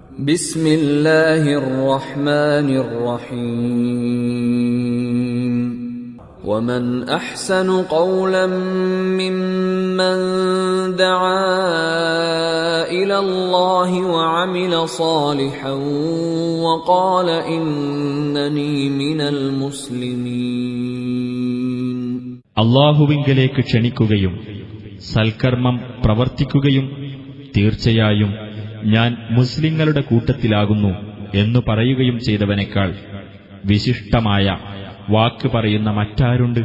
بسم الله الرحمن الرحيم ومن أحسن قولا ممن دعا إلى الله وعمل صالحا وقال إنني من المسلمين. അല്ലാഹുവിങ്കലേക്ക് ക്ഷണിക്കുകയും സൽക്കർമ്മം പ്രവർത്തിക്കുകയും തീർച്ചയായും ഞാൻ മുസ്ലിങ്ങളുടെ കൂട്ടത്തിലാകുന്നു എന്നു പറയുകയും ചെയ്തവനേക്കാൾ വിശിഷ്ടമായ വാക്ക് പറയുന്ന മറ്റാരുണ്ട്?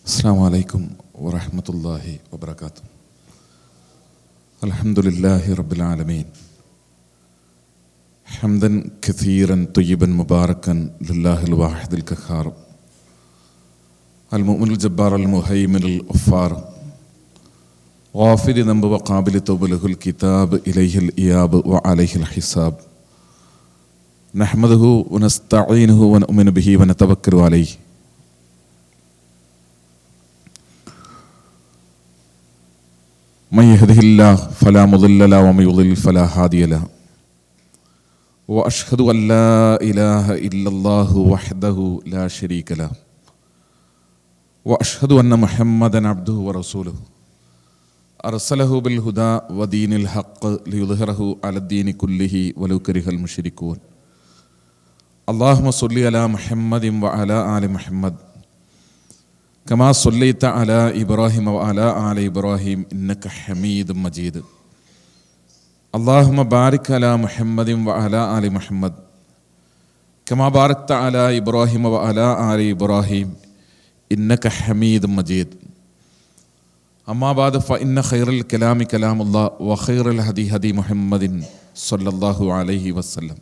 അസ്സലാമു അലൈക്കും വറഹ്മത്തുള്ളാഹി വബറകാതുഹു. അൽഹംദുലില്ലാഹി റബ്ബിൽ ആലമീൻ. ഹംദൻ കസീറൻ ത്വയ്യിബൻ മുബാറകൻ ലില്ലാഹിൽ വാഹിദിൽ ഖഹാർ അൽ മുഅ്മിനുൽ ജബ്ബാർ അൽ മുഹൈമിനുൽ ഗഫാർ ഗാഫിരി ദംബ് വഖാബിലി തൗബ ലഹുൽ കിതാബ് ഇലൈഹിൽ ഇയാബ് വഅലൈഹിൽ ഹിസാബ് നഹ്മദുഹു വനസ്തഈനുഹു വനുഅ്മിനു ബിഹി വനതവക്കലു അലൈഹി. من يهده الله فلا مضل له ومن يضلل فلا هادي له وأشهد أن لا إله إلا الله وحده لا شريك له وأشهد أن محمدا عبده ورسوله أرسله بالهدى ودين الحق ليظهره على الدين كله ولو كره المشركون. اللهم صل على محمد وعلى آل محمد كما صليت على إبراهيم وعلى آل إبراهيم إنك حميد مجيد. اللهم بارك على محمد وعلى آل محمد كما باركت على إبراهيم وعلى آل إبراهيم إنك حميد مجيد. أما بعد فإن خير الكلام كلام الله وخير الهدي هدي محمد صلى الله عليه وسلم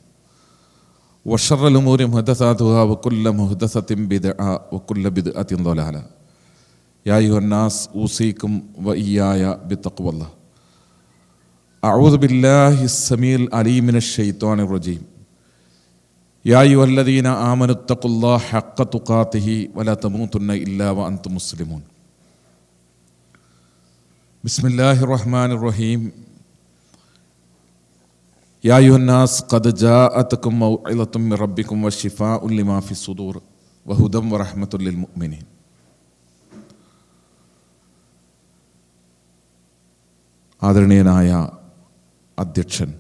وشر الأمور محدثاتها وكل محدثة بدعة وكل بدعة ضلالة. يا أيها الناس أوصيكم وإياي بتقوى الله. أعوذ بالله السميع العليم من الشيطان الرجيم. يا أيها الذين آمنوا اتقوا الله حق تقاته ولا تموتن إلا وأنتم مسلمون. بسم الله الرحمن الرحيم. يا أيها الناس قد جاءتكم موعظة من ربكم وشفاء لما في الصدور وهدى ورحمة للمؤمنين. ആദരണീയനായ അധ്യക്ഷൻ,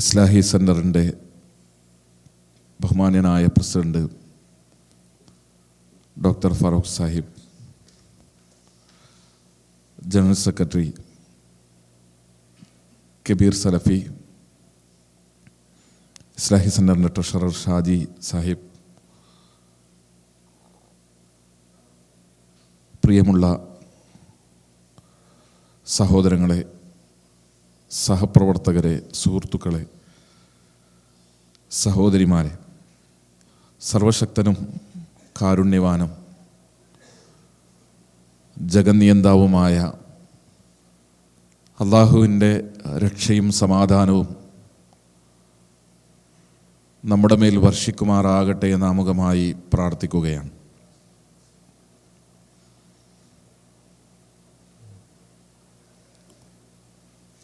ഇസ്ലാഹി സെൻ്ററിൻ്റെ ബഹുമാന്യനായ president doctor Farooq Sahib, general secretary Kabir Salafi, Islahi സെൻ്ററിൻ്റെ ട്രഷറർ ഷാജി സാഹിബ്, പ്രിയമുള്ള സഹോദരങ്ങളെ, സഹപ്രവർത്തകരെ, സുഹൃത്തുക്കളെ, സഹോദരിമാരെ, സർവശക്തനും കാരുണ്യവാനും ജഗന്നിയന്താവുമായ അള്ളാഹുവിൻ്റെ രക്ഷയും സമാധാനവും നമ്മുടെ മേൽ വർഷിക്കുമാറാകട്ടെ എന്ന് ആമുഖമായി പ്രാർത്ഥിക്കുകയാണ്.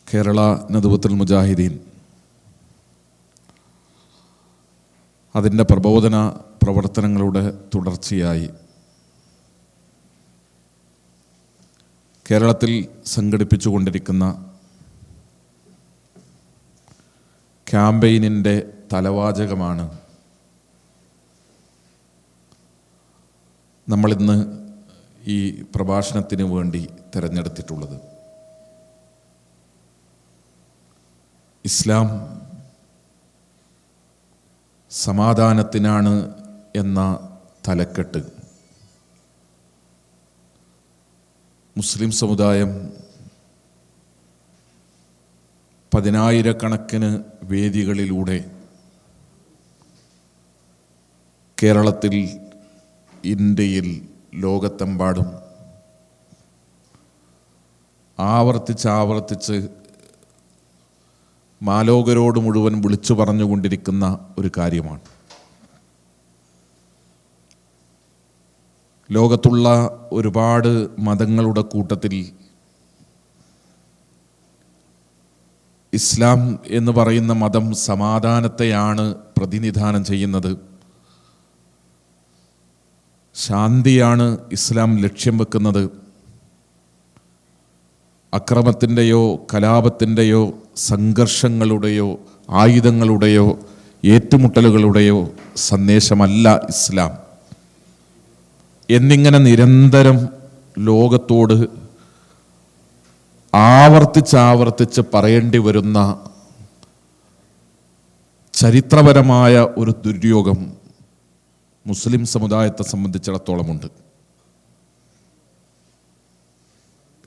കേരള നദ്വത്തുൽ മുജാഹിദീൻ അതിൻ്റെ പ്രബോധന പ്രവർത്തനങ്ങളുടെ തുടർച്ചയായി കേരളത്തിൽ സംഘടിപ്പിച്ചുകൊണ്ടിരിക്കുന്ന ക്യാമ്പയിനിൻ്റെ തലവാചകമാണ് നമ്മളിന്ന് ഈ പ്രഭാഷണത്തിന് വേണ്ടി തിരഞ്ഞെടുത്തിട്ടുള്ളത്. ഇസ്ലാം സമാധാനത്തിനാണ് എന്ന തലക്കെട്ട് മുസ്ലിം സമുദായം പതിനായിരക്കണക്കിന് വേദികളിലൂടെ കേരളത്തിൽ, ഇന്ത്യയിൽ, ലോകത്തെമ്പാടും ആവർത്തിച്ച് മാലോകരോട് മുഴുവൻ വിളിച്ചു പറഞ്ഞുകൊണ്ടിരിക്കുന്ന ഒരു കാര്യമാണ്. ലോകത്തുള്ള ഒരുപാട് മതങ്ങളുടെ കൂട്ടത്തിൽ ഇസ്ലാം എന്ന് പറയുന്ന മതം സമാധാനത്തെയാണ് പ്രതിനിധാനം ചെയ്യുന്നത്. ശാന്തിയാണ് ഇസ്ലാം ലക്ഷ്യം വെക്കുന്നത്. അക്രമത്തിൻ്റെയോ കലാപത്തിൻ്റെയോ സംഘർഷങ്ങളുടെയോ ആയുധങ്ങളുടെയോ ഏറ്റുമുട്ടലുകളുടെയോ സന്ദേശമല്ല ഇസ്ലാം എന്നിങ്ങനെ നിരന്തരം ലോകത്തോട് ആവർത്തിച്ചാവർത്തിച്ച് പറയേണ്ടി വരുന്ന ചരിത്രപരമായ ഒരു ദുര്യോഗം മുസ്ലിം സമുദായത്തെ സംബന്ധിച്ചിടത്തോളമുണ്ട്.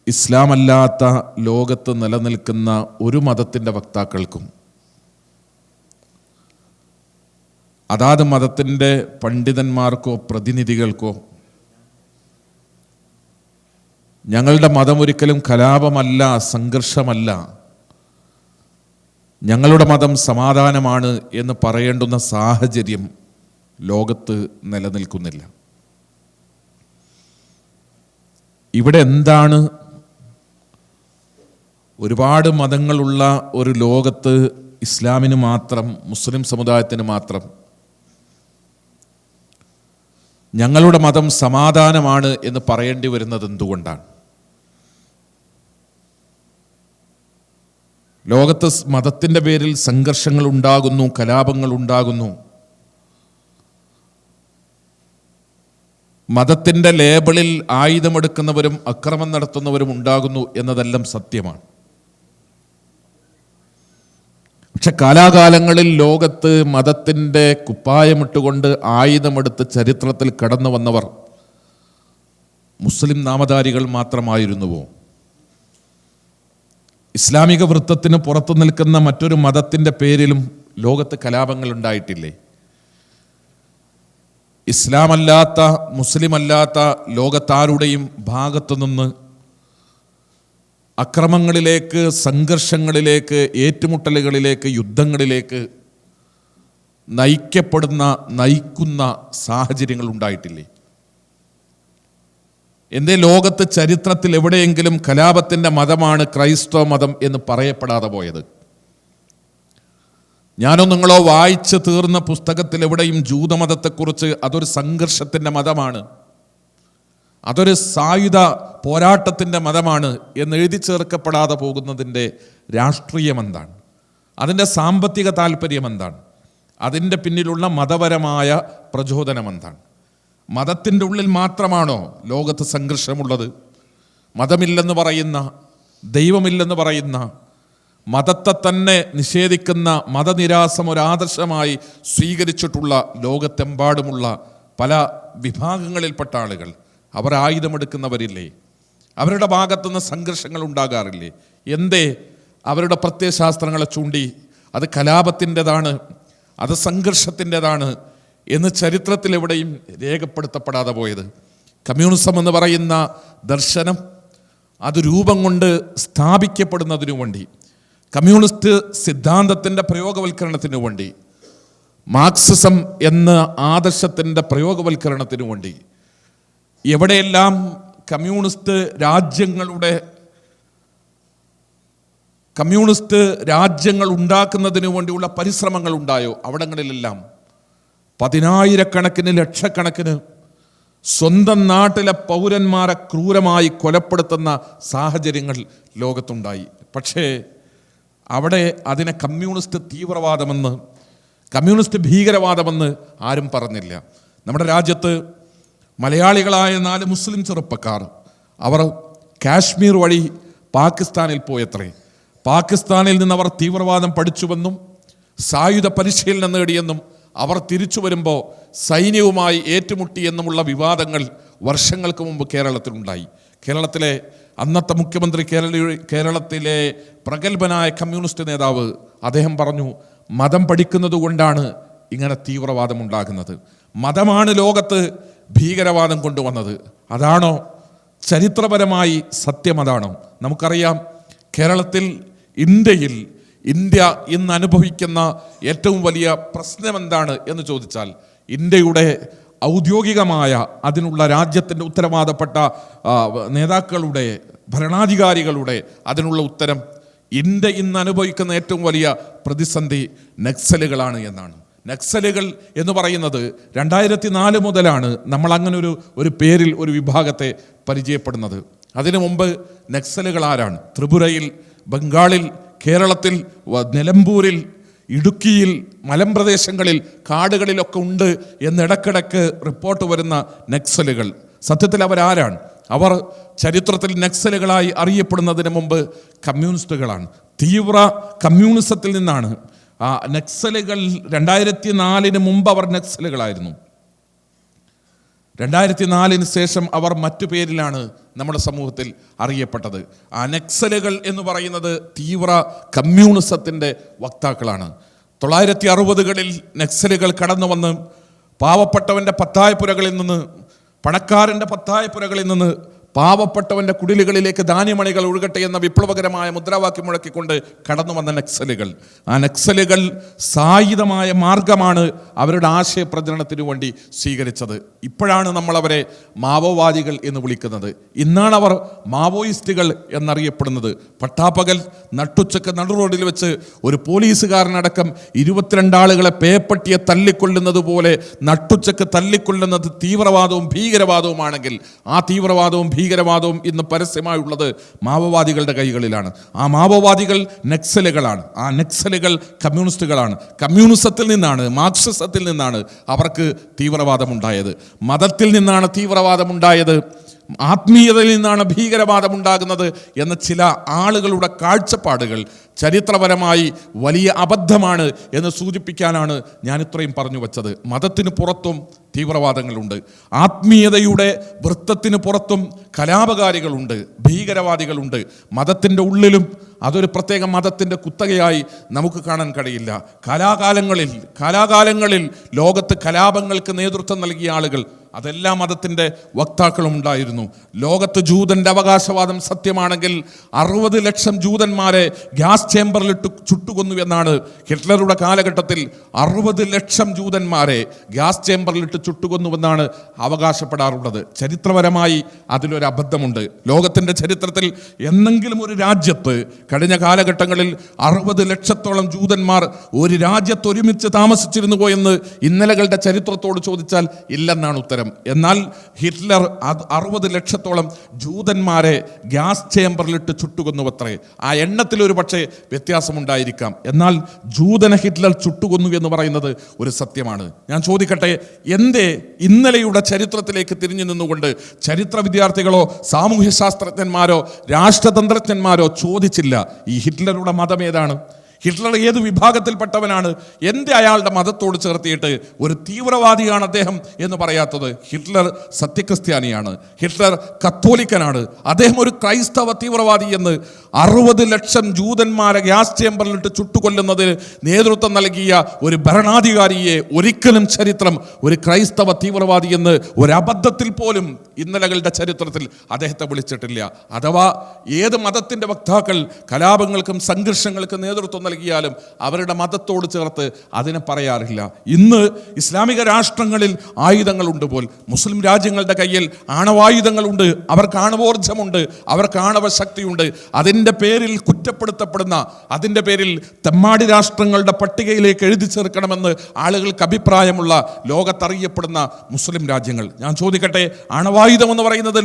ഇസ്ലാമല്ലാത്ത ലോകത്ത് നിലനിൽക്കുന്ന ഒരു മതത്തിൻ്റെ വക്താക്കൾക്കും അതാത് മതത്തിൻ്റെ പണ്ഡിതന്മാർക്കോ പ്രതിനിധികൾക്കോ ഞങ്ങളുടെ മതം ഒരിക്കലും കലാപമല്ല, സംഘർഷമല്ല, ഞങ്ങളുടെ മതം സമാധാനമാണ് എന്ന് പറയേണ്ടുന്ന സാഹചര്യം ലോകത്ത് നിലനിൽക്കുന്നില്ല. ഇവിടെ എന്താണ് ഒരുപാട് മതങ്ങളുള്ള ഒരു ലോകത്ത് ഇസ്ലാമിന് മാത്രം, മുസ്ലിം സമുദായത്തിന് മാത്രം ഞങ്ങളുടെ മതം സമാധാനമാണ് എന്ന് പറയേണ്ടി വരുന്നത് എന്തുകൊണ്ടാണ്? ലോകത്ത് മതത്തിൻ്റെ പേരിൽ സംഘർഷങ്ങൾ ഉണ്ടാകുന്നു, കലാപങ്ങൾ ഉണ്ടാകുന്നു. മതത്തിൻ്റെ ലേബിളിൽ ആയുധമെടുക്കുന്നവരും അക്രമം നടത്തുന്നവരും ഉണ്ടാകുന്നു എന്നതെല്ലാം സത്യമാണ്. പക്ഷെ കാലാകാലങ്ങളിൽ ലോകത്ത് മതത്തിൻ്റെ കുപ്പായമിട്ടുകൊണ്ട് ആയുധമെടുത്ത് ചരിത്രത്തിൽ കടന്നു വന്നവർ മുസ്ലിം നാമധാരികൾ മാത്രമായിരുന്നുവോ? ഇസ്ലാമിക വൃത്തത്തിന് പുറത്തു നിൽക്കുന്ന മറ്റൊരു മതത്തിൻ്റെ പേരിലും ലോകത്ത് കലാപങ്ങൾ ഉണ്ടായിട്ടില്ലേ? ഇസ്ലാമല്ലാത്ത, മുസ്ലിമല്ലാത്ത ലോകത്താരുടെയും ഭാഗത്തു നിന്ന് അക്രമങ്ങളിലേക്ക്, സംഘർഷങ്ങളിലേക്ക്, ഏറ്റുമുട്ടലുകളിലേക്ക്, യുദ്ധങ്ങളിലേക്ക് നയിക്കുന്ന സാഹചര്യങ്ങൾ ഉണ്ടായിട്ടില്ലേ? എന്തേ ലോകത്ത് ചരിത്രത്തിൽ എവിടെയെങ്കിലും കലാപത്തിൻ്റെ മതമാണ് ക്രൈസ്തവ മതം എന്ന് പറയപ്പെടാതെ പോയത്? ഞാനോ നിങ്ങളോ വായിച്ച് തീർന്ന പുസ്തകത്തിൽ എവിടെയും ജൂതമതത്തെക്കുറിച്ച് അതൊരു സംഘർഷത്തിൻ്റെ മതമാണ്, അതൊരു സായുധ പോരാട്ടത്തിൻ്റെ മതമാണ് എന്ന് എഴുതി ചേർക്കപ്പെടാതെ പോകുന്നതിൻ്റെ രാഷ്ട്രീയം എന്താണ്? അതിൻ്റെ സാമ്പത്തിക താല്പര്യം എന്താണ്? അതിൻ്റെ പിന്നിലുള്ള മതപരമായ പ്രചോദനം എന്താണ്? മതത്തിൻ്റെ ഉള്ളിൽ മാത്രമാണോ ലോകത്ത് സംഘർഷമുള്ളത്? മതമില്ലെന്ന് പറയുന്ന, ദൈവമില്ലെന്ന് പറയുന്ന, മതത്തെ തന്നെ നിഷേധിക്കുന്ന, മതനിരാസം ഒരാദർശമായി സ്വീകരിച്ചിട്ടുള്ള ലോകത്തെമ്പാടുമുള്ള പല വിഭാഗങ്ങളിൽപ്പെട്ട ആളുകൾ, അവർ ആയുധമെടുക്കുന്നവരില്ലേ? അവരുടെ ഭാഗത്തുനിന്ന് സംഘർഷങ്ങൾ ഉണ്ടാകാറില്ലേ? എന്തേ അവരുടെ പ്രത്യയശാസ്ത്രങ്ങളെ ചൂണ്ടി അത് കലാപത്തിൻ്റെതാണ്, അത് സംഘർഷത്തിൻ്റെതാണ് എന്ന് ചരിത്രത്തിൽ എവിടെയും രേഖപ്പെടുത്തപ്പെടാതെ പോയത്? കമ്മ്യൂണിസം എന്ന് പറയുന്ന ദർശനം അത് രൂപം കൊണ്ട് സ്ഥാപിക്കപ്പെടുന്നതിനു വേണ്ടി, കമ്മ്യൂണിസ്റ്റ് സിദ്ധാന്തത്തിൻ്റെ പ്രയോഗവൽക്കരണത്തിനു വേണ്ടി, മാർക്സിസം എന്ന ആദർശത്തിൻ്റെ പ്രയോഗവൽക്കരണത്തിനു വേണ്ടി എവിടെയെല്ലാം കമ്മ്യൂണിസ്റ്റ് രാജ്യങ്ങൾ ഉണ്ടാക്കുന്നതിനു വേണ്ടിയുള്ള പരിശ്രമങ്ങൾ ഉണ്ടായോ അവിടങ്ങളിലെല്ലാം പതിനായിരക്കണക്കിന്, ലക്ഷക്കണക്കിന് സ്വന്തം നാട്ടിലെ പൗരന്മാരെ ക്രൂരമായി കൊലപ്പെടുത്തുന്ന സാഹചര്യങ്ങൾ ലോകത്തുണ്ടായി. പക്ഷേ അവിടെ അതിനെ കമ്മ്യൂണിസ്റ്റ് തീവ്രവാദമെന്ന്, കമ്മ്യൂണിസ്റ്റ് ഭീകരവാദമെന്ന് ആരും പറഞ്ഞില്ല. നമ്മുടെ രാജ്യത്ത് മലയാളികളായ 4 മുസ്ലിം ചെറുപ്പക്കാർ അവർ കാശ്മീർ വഴി പാകിസ്ഥാനിൽ പോയത്രേ. പാകിസ്ഥാനിൽ നിന്ന് അവർ തീവ്രവാദം പഠിച്ചുവെന്നും സായുധ പരിശീലനം നേടിയെന്നും അവർ തിരിച്ചു വരുമ്പോൾ സൈന്യവുമായി ഏറ്റുമുട്ടിയെന്നുമുള്ള വിവാദങ്ങൾ വർഷങ്ങൾക്ക് മുമ്പ് കേരളത്തിലുണ്ടായി. കേരളത്തിലെ അന്നത്തെ മുഖ്യമന്ത്രി, കേരളത്തിലെ പ്രഗത്ഭനായ കമ്മ്യൂണിസ്റ്റ് നേതാവ്, അദ്ദേഹം പറഞ്ഞു, മതം പഠിക്കുന്നത് കൊണ്ടാണ് ഇങ്ങനെ തീവ്രവാദം ഉണ്ടാകുന്നത്. മതമാണ് ലോകത്ത് ഭീകരവാദം കൊണ്ടുവന്നത്. അതാണോ ചരിത്രപരമായി സത്യം? അതാണോ? നമുക്കറിയാം, കേരളത്തിൽ, ഇന്ത്യയിൽ ഇന്ത്യ ഇന്ന് അനുഭവിക്കുന്ന ഏറ്റവും വലിയ പ്രശ്നം എന്താണ് എന്ന് ചോദിച്ചാൽ, ഇന്ത്യയുടെ ഔദ്യോഗികമായ അതിനുള്ള രാജ്യത്തിൻ്റെ ഉത്തരവാദപ്പെട്ട നേതാക്കളുടെ, ഭരണാധികാരികളുടെ അതിനുള്ള ഉത്തരം, ഇന്ത്യ ഇന്ന് അനുഭവിക്കുന്ന ഏറ്റവും വലിയ പ്രതിസന്ധി നക്സലുകളാണ് എന്നാണ്. നക്സലുകൾ എന്ന് പറയുന്നത് 2004 മുതലാണ് നമ്മൾ അങ്ങനെ ഒരു പേരിൽ ഒരു വിഭാഗത്തെ പരിചയപ്പെടുന്നത്. അതിനു മുമ്പ് നക്സലുകൾ ആരാണ്? ത്രിപുരയിൽ, ബംഗാളിൽ, കേരളത്തിൽ, നിലമ്പൂരിൽ, ഇടുക്കിയിൽ, മലമ്പ്രദേശങ്ങളിൽ, കാടുകളിലൊക്കെ ഉണ്ട് എന്നിടക്കിടക്ക് റിപ്പോർട്ട് വരുന്ന നക്സലുകൾ, സത്യത്തിൽ അവരാരാണ്? അവർ ചരിത്രത്തിൽ നക്സലുകളായി അറിയപ്പെടുന്നതിന് മുമ്പ് കമ്മ്യൂണിസ്റ്റുകളാണ്. തീവ്ര കമ്മ്യൂണിസത്തിൽ നിന്നാണ് നക്സലുകൾ. 2004 മുമ്പ് അവർ നക്സലുകളായിരുന്നു. 2004 ശേഷം അവർ മറ്റു പേരിലാണ് നമ്മുടെ സമൂഹത്തിൽ അറിയപ്പെട്ടത്. ആ നക്സലുകൾ എന്ന് പറയുന്നത് തീവ്ര കമ്മ്യൂണിസത്തിൻ്റെ വക്താക്കളാണ്. 1960കളിൽ നക്സലുകൾ കടന്നു വന്ന് പാവപ്പെട്ടവൻ്റെ പത്തായപ്പുരകളിൽ നിന്ന്, പണക്കാരൻ്റെ പത്തായപ്പുരകളിൽ നിന്ന് പാവപ്പെട്ടവൻ്റെ കുടിലുകളിലേക്ക് ധാന്യമണികൾ ഒഴുകട്ടെ എന്ന വിപ്ലവകരമായ മുദ്രാവാക്യം മുഴക്കിക്കൊണ്ട് കടന്നു വന്ന നക്സലുകൾ, ആ നക്സലുകൾ സായുധമായ മാർഗമാണ് അവരുടെ ആശയപ്രചരണത്തിനു വേണ്ടി സ്വീകരിച്ചത്. ഇപ്പോഴാണ് നമ്മൾ അവരെ മാവോവാദികൾ എന്ന് വിളിക്കുന്നത്. ഇന്നാണ് അവർ മാവോയിസ്റ്റുകൾ എന്നറിയപ്പെടുന്നത്. പട്ടാപ്പകൽ നട്ടുച്ചക്ക് നടുറോഡിൽ വെച്ച് ഒരു പോലീസുകാരനടക്കം 22 ആളുകളെ പേപ്പട്ടിയെ തല്ലിക്കൊള്ളുന്നത് പോലെ നട്ടുച്ചക്ക് തല്ലിക്കൊള്ളുന്നത് തീവ്രവാദവും ഭീകരവാദവുമാണെങ്കിൽ, ആ തീവ്രവാദവും ഭീകരവാദവും ഇന്ന് പരസ്യമായുള്ളത് മാവോവാദികളുടെ കൈകളിലാണ്. ആ മാവോവാദികൾ നക്സലുകളാണ്. ആ നക്സലുകൾ കമ്മ്യൂണിസ്റ്റുകളാണ്. കമ്മ്യൂണിസത്തിൽ നിന്നാണ്, മാർക്സിസത്തിൽ നിന്നാണ് അവർക്ക് തീവ്രവാദമുണ്ടായത്. മതത്തിൽ നിന്നാണ് തീവ്രവാദമുണ്ടായത്, ആത്മീയതയിൽ നിന്നാണ് ഭീകരവാദം ഉണ്ടാകുന്നത് എന്ന ചില ആളുകളുടെ കാഴ്ചപ്പാടുകൾ ചരിത്രപരമായി വലിയ അബദ്ധമാണ് എന്ന് സൂചിപ്പിക്കാനാണ് ഞാൻ ഇത്രയും പറഞ്ഞു വച്ചത്. മതത്തിന് പുറത്തും തീവ്രവാദങ്ങളുണ്ട്, ആത്മീയതയുടെ വൃത്തത്തിന് പുറത്തും കലാപകാരികളുണ്ട്, ഭീകരവാദികളുണ്ട്. മതത്തിൻ്റെ ഉള്ളിലും അതൊരു പ്രത്യേക മതത്തിൻ്റെ കുത്തകയായി നമുക്ക് കാണാൻ കഴിയില്ല. കാലാകാലങ്ങളിൽ ലോകത്ത് കലാപങ്ങൾക്ക് നേതൃത്വം നൽകിയ ആളുകൾ, അതെല്ലാ മതത്തിൻ്റെ വക്താക്കളും ഉണ്ടായിരുന്നു. ലോകത്ത് ജൂതൻ്റെ അവകാശവാദം സത്യമാണെങ്കിൽ 60 ലക്ഷം ജൂതന്മാരെ ഗ്യാസ് ചേംബറിലിട്ട് ചുട്ടുകൊന്നു എന്നാണ് ഹിറ്റ്ലറുടെ കാലഘട്ടത്തിൽ 60 ലക്ഷം ജൂതന്മാരെ ഗ്യാസ് ചേംബറിലിട്ട് ചുട്ടുകൊന്നുവെന്നാണ് അവകാശപ്പെടാറുള്ളത്. ചരിത്രപരമായി അതിലൊരു അബദ്ധമുണ്ട്. ലോകത്തിൻ്റെ ചരിത്രത്തിൽ എന്നെങ്കിലും ഒരു രാജ്യത്ത് കഴിഞ്ഞ കാലഘട്ടങ്ങളിൽ 60 ലക്ഷത്തോളം ജൂതന്മാർ ഒരു രാജ്യത്ത് ഒരുമിച്ച് താമസിച്ചിരുന്നുവോ എന്ന് ഇന്നലകളുടെ ചരിത്രത്തോട് ചോദിച്ചാൽ ഇല്ലെന്നാണ് ഉത്തരം. എന്നാൽ ഹിറ്റ്ലർ 60 ലക്ഷത്തോളം ജൂതന്മാരെ ഗ്യാസ് ചേംബറിലിട്ട് ചുട്ടുകൊന്നുവത്രേ. ആ എണ്ണത്തിൽ ഒരു പക്ഷേ വ്യത്യാസമുണ്ടായിരിക്കാം. എന്നാൽ ജൂതനെ ഹിറ്റ്ലർ ചുട്ടുകൊന്നു എന്ന് പറയുന്നത് ഒരു സത്യമാണ്. ഞാൻ ചോദിക്കട്ടെ, എന്തേ ഇന്നലെയുടെ ചരിത്രത്തിലേക്ക് തിരിഞ്ഞു നിന്നുകൊണ്ട് ചരിത്ര വിദ്യാർത്ഥികളോ സാമൂഹ്യ ശാസ്ത്രജ്ഞന്മാരോ രാഷ്ട്രതന്ത്രജ്ഞന്മാരോ ചോദിച്ചില്ല ഈ ഹിറ്റ്ലറുടെ മതം ഏതാണ്, ഹിറ്റ്ലർ ഏത് വിഭാഗത്തിൽപ്പെട്ടവനാണ്, എന്തേ അയാളുടെ മതത്തോട് ചേർത്തിയിട്ട് ഒരു തീവ്രവാദിയാണ് അദ്ദേഹം എന്ന് പറയാത്തത്? ഹിറ്റ്ലർ സത്യക്രിസ്ത്യാനിയാണ്, ഹിറ്റ്ലർ കത്തോലിക്കനാണ്, അദ്ദേഹം ഒരു ക്രൈസ്തവ തീവ്രവാദി എന്ന് 60 ലക്ഷം ജൂതന്മാരെ ഗ്യാസ് ചേംബറിലിട്ട് ചുട്ടുകൊല്ലുന്നതിന് നേതൃത്വം നൽകിയ ഒരു ഭരണാധികാരിയെ ഒരിക്കലും ചരിത്രം ഒരു ക്രൈസ്തവ തീവ്രവാദി എന്ന് ഒരബദ്ധത്തിൽ പോലും ഇന്നലകളുടെ ചരിത്രത്തിൽ അദ്ദേഹത്തെ വിളിച്ചിട്ടില്ല. അഥവാ ഏത് മതത്തിൻ്റെ വക്താക്കൾ കലാപങ്ങൾക്കും സംഘർഷങ്ങൾക്കും നേതൃത്വം നൽകിയാലും അവരുടെ മതത്തോട് ചേർത്ത് അതിനെ പറയാറില്ല. ഇന്ന് ഇസ്ലാമിക രാഷ്ട്രങ്ങളിൽ ആയുധങ്ങളുണ്ട് പോൽ മുസ്ലിം രാജ്യങ്ങളുടെ കയ്യിൽ ആണവായുധങ്ങളുണ്ട്, അവർക്ക് ആണവോർജമുണ്ട്, അവർക്ക് ആണവ ശക്തിയുണ്ട്. അതിൻ്റെ പേരിൽ കുറ്റപ്പെടുത്തപ്പെടുന്ന, അതിൻ്റെ പേരിൽ തെമ്മാടി രാഷ്ട്രങ്ങളുടെ പട്ടികയിലേക്ക് എഴുതി ചേർക്കണമെന്ന് ആളുകൾക്ക് അഭിപ്രായമുള്ള ലോകത്തറിയപ്പെടുന്ന മുസ്ലിം രാജ്യങ്ങൾ. ഞാൻ ചോദിക്കട്ടെ, ആണവായുധം എന്ന് പറയുന്നത്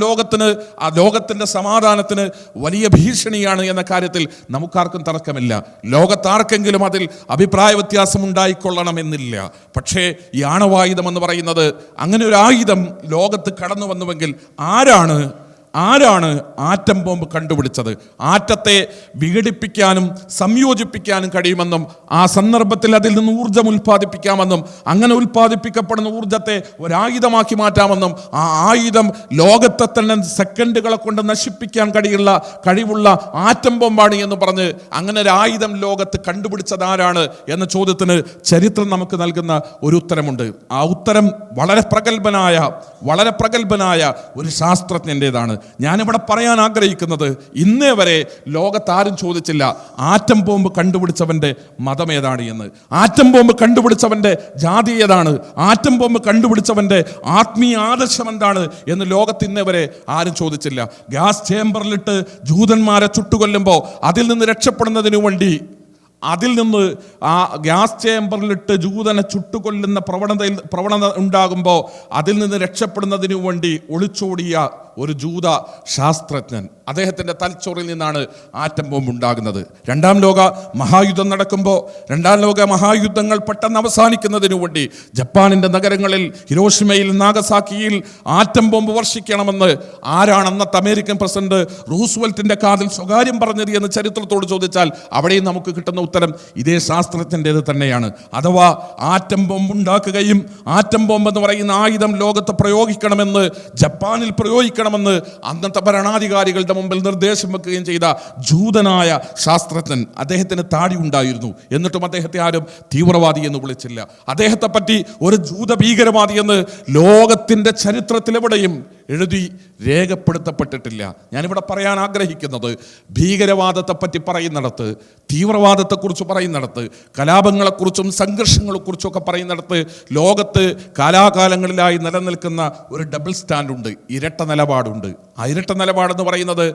ലോകത്തിൻ്റെ സമാധാനത്തിന് വലിയ ഭീഷണിയാണ് എന്ന കാര്യത്തിൽ നമുക്കാർക്കും തർക്കമില്ല. ലോകത്താർക്കെങ്കിലും അതിൽ അഭിപ്രായ വ്യത്യാസം ഉണ്ടായിക്കൊള്ളണമെന്നില്ല. പക്ഷേ ഈ ആണവായുധം എന്ന് പറയുന്നത്, അങ്ങനെ ഒരു ആയുധം ലോകത്ത് കടന്നു വന്നുവെങ്കിൽ ആരാണ് ആറ്റം ബോംബ് കണ്ടുപിടിച്ചത്? ആറ്റത്തെ വിഘടിപ്പിക്കാനും സംയോജിപ്പിക്കാനും കഴിയുമെന്നും ആ സന്ദർഭത്തിൽ അതിൽ നിന്ന് ഊർജം ഉൽപ്പാദിപ്പിക്കാമെന്നും അങ്ങനെ ഉൽപ്പാദിപ്പിക്കപ്പെടുന്ന ഊർജത്തെ ഒരായുധമാക്കി മാറ്റാമെന്നും ആ ആയുധം ലോകത്തെ തന്നെ സെക്കൻഡുകളെ കൊണ്ട് നശിപ്പിക്കാൻ കഴിവുള്ള ആറ്റം ബോംബാണ് എന്ന് പറഞ്ഞ് അങ്ങനെ ഒരു ആയുധം ലോകത്ത് കണ്ടുപിടിച്ചത് ആരാണ് എന്ന ചോദ്യത്തിന് ചരിത്രം നമുക്ക് നൽകുന്ന ഒരു ഉത്തരമുണ്ട്. ആ ഉത്തരം വളരെ പ്രഗത്ഭനായ ഒരു ശാസ്ത്രജ്ഞൻ്റെതാണ്. ഞാനിവിടെ പറയാൻ ആഗ്രഹിക്കുന്നത്, ഇന്നേ വരെ ലോകത്താരും ചോദിച്ചില്ല ആറ്റം ബോംബ് കണ്ടുപിടിച്ചവന്റെ മതം ഏതാണ് എന്ന്, ആറ്റം ബോംബ് കണ്ടുപിടിച്ചവന്റെ ജാതി ഏതാണ്, ആറ്റം ബോംബ് കണ്ടുപിടിച്ചവന്റെ ആത്മീയ ആദർശം എന്താണ് എന്ന് ലോകത്ത് ഇന്നേ വരെ ആരും ചോദിച്ചില്ല. ഗ്യാസ് ചേംബറിലിട്ട് ജൂതന്മാരെ ചുട്ടുകൊല്ലുമ്പോൾ അതിൽ നിന്ന് രക്ഷപ്പെടുന്നതിനു വേണ്ടി, അതിൽ നിന്ന് ആ ഗ്യാസ് ചേംബറിലിട്ട് ജൂതനെ ചുട്ടുകൊല്ലുന്ന പ്രവണത ഉണ്ടാകുമ്പോൾ അതിൽ നിന്ന് രക്ഷപ്പെടുന്നതിനു വേണ്ടി ഒളിച്ചോടിയ ഒരു ജൂത ശാസ്ത്രജ്ഞൻ, അദ്ദേഹത്തിൻ്റെ തലച്ചോറിൽ നിന്നാണ് ആറ്റം ബോംബ് ഉണ്ടാകുന്നത്. രണ്ടാം ലോക മഹായുദ്ധം നടക്കുമ്പോൾ, രണ്ടാം ലോക മഹായുദ്ധങ്ങൾ പെട്ടെന്ന് അവസാനിക്കുന്നതിനു വേണ്ടി ജപ്പാനിൻ്റെ നഗരങ്ങളിൽ ഹിരോഷിമയിൽ നാഗസാക്കിയിൽ ആറ്റം ബോംബ് വർഷിക്കണമെന്ന് ആരാണ് അന്നത്തെ അമേരിക്കൻ പ്രസിഡന്റ് റൂസ്വെൽറ്റിൻ്റെ കാതിൽ സ്വകാര്യം പറഞ്ഞത് എന്ന് ചരിത്രത്തോട് ചോദിച്ചാൽ അവിടെയും നമുക്ക് കിട്ടുന്ന ഉത്തരം ഇതേ ശാസ്ത്രജ്ഞൻ്റേത് തന്നെയാണ്. അഥവാ ആറ്റം ബോംബ് ഉണ്ടാക്കുകയും ആറ്റം ബോംബ് എന്ന് പറയുന്ന ആയുധം ലോകത്ത് പ്രയോഗിക്കണമെന്ന്, ജപ്പാനിൽ പ്രയോഗിക്കണമെന്ന് അന്നത്തെ ഭരണാധികാരികളുടെ മുമ്പിൽ നിർദ്ദേശം വെക്കുകയും ചെയ്ത ജൂതനായ ശാസ്ത്രജ്ഞൻ, അദ്ദേഹത്തിന് താടി ഉണ്ടായിരുന്നു. എന്നിട്ടും അദ്ദേഹത്തെ ആരും തീവ്രവാദി എന്ന് വിളിച്ചില്ല. അദ്ദേഹത്തെ പറ്റി ഒരു ജൂത ഭീകരവാദി എന്ന് ലോകത്തിൻ്റെ ചരിത്രത്തിലെവിടെയും എഴുതി രേഖപ്പെടുത്തപ്പെട്ടിട്ടില്ല. ഞാനിവിടെ പറയാൻ ആഗ്രഹിക്കുന്നത്, ഭീകരവാദത്തെപ്പറ്റി പറയുന്നിടത്ത്, തീവ്രവാദത്തെക്കുറിച്ച് പറയുന്നിടത്ത്, കലാപങ്ങളെക്കുറിച്ചും സംഘർഷങ്ങളെക്കുറിച്ചും ഒക്കെ പറയുന്നിടത്ത് ലോകത്ത് കാലാകാലങ്ങളിലായി നിലനിൽക്കുന്ന ഒരു ഡബിൾ സ്റ്റാൻഡുണ്ട്, ഇരട്ട നിലപാടുണ്ട്. ആ ഇരട്ട നിലപാടെന്ന് പറയുന്നത്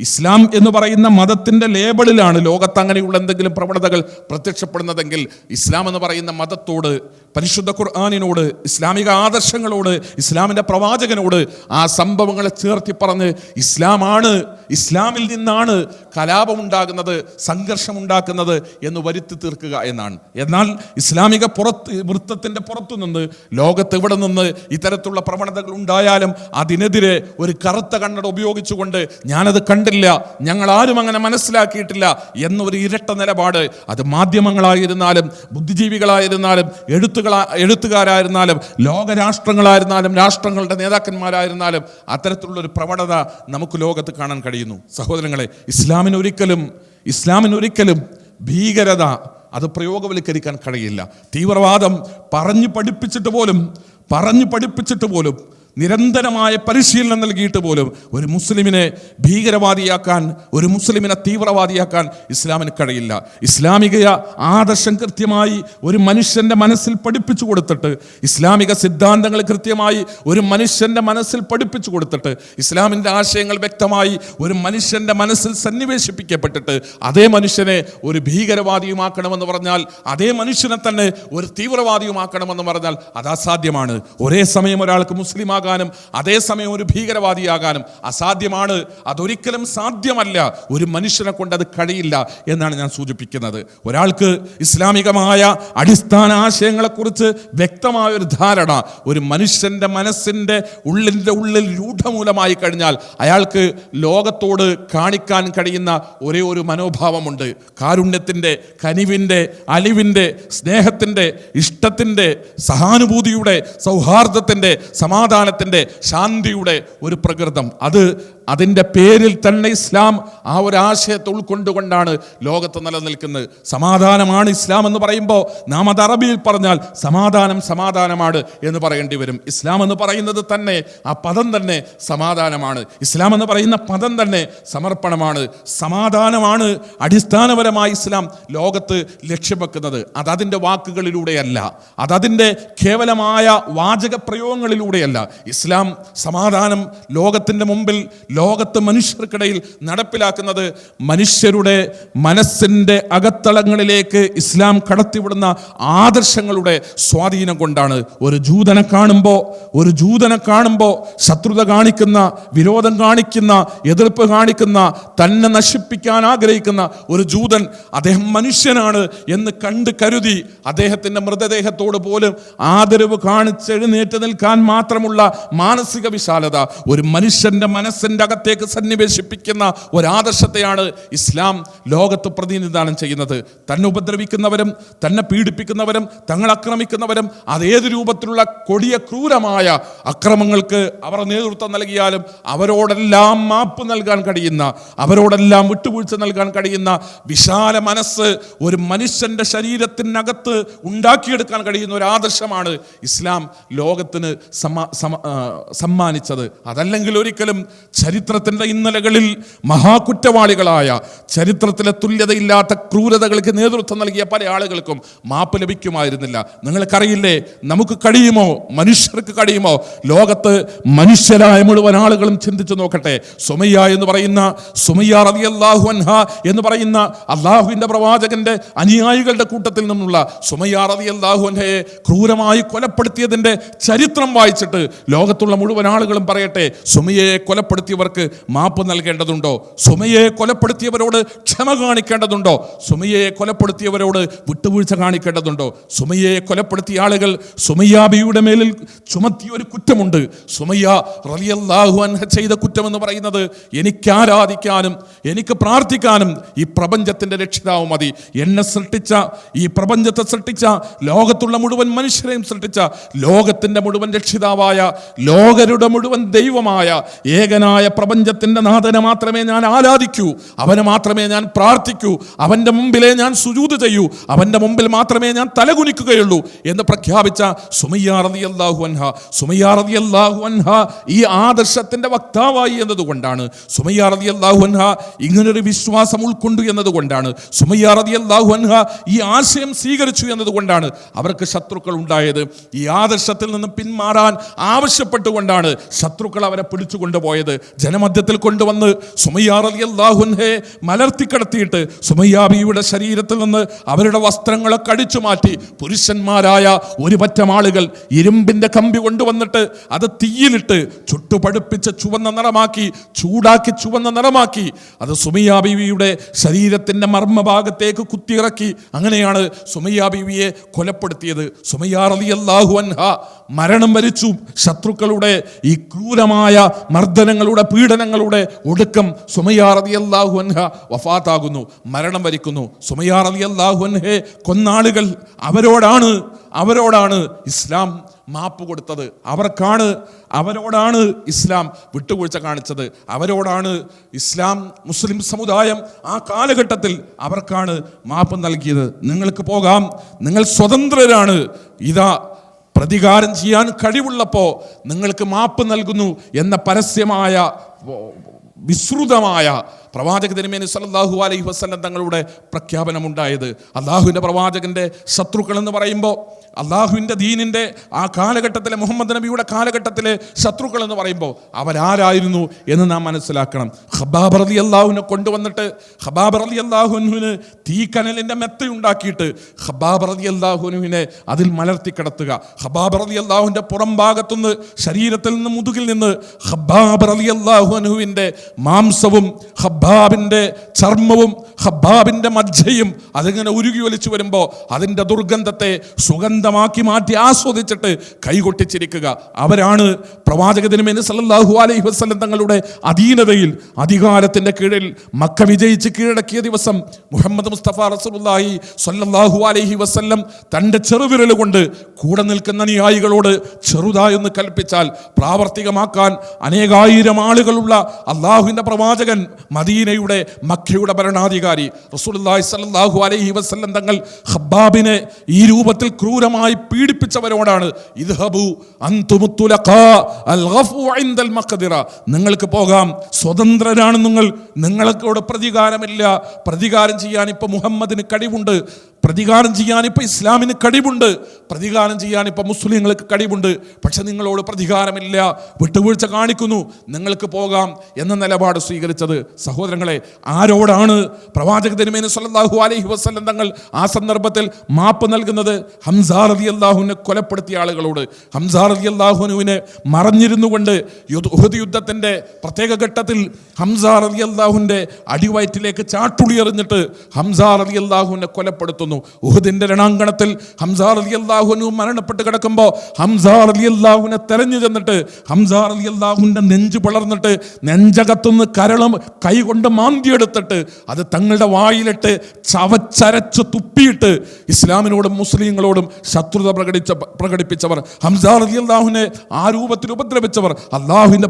ഇസ്ലാം എന്ന് പറയുന്ന മതത്തിൻ്റെ ലേബിളിലാണ് ലോകത്ത് അങ്ങനെയുള്ള എന്തെങ്കിലും പ്രവണതകൾ പ്രത്യക്ഷപ്പെടുന്നതെങ്കിൽ, ഇസ്ലാം എന്ന് പറയുന്ന മതത്തോട്, പരിശുദ്ധ ഖുർആനിനോട്, ഇസ്ലാമിക ആദർശങ്ങളോട്, ഇസ്ലാമിൻ്റെ പ്രവാചകനോട് ആ സംഭവങ്ങളെ ചേർത്തി പറഞ്ഞ് ഇസ്ലാമാണ്, ഇസ്ലാമിൽ നിന്നാണ് കലാപമുണ്ടാകുന്നത്, സംഘർഷമുണ്ടാക്കുന്നത് എന്ന് വരുത്തി തീർക്കുക എന്നാണ്. എന്നാൽ ഇസ്ലാമിക വൃത്തത്തിൻ്റെ പുറത്തുനിന്ന് ലോകത്ത് ഇവിടെ നിന്ന് ഇത്തരത്തിലുള്ള പ്രവണതകൾ ഉണ്ടായാലും അതിനെതിരെ ഒരു കറുത്ത കണ്ണട ഉപയോഗിച്ചുകൊണ്ട് ഞാനത് കണ്ടില്ല, ഞങ്ങൾ ആരും അങ്ങനെ മനസ്സിലാക്കിയിട്ടില്ല എന്നൊരു ഇരട്ട നിലപാട്, അത് മാധ്യമങ്ങളായിരുന്നാലും ബുദ്ധിജീവികളായിരുന്നാലും എഴുത്തുകാരായിരുന്നാലും ലോകരാഷ്ട്രങ്ങളായിരുന്നാലും രാഷ്ട്രങ്ങളുടെ നേതാക്കന്മാരായിരുന്നാലും അത്തരത്തിലുള്ളൊരു പ്രവണത നമുക്ക് ലോകത്ത് കാണാൻ കഴിയുന്നു. സഹോദരങ്ങളെ, ഇസ്ലാമിനൊരിക്കലും ഭീകരത അത് പ്രയോഗവൽക്കരിക്കാൻ കഴിയില്ല. തീവ്രവാദം പറഞ്ഞു പഠിപ്പിച്ചിട്ട് പോലും നിരന്തരമായ പരിശീലനം നൽകിയിട്ട് പോലും ഒരു മുസ്ലിമിനെ ഭീകരവാദിയാക്കാൻ, ഒരു മുസ്ലിമിനെ തീവ്രവാദിയാക്കാൻ ഇസ്ലാമിന് കഴിയില്ല. ഇസ്ലാമിക ആദർശം കൃത്യമായി ഒരു മനുഷ്യൻ്റെ മനസ്സിൽ പഠിപ്പിച്ചു കൊടുത്തിട്ട്, ഇസ്ലാമിക സിദ്ധാന്തങ്ങൾ കൃത്യമായി ഒരു മനുഷ്യൻ്റെ മനസ്സിൽ പഠിപ്പിച്ചു കൊടുത്തിട്ട്, ഇസ്ലാമിൻ്റെ ആശയങ്ങൾ വ്യക്തമായി ഒരു മനുഷ്യൻ്റെ മനസ്സിൽ സന്നിവേശിപ്പിക്കപ്പെട്ടിട്ട് അതേ മനുഷ്യനെ ഒരു ഭീകരവാദിയുമാക്കണമെന്ന് പറഞ്ഞാൽ, അതേ മനുഷ്യനെ തന്നെ ഒരു തീവ്രവാദിയുമാക്കണമെന്ന് പറഞ്ഞാൽ അത് അസാധ്യമാണ്. ഒരേ സമയം ഒരാൾക്ക് മുസ്ലിമാകാനും അതേസമയം ഒരു ഭീകരവാദിയാകാനും അസാധ്യമാണ്. അതൊരിക്കലും സാധ്യമല്ല. ഒരു മനുഷ്യനെ കൊണ്ട് അത് കഴിയില്ല എന്നാണ് ഞാൻ സൂചിപ്പിക്കുന്നത്. ഒരാൾക്ക് ഇസ്ലാമികമായ അടിസ്ഥാന ആശയങ്ങളെക്കുറിച്ച് വ്യക്തമായ ഒരു ധാരണ ഒരു മനുഷ്യൻ്റെ മനസ്സിൻ്റെ ഉള്ളിൽ രൂഢമൂലമായി കഴിഞ്ഞാൽ അയാൾക്ക് ലോകത്തോട് കാണിക്കാൻ കഴിയുന്ന ഒരേ ഒരു മനോഭാവമുണ്ട്. കാരുണ്യത്തിൻ്റെ, കനിവിൻ്റെ, അലിവിൻ്റെ, സ്നേഹത്തിൻ്റെ, ഇഷ്ടത്തിൻ്റെ, സഹാനുഭൂതിയുടെ, സൗഹാർദ്ദത്തിൻ്റെ, സമാധാനത്തിൻ്റെ, ശാന്തിയുടെ ഒരു പ്രകൃതം. അതിൻ്റെ പേരിൽ തന്നെ ഇസ്ലാം ആ ഒരു ആശയത്തെ ഉൾക്കൊണ്ടുകൊണ്ടാണ് ലോകത്ത് നിലനിൽക്കുന്നത്. സമാധാനമാണ് ഇസ്ലാം എന്ന് പറയുമ്പോൾ നാം അത് അറബിയിൽ പറഞ്ഞാൽ സമാധാനമാണ് എന്ന് പറയേണ്ടി വരും. ഇസ്ലാം എന്ന് പറയുന്നത് തന്നെ, ആ പദം തന്നെ സമാധാനമാണ്. ഇസ്ലാം എന്ന് പറയുന്ന പദം തന്നെ സമർപ്പണമാണ്. സമാധാനമാണ് അടിസ്ഥാനപരമായി ഇസ്ലാം ലോകത്ത് ലക്ഷ്യം വെക്കുന്നത്. അതതിൻ്റെ വാക്കുകളിലൂടെയല്ല, അതതിൻ്റെ കേവലമായ വാചക പ്രയോഗങ്ങളിലൂടെയല്ല. ഇസ്ലാം സമാധാനം ലോകത്തിൻ്റെ മുമ്പിൽ, ലോകത്ത് മനുഷ്യർക്കിടയിൽ നടപ്പിലാക്കുന്നത് മനുഷ്യരുടെ മനസ്സിൻ്റെ അകത്തളങ്ങളിലേക്ക് ഇസ്ലാം കടത്തിവിടുന്ന ആദർശങ്ങളുടെ സ്വാധീനം കൊണ്ടാണ്. ഒരു ജൂതനെ കാണുമ്പോൾ ശത്രുത കാണിക്കുന്ന, വിരോധം കാണിക്കുന്ന, എതിർപ്പ് കാണിക്കുന്ന, തന്നെ നശിപ്പിക്കാൻ ആഗ്രഹിക്കുന്ന ഒരു ജൂതൻ, അദ്ദേഹം മനുഷ്യനാണ് എന്ന് കരുതി അദ്ദേഹത്തിൻ്റെ മൃതദേഹത്തോട് പോലും ആദരവ് കാണിച്ചെഴുന്നേറ്റ് നിൽക്കാൻ മാത്രമുള്ള മാനസിക വിശാലത ഒരു മനുഷ്യൻ്റെ മനസ്സിൻ്റെ അകത്തേക്ക് സന്നിവേശിപ്പിക്കുന്ന ഒരാദർശത്തെയാണ് ഇസ്ലാം ലോകത്ത് പ്രതിനിധാനം ചെയ്യുന്നത്. തന്നെ ഉപദ്രവിക്കുന്നവരും തന്നെ പീഡിപ്പിക്കുന്നവരും തങ്ങൾ ആക്രമിക്കുന്നവരും അതേത് രൂപത്തിലുള്ള കൊടിയ ക്രൂരമായ അക്രമങ്ങൾക്ക് അവർ നേതൃത്വം നൽകിയാലും അവരോടെല്ലാം മാപ്പ് നൽകാൻ കഴിയുന്ന, അവരോടെല്ലാം വിട്ടുവീഴ്ച നൽകാൻ കഴിയുന്ന വിശാല മനസ്സ് ഒരു മനുഷ്യൻ്റെ ശരീരത്തിനകത്ത് ഉണ്ടാക്കിയെടുക്കാൻ കഴിയുന്ന ഒരു ആദർശമാണ് ഇസ്ലാം ലോകത്തിന് സമ്മാനിച്ചത്. അതല്ലെങ്കിൽ ഒരിക്കലും ചരിത്രത്തിന്റെ ഇന്നലകളിൽ മഹാകുറ്റവാളികളായ, ചരിത്രത്തിലെ തുല്യതയില്ലാത്ത ക്രൂരതകൾക്ക് നേതൃത്വം നൽകിയ പല ആളുകൾക്കും മാപ്പ് ലഭിക്കുമായിരുന്നില്ല. നിങ്ങൾക്കറിയില്ലേ, നമുക്ക് കഴിയുമോ, മനുഷ്യർക്ക് കഴിയുമോ? ലോകത്ത് മനുഷ്യരായ മുഴുവൻ ആളുകളും ചിന്തിച്ചു നോക്കട്ടെ. സുമയ്യ എന്ന് പറയുന്ന, സുമയ്യ റളിയല്ലാഹു അൻഹ എന്ന് പറയുന്ന അള്ളാഹുവിന്റെ പ്രവാചകന്റെ അനുയായികളുടെ കൂട്ടത്തിൽ നിന്നുള്ള സുമയ്യ റളിയല്ലാഹു അൻഹയെ ക്രൂരമായി കൊലപ്പെടുത്തിയതിന്റെ ചരിത്രം വായിച്ചിട്ട് ലോകത്തുള്ള മുഴുവൻ ആളുകളും പറയട്ടെ, സുമയ്യയെ കൊലപ്പെടുത്തിയവർക്ക് മാപ്പ് നൽകേണ്ടതുണ്ടോ? സുമയ്യയെ കൊലപ്പെടുത്തിയവരോട് ക്ഷമ കാണിക്കേണ്ടതുണ്ടോ? സുമയ്യയെ കൊലപ്പെടുത്തിയവരോട് വിട്ടുവീഴ്ച കാണിക്കേണ്ടതുണ്ടോ? സുമയ്യയെ കൊലപ്പെടുത്തിയ ആളുകൾ സുമയ്യ ബിയുടെ മേലിൽ ചുമത്തിയ ഒരു കുറ്റമുണ്ട്. സുമയ്യ റളിയല്ലാഹു അൻഹ ചെയ്ത കുറ്റമെന്ന് പറയുന്നത്, എനിക്ക് ആരാധിക്കാനും എനിക്ക് പ്രാർത്ഥിക്കാനും ഈ പ്രപഞ്ചത്തിന്റെ രക്ഷിതാവ് മതി. എന്നെ സൃഷ്ടിച്ച, ഈ പ്രപഞ്ചത്തെ സൃഷ്ടിച്ച, ലോകത്തുള്ള മുഴുവൻ മനുഷ്യരെയും സൃഷ്ടിച്ച, ലോകത്തിന്റെ മുഴുവൻ രക്ഷിതാവായ, ലോകരുടെ മുഴുവൻ ദൈവമായ ഏകനായ പ്രപഞ്ചത്തിന്റെ നാഥനെ മാത്രമേ ഞാൻ ആരാധിക്കൂ, അവനെ മാത്രമേ ഞാൻ പ്രാർത്ഥിക്കൂ, അവന്റെ മുമ്പിലേ ഞാൻ സുജൂദ് ചെയ്യൂ, അവന്റെ മുമ്പിൽ മാത്രമേ ഞാൻ തലകുനിക്കുകയുള്ളൂ എന്ന് പ്രഖ്യാപിച്ച സുമയ്യ റളിയല്ലാഹു അൻഹ, സുമയ്യ റളിയല്ലാഹു അൻഹ ഈ ആദർശത്തിന്റെ വക്താവായി എന്നതുകൊണ്ടാണ്, സുമയ്യ റളിയല്ലാഹു അൻഹ ഇങ്ങനൊരു വിശ്വാസം ഉൾക്കൊണ്ടു എന്നതുകൊണ്ടാണ്, സുമയ്യ റളിയല്ലാഹു അൻഹ ഈ ആശയം സ്വീകരിച്ചു എന്നതുകൊണ്ടാണ് അവർക്ക് ശത്രുക്കൾ ഉണ്ടായത്. ഈ ആദർശത്തിൽ നിന്നും പിന്മാറാൻ ആവശ്യപ്പെട്ടുകൊണ്ടാണ് ശത്രുക്കൾ അവരെ പിടിച്ചുകൊണ്ടുപോയത്. ജനമധ്യത്തിൽ കൊണ്ടുവന്ന് സുമയ്യ റളിയല്ലാഹു അൻഹയെ മലർത്തിക്കടത്തിയിട്ട് സുമയ്യ ബിയുടെ ശരീരത്തിൽ നിന്ന് അവരുടെ വസ്ത്രങ്ങളൊക്കെ അടിച്ചു മാറ്റി പുരുഷന്മാരായ ഒരു പറ്റം ആളുകൾ ഇരുമ്പിന്റെ കമ്പി കൊണ്ടുവന്നിട്ട് അത് തീയിലിട്ട് ചുട്ടുപഴുപ്പിച്ച് ചുവന്ന നിറമാക്കി, ചൂടാക്കി ചുവന്ന നിറമാക്കി അത് സുമയ്യ ബീവിയുടെ ശരീരത്തിന്റെ മർമ്മഭാഗത്തേക്ക് കുത്തിയിറക്കി. അങ്ങനെയാണ് സുമയ്യ ബീവിയെ കൊലപ്പെടുത്തിയത്. സുമയ്യ റളിയല്ലാഹു അൻഹ മരണം വരിച്ചു. ശത്രുക്കളുടെ ഈ ക്രൂരമായ മർദ്ദനങ്ങളുടെ, പീഡനങ്ങളുടെ ഒടുക്കം സുമയ്യ റളിയല്ലാഹു അൻഹ വഫാത്താകുന്നു, മരണം വരിക്കുന്നു. സുമയ്യ റളിയല്ലാഹു അൻഹയെ കൊന്നാളുകൾ അവരോടാണ് ഇസ്ലാം മാപ്പ് കൊടുത്തത്. അവരോടാണ് ഇസ്ലാം വിട്ടുവീഴ്ച കാണിച്ചത്. അവരോടാണ് ഇസ്ലാം, മുസ്ലിം സമുദായം ആ കാലഘട്ടത്തിൽ അവർക്കാണ് മാപ്പ് നൽകിയത്. നിങ്ങൾക്ക് പോകാം, നിങ്ങൾ സ്വതന്ത്രരാണ്, ഇതാ പ്രതികാരം ചെയ്യാൻ കഴിവുള്ളപ്പോൾ നിങ്ങൾക്ക് മാപ്പ് നൽകുന്നു എന്ന പരസ്യമായ വിസ്തൃതമായ പ്രവാചക തിരുമേനി സല്ലല്ലാഹു അലൈഹി വസല്ലം തങ്ങളുടെ പ്രഖ്യാപനമുണ്ടായത്. അള്ളാഹുവിൻ്റെ പ്രവാചകന്റെ ശത്രുക്കൾ എന്ന് പറയുമ്പോൾ, അള്ളാഹുവിൻ്റെ ദീനിൻ്റെ ആ കാലഘട്ടത്തിലെ, മുഹമ്മദ് നബിയുടെ കാലഘട്ടത്തിലെ ശത്രുക്കൾ എന്ന് പറയുമ്പോൾ അവരാരായിരുന്നു എന്ന് നാം മനസ്സിലാക്കണം. ഖബ്ബാബ് റളിയല്ലാഹുവിനെ കൊണ്ടുവന്നിട്ട് ഖബ്ബാബ് റളിയല്ലാഹുവിന് തീക്കനലിൻ്റെ മെത്തയുണ്ടാക്കിയിട്ട് ഖബ്ബാബ് റളിയല്ലാഹുവിനെ അതിൽ മലർത്തി കിടത്തുക. ഖബ്ബാബ് റളിയല്ലാഹുവിൻ്റെ പുറം ഭാഗത്തുനിന്ന്, ശരീരത്തിൽ നിന്ന്, മുതുകിൽ നിന്ന് ഖബ്ബാബ് റളിയല്ലാഹുവിൻ്റെ മാംസവും ഖബ്ബാബിൻ്റെ ചർമ്മവും ഖബ്ബാബിൻ്റെ മജ്ജയും അതിങ്ങനെ ഉരുകി ഒലിച്ചു വരുമ്പോൾ അതിൻ്റെ ദുർഗന്ധത്തെ സുഗന്ധമാക്കി മാറ്റി ആസ്വദിച്ചിട്ട് കൈകൊട്ടിച്ചിരിക്കുക. അവരാണ് പ്രവാചക തിരുമേനി സല്ലല്ലാഹു അലൈഹി വസല്ലം തങ്ങളുടെ അധീനതയിൽ, അധികാരത്തിൻ്റെ കീഴിൽ മക്ക വിജയിച്ച് കീഴടക്കിയ ദിവസം മുഹമ്മദ് മുസ്തഫ റസൂലുള്ളാഹി സല്ലല്ലാഹു അലൈഹി വസല്ലം തൻ്റെ ചെറുവിരൽ കൊണ്ട് കൂടെ നിൽക്കുന്ന അനുയായികളോട് ചെറുതായൊന്ന് കൽപ്പിച്ചാൽ പ്രാവർത്തികമാക്കാൻ അനേകായിരം ആളുകളുള്ള അള്ളാഹുവിൻ്റെ പ്രവാചകൻ, മദീനയുടെ, മക്കയുടെ ഭരണാധികാരി റസൂലുള്ളാഹി സ്വല്ലല്ലാഹു അലൈഹി വസല്ലം തങ്ങൾ ഖബ്ബാബിനെ ഈ രൂപത്തിൽ ക്രൂരമായി പീഡിപ്പിച്ചവരോടാണ്, ഇദ്ഹബു അൻതുമുത്തുലഖാ അൽ ഗഫു ഇൻദൽ മഖ്ദിറ, നിങ്ങൾക്ക് പോകാം, സ്വതന്ത്രരാണ് നിങ്ങൾ, നിങ്ങൾക്കോട് പ്രതികാരമില്ല. പ്രതികാരം ചെയ്യാൻ ഇപ്പൊ മുഹമ്മദിന് കഴിവുണ്ട്, പ്രതികാരം ചെയ്യാൻ ഇപ്പൊ ഇസ്ലാമിന് കഴിവുണ്ട്, പ്രതികാരം ചെയ്യാൻ ഇപ്പൊ മുസ്ലിങ്ങൾക്ക് കഴിവുണ്ട്. പക്ഷെ നിങ്ങളോട് പ്രതികാരമില്ല, വിട്ടുവീഴ്ച കാണിക്കുന്നു, നിങ്ങൾക്ക് പോകാം എന്ന നിലപാട് സ്വീകരിച്ചത്. സഹോദരങ്ങളെ, ആരോടാണ് പ്രവാചക തിരുമേനി സല്ലല്ലാഹു അലൈഹി വസല്ലം തങ്ങൾ ആ സന്ദർഭത്തിൽ മാപ്പ് നൽകുന്നത്? ഹംസ റളിയല്ലാഹുവിനെ കൊലപ്പെടുത്തിയ ആളുകളോട്. ഹംസ റളിയല്ലാഹുവിനെ മറഞ്ഞിരുന്നു കൊണ്ട് ഉഹദ് യുദ്ധത്തിന്റെ പ്രത്യേക ഘട്ടത്തിൽ ഹംസ റളിയല്ലാഹുവിന്റെ അടിവയറ്റിലേക്ക് ചാട്ടുളി എറിഞ്ഞിട്ട് ഹംസ റളിയല്ലാഹുവിനെ കൊലപ്പെടുത്തുന്നു. ഉഹദിന്റെ രണാങ്കണത്തിൽ ഹംസ റളിയല്ലാഹു മരണപ്പെട്ട് കിടക്കുമ്പോൾ ഹംസ റളിയല്ലാഹുവിനെ തെരഞ്ഞു ചെന്നിട്ട് ഹംസ റളിയല്ലാഹുവിന്റെ നെഞ്ച് പിളർന്നിട്ട് നെഞ്ചകത്തുനിന്ന് കരളം കൈകൊണ്ട് മാന്തിയെടുത്തിട്ട് അത് തങ്ങളുടെ വായിലിട്ട് ചവച്ചരച്ച് തുപ്പിയിട്ട് ഇസ്ലാമിനോടും മുസ്ലിങ്ങളോടും ശത്രുത പ്രകടിപ്പിച്ചവർ, ഹംസ റളിയല്ലാഹുവിനെ ആ രൂപത്തിൽ ഉപദ്രവിച്ചവർ, അള്ളാഹുവിന്റെ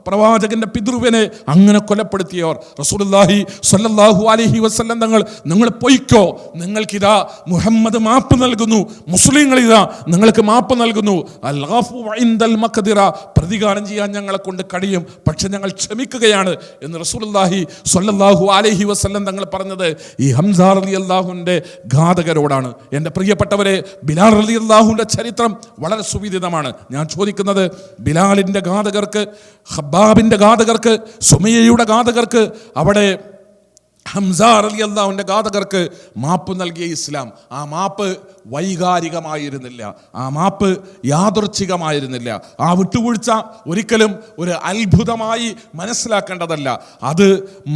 പ്രവാചകന്റെ പിതൃവിനെ അങ്ങനെ കൊലപ്പെടുത്തിയവർ. റസൂലുള്ളാഹി സ്വല്ലല്ലാഹു അലൈഹി വസല്ലം തങ്ങൾ, നിങ്ങൾ പൊയ്ക്കോ, നിങ്ങൾക്ക് ഇതാ മുഹമ്മദ് മാപ്പ് നൽകുന്നു, മുസ്ലിങ്ങൾ ഇതാ നിങ്ങൾക്ക് മാപ്പ് നൽകുന്നു. പ്രതികാരം ചെയ്യാൻ ഞങ്ങളെ കൊണ്ട് കഴിയും, പക്ഷെ ഞങ്ങൾ ക്ഷമിക്കുകയാണ് എന്ന് റസൂലുള്ളാഹി സ്വല്ലല്ലാഹു അലൈഹി വസല്ലം തങ്ങൾ പറഞ്ഞത് ഈ ഹംസ റളിയല്ലാഹുവിന്റെ ഘാതകരോടാണ്. എൻ്റെ പ്രിയപ്പെട്ടവരെ, ബിലാൽ റളിയല്ലാഹുവിന്റെ ചരിത്രം വളരെ സുവിദിതമാണ്. ഞാൻ ചോദിക്കുന്നത്, ബിലാലിന്റെ ഘാതകർക്ക്, ഖബ്ബാബിന്റെ ഘാതകർക്ക്, സുമയ്യയുടെ ഘാതകർക്ക്, അവിടെ ഹംസ റളിയല്ലാഹുവിന്റെ ഘാതകർക്ക് മാപ്പ് നൽകിയ ഇസ്ലാം, ആ മാപ്പ് വൈകാരികമായിരുന്നില്ല, ആ മാപ്പ് യാദൃച്ഛികമായിരുന്നില്ല. ആ വിട്ടുവീഴ്ച ഒരിക്കലും ഒരു അത്ഭുതമായി മനസ്സിലാക്കേണ്ടതല്ല. അത്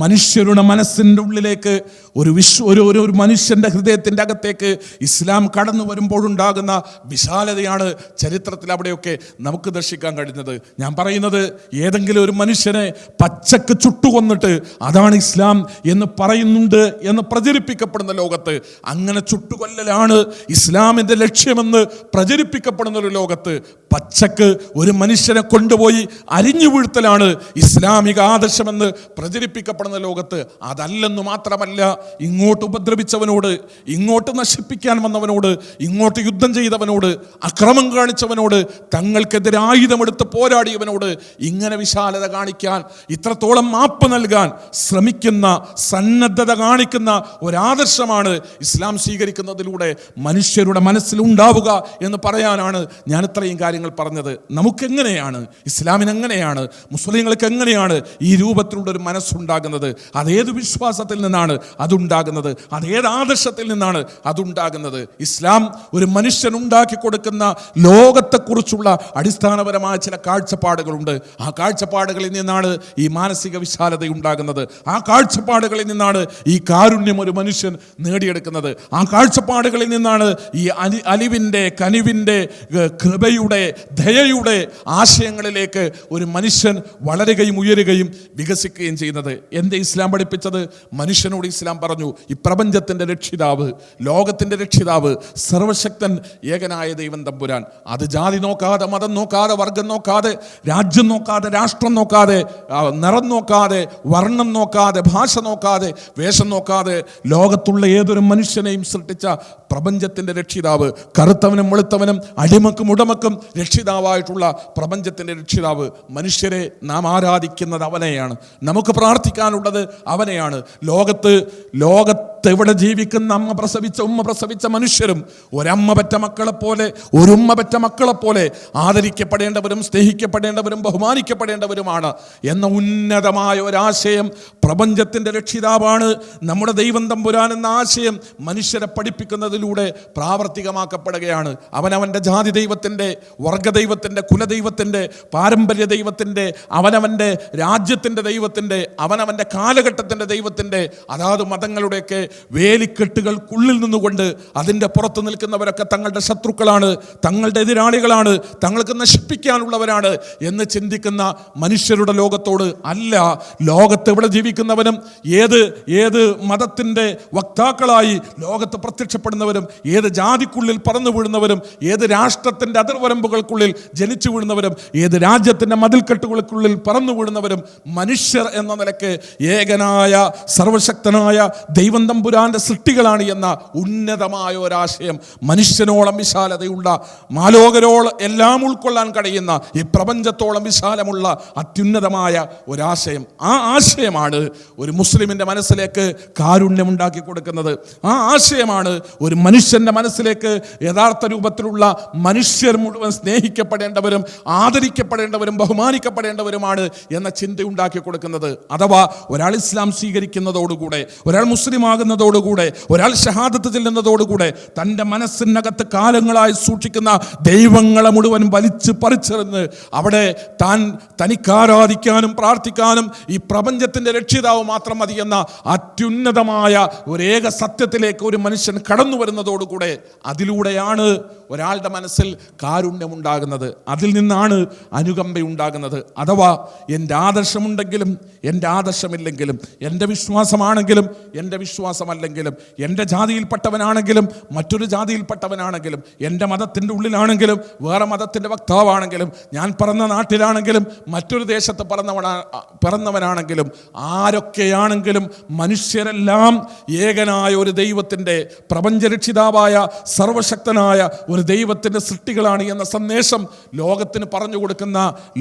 മനുഷ്യരുടെ മനസ്സിൻ്റെ ഉള്ളിലേക്ക് ഒരു മനുഷ്യൻ്റെ ഹൃദയത്തിൻ്റെ അകത്തേക്ക് ഇസ്ലാം കടന്നു വരുമ്പോഴുണ്ടാകുന്ന വിശാലതയാണ് ചരിത്രത്തിൽ അവിടെയൊക്കെ നമുക്ക് ദർശിക്കാൻ കഴിയുന്നത്. ഞാൻ പറയുന്നത്, ഏതെങ്കിലും ഒരു മനുഷ്യനെ പച്ചക്ക് ചുട്ടുകൊന്നിട്ട് അതാണ് ഇസ്ലാം എന്ന് പറയുന്നുണ്ട് എന്ന് പ്രചരിപ്പിക്കപ്പെടുന്ന ലോകത്ത്, അങ്ങനെ ചുട്ടുകൊല്ലലാണ് ഇസ്ലാമിൻ്റെ ലക്ഷ്യമെന്ന് പ്രചരിപ്പിക്കപ്പെടുന്ന ഒരു ലോകത്ത് പച്ചക്ക് ഒരു മനുഷ്യനെ കൊണ്ടുപോയി അരിഞ്ഞു വീഴ്ത്തലാണ് ഇസ്ലാമിക ആദർശമെന്ന് പ്രചരിപ്പിക്കപ്പെടുന്ന ലോകത്ത് അതല്ലെന്നു മാത്രമല്ല, ഇങ്ങോട്ട് ഉപദ്രവിച്ചവനോട്, ഇങ്ങോട്ട് നശിപ്പിക്കാൻ വന്നവനോട്, ഇങ്ങോട്ട് യുദ്ധം ചെയ്തവനോട്, അക്രമം കാണിച്ചവനോട്, തങ്ങൾക്കെതിരെ ആയുധമെടുത്ത് പോരാടിയവനോട് ഇങ്ങനെ വിശാലത കാണിക്കാൻ, ഇത്രത്തോളം മാപ്പ് നൽകാൻ ശ്രമിക്കുന്ന, സന്നദ്ധത കാണിക്കുന്ന ഒരാദർശമാണ് ഇസ്ലാം സ്വീകരിക്കുന്നതിലൂടെ മനുഷ്യരുടെ മനസ്സിലുണ്ടാവുക എന്ന് പറയാനാണ് ഞാൻ ഇത്രയും കാര്യങ്ങൾ പറഞ്ഞത്. നമുക്കെങ്ങനെയാണ്, ഇസ്ലാമിന് എങ്ങനെയാണ്, മുസ്ലിങ്ങൾക്ക് എങ്ങനെയാണ് ഈ രൂപത്തിലുള്ള ഒരു മനസ്സുണ്ടാകുന്നത്? അതേത് വിശ്വാസത്തിൽ നിന്നാണ് അതുണ്ടാകുന്നത്? അതേത് ആദർശത്തിൽ നിന്നാണ് അതുണ്ടാകുന്നത്? ഇസ്ലാം ഒരു മനുഷ്യനുണ്ടാക്കി കൊടുക്കുന്ന ലോകത്തെക്കുറിച്ചുള്ള അടിസ്ഥാനപരമായ ചില കാഴ്ചപ്പാടുകളുണ്ട്. ആ കാഴ്ചപ്പാടുകളിൽ നിന്നാണ് ഈ മാനസിക വിശാലത ഉണ്ടാകുന്നത്. ആ കാഴ്ചപ്പാടുകളിൽ നിന്നാണ് ഈ കാരുണ്യം ഒരു മനുഷ്യൻ നേടിയെടുക്കുന്നത്. ആ കാഴ്ചപ്പാടുകളിൽ നിന്നാണ് ഈ അലിവിൻ്റെ, കനിവിൻ്റെ, കൃപയുടെ, ദയയുടെ ആശയങ്ങളിലേക്ക് ഒരു മനുഷ്യൻ വളരുകയും ഉയരുകയും വികസിക്കുകയും ചെയ്യുന്നത്. എന്തേ ഇസ്ലാം പഠിപ്പിച്ചത്? മനുഷ്യനോട് ഇസ്ലാം പറഞ്ഞു, ഈ പ്രപഞ്ചത്തിൻ്റെ രക്ഷിതാവ്, ലോകത്തിൻ്റെ രക്ഷിതാവ്, സർവശക്തൻ ഏകനായ ദൈവം തമ്പുരാൻ, അത് ജാതി നോക്കാതെ, മതം നോക്കാതെ, വർഗം നോക്കാതെ, രാജ്യം നോക്കാതെ, രാഷ്ട്രം നോക്കാതെ, നിറം നോക്കാതെ, വർണ്ണം നോക്കാതെ, ഭാഷ നോക്കാതെ, വേഷം നോക്കാതെ ലോകത്തുള്ള ഏതൊരു മനുഷ്യനെയും സൃഷ്ടിച്ച പ്രപഞ്ചത്തിൻ്റെ രക്ഷിതാവ്, കറുത്തവനും വെളുത്തവനും അടിമക്കും ഉടമക്കും രക്ഷിതാവായിട്ടുള്ള പ്രപഞ്ചത്തിൻ്റെ രക്ഷിതാവ്. മനുഷ്യരെ നാം ആരാധിക്കുന്നത് അവനെയാണ്, നമുക്ക് പ്രാർത്ഥിക്കാനുള്ളത് അവനെയാണ്. ലോകത്തെവിടെ ജീവിക്കുന്ന അമ്മ പ്രസവിച്ച മനുഷ്യരും ഒരമ്മ പെറ്റ മക്കളെപ്പോലെ, ഒരുമ്മ പെറ്റ മക്കളെപ്പോലെ ആദരിക്കപ്പെടേണ്ടവരും സ്നേഹിക്കപ്പെടേണ്ടവരും ബഹുമാനിക്കപ്പെടേണ്ടവരുമാണ് എന്ന ഉന്നതമായ ഒരാശയം, പ്രപഞ്ചത്തിൻ്റെ രക്ഷിതാവാണ് നമ്മുടെ ദൈവം തമ്പുരാൻ എന്ന ആശയം മനുഷ്യരെ പഠിപ്പിക്കുന്നതിലൂടെ പ്രാവർത്തികമാക്കപ്പെടുകയാണ്. അവനവൻ്റെ ജാതി ദൈവത്തിൻ്റെ, വർഗദൈവത്തിൻ്റെ, കുലദൈവത്തിൻ്റെ, പാരമ്പര്യ ദൈവത്തിൻ്റെ, അവനവൻ്റെ രാജ്യത്തിൻ്റെ ദൈവത്തിൻ്റെ, അവനവൻ്റെ കാലഘട്ടത്തിൻ്റെ ദൈവത്തിൻ്റെ, അതാത് മതങ്ങളുടെയൊക്കെ വേലിക്കെട്ടുകൾക്കുള്ളിൽ നിന്നുകൊണ്ട് അതിൻ്റെ പുറത്ത് നിൽക്കുന്നവരൊക്കെ തങ്ങളുടെ ശത്രുക്കളാണ്, തങ്ങളുടെ എതിരാളികളാണ്, തങ്ങൾക്ക് നശിപ്പിക്കാനുള്ളവരാണ് എന്ന് ചിന്തിക്കുന്ന മനുഷ്യരുടെ ലോകത്തോട് അല്ല, ലോകത്ത് ഇവിടെ ജീവിക്കുന്നവനും ഏത് മതത്തിൻ്റെ വക്താക്കളായി ലോകത്ത് പ്രത്യക്ഷപ്പെടുന്നവരും, ഏത് ജാതിക്കുള്ളിൽ പറന്നു വീഴുന്നവരും, ഏത് രാഷ്ട്രത്തിൻ്റെ അതിർവരമ്പുകൾക്കുള്ളിൽ ജനിച്ചു വീഴുന്നവരും, ഏത് രാജ്യത്തിൻ്റെ മതിൽക്കെട്ടുകൾക്കുള്ളിൽ പറന്നു വീഴുന്നവരും മനുഷ്യർ എന്ന നിലയ്ക്ക് ഏകനായ സർവശക്തനായ ദൈവം തമ്പുരാന്റെ സൃഷ്ടികളാണ് എന്ന ഉന്നതമായ ഒരാശയം, മനുഷ്യനോളം വിശാലതയുള്ള, മാലോകരോളം എല്ലാം ഉൾക്കൊള്ളാൻ കഴിയുന്ന, ഈ പ്രപഞ്ചത്തോളം വിശാലമുള്ള അത്യുന്നതമായ ഒരാശയം. ആ ആശയമാണ് ഒരു മുസ്ലിമിൻ്റെ മനസ്സിലേക്ക് കാരുണ്യമുണ്ടാക്കി കൊടുക്കുന്നത്. ആ ആശയമാണ് ഒരു മനുഷ്യൻ്റെ മനസ്സിലേക്ക് യഥാർത്ഥ രൂപത്തിലുള്ള മനുഷ്യർ മുഴുവൻ സ്നേഹിക്കപ്പെടേണ്ടവരും ആദരിക്കപ്പെടേണ്ടവരും ബഹുമാനിക്കപ്പെടേണ്ടവരുമാണ് എന്ന ചിന്ത ഉണ്ടാക്കി കൊടുക്കുന്നത്. അഥവാ ഒരാൾ ഇസ്ലാം സ്വീകരിക്കുന്നതോടുകൂടെ, ഒരാൾ മുസ്ലിം ആകുന്നതോടുകൂടെ, ഒരാൾ ഷഹാദത്ത് ചെല്ലുന്നതോടുകൂടെ തൻ്റെ മനസ്സിനകത്ത് കാലങ്ങളായി സൂക്ഷിക്കുന്ന ദൈവങ്ങളെ മുഴുവൻ വലിച്ച് പറിച്ചെറിഞ്ഞ് അവിടെ തനിക്കാരാധിക്കാനും പ്രാർത്ഥിക്കാനും ഈ പ്രപഞ്ചത്തിൻ്റെ രക്ഷിതാവ് മാത്രം മതി എന്ന അത്യുന്നതമായ ഒരേക സത്യത്തിലേക്ക് ഒരു മനുഷ്യൻ കടന്നു വരുന്നതോടുകൂടെ അതിലൂടെയാണ് ഒരാളുടെ മനസ്സിൽ കാരുണ്യമുണ്ടാകുന്നത്, അതിൽ നിന്നാണ് അനുകമ്പയുണ്ടാകുന്നത്. അഥവാ എൻ്റെ ആദർശമുണ്ടെങ്കിലും എൻ്റെ ആദർശമില്ലെങ്കിലും, എൻ്റെ വിശ്വാസമാണെങ്കിലും എൻ്റെ വിശ്വാസം വിശ്വാസമല്ലെങ്കിലും, എൻ്റെ ജാതിയിൽപ്പെട്ടവനാണെങ്കിലും മറ്റൊരു ജാതിയിൽപ്പെട്ടവനാണെങ്കിലും, എൻ്റെ മതത്തിൻ്റെ ഉള്ളിലാണെങ്കിലും വേറെ മതത്തിൻ്റെ വക്താവാണെങ്കിലും, ഞാൻ പിറന്ന നാട്ടിലാണെങ്കിലും മറ്റൊരു ദേശത്ത് പിറന്നവനാണെങ്കിലും, ആരൊക്കെയാണെങ്കിലും മനുഷ്യരെല്ലാം ഏകനായ ഒരു ദൈവത്തിൻ്റെ, പ്രപഞ്ചരക്ഷിതാവായ സർവശക്തനായ ഒരു ദൈവത്തിൻ്റെ സൃഷ്ടികളാണ് എന്ന സന്ദേശം ലോകത്തിന് പറഞ്ഞു കൊടുക്കുന്ന,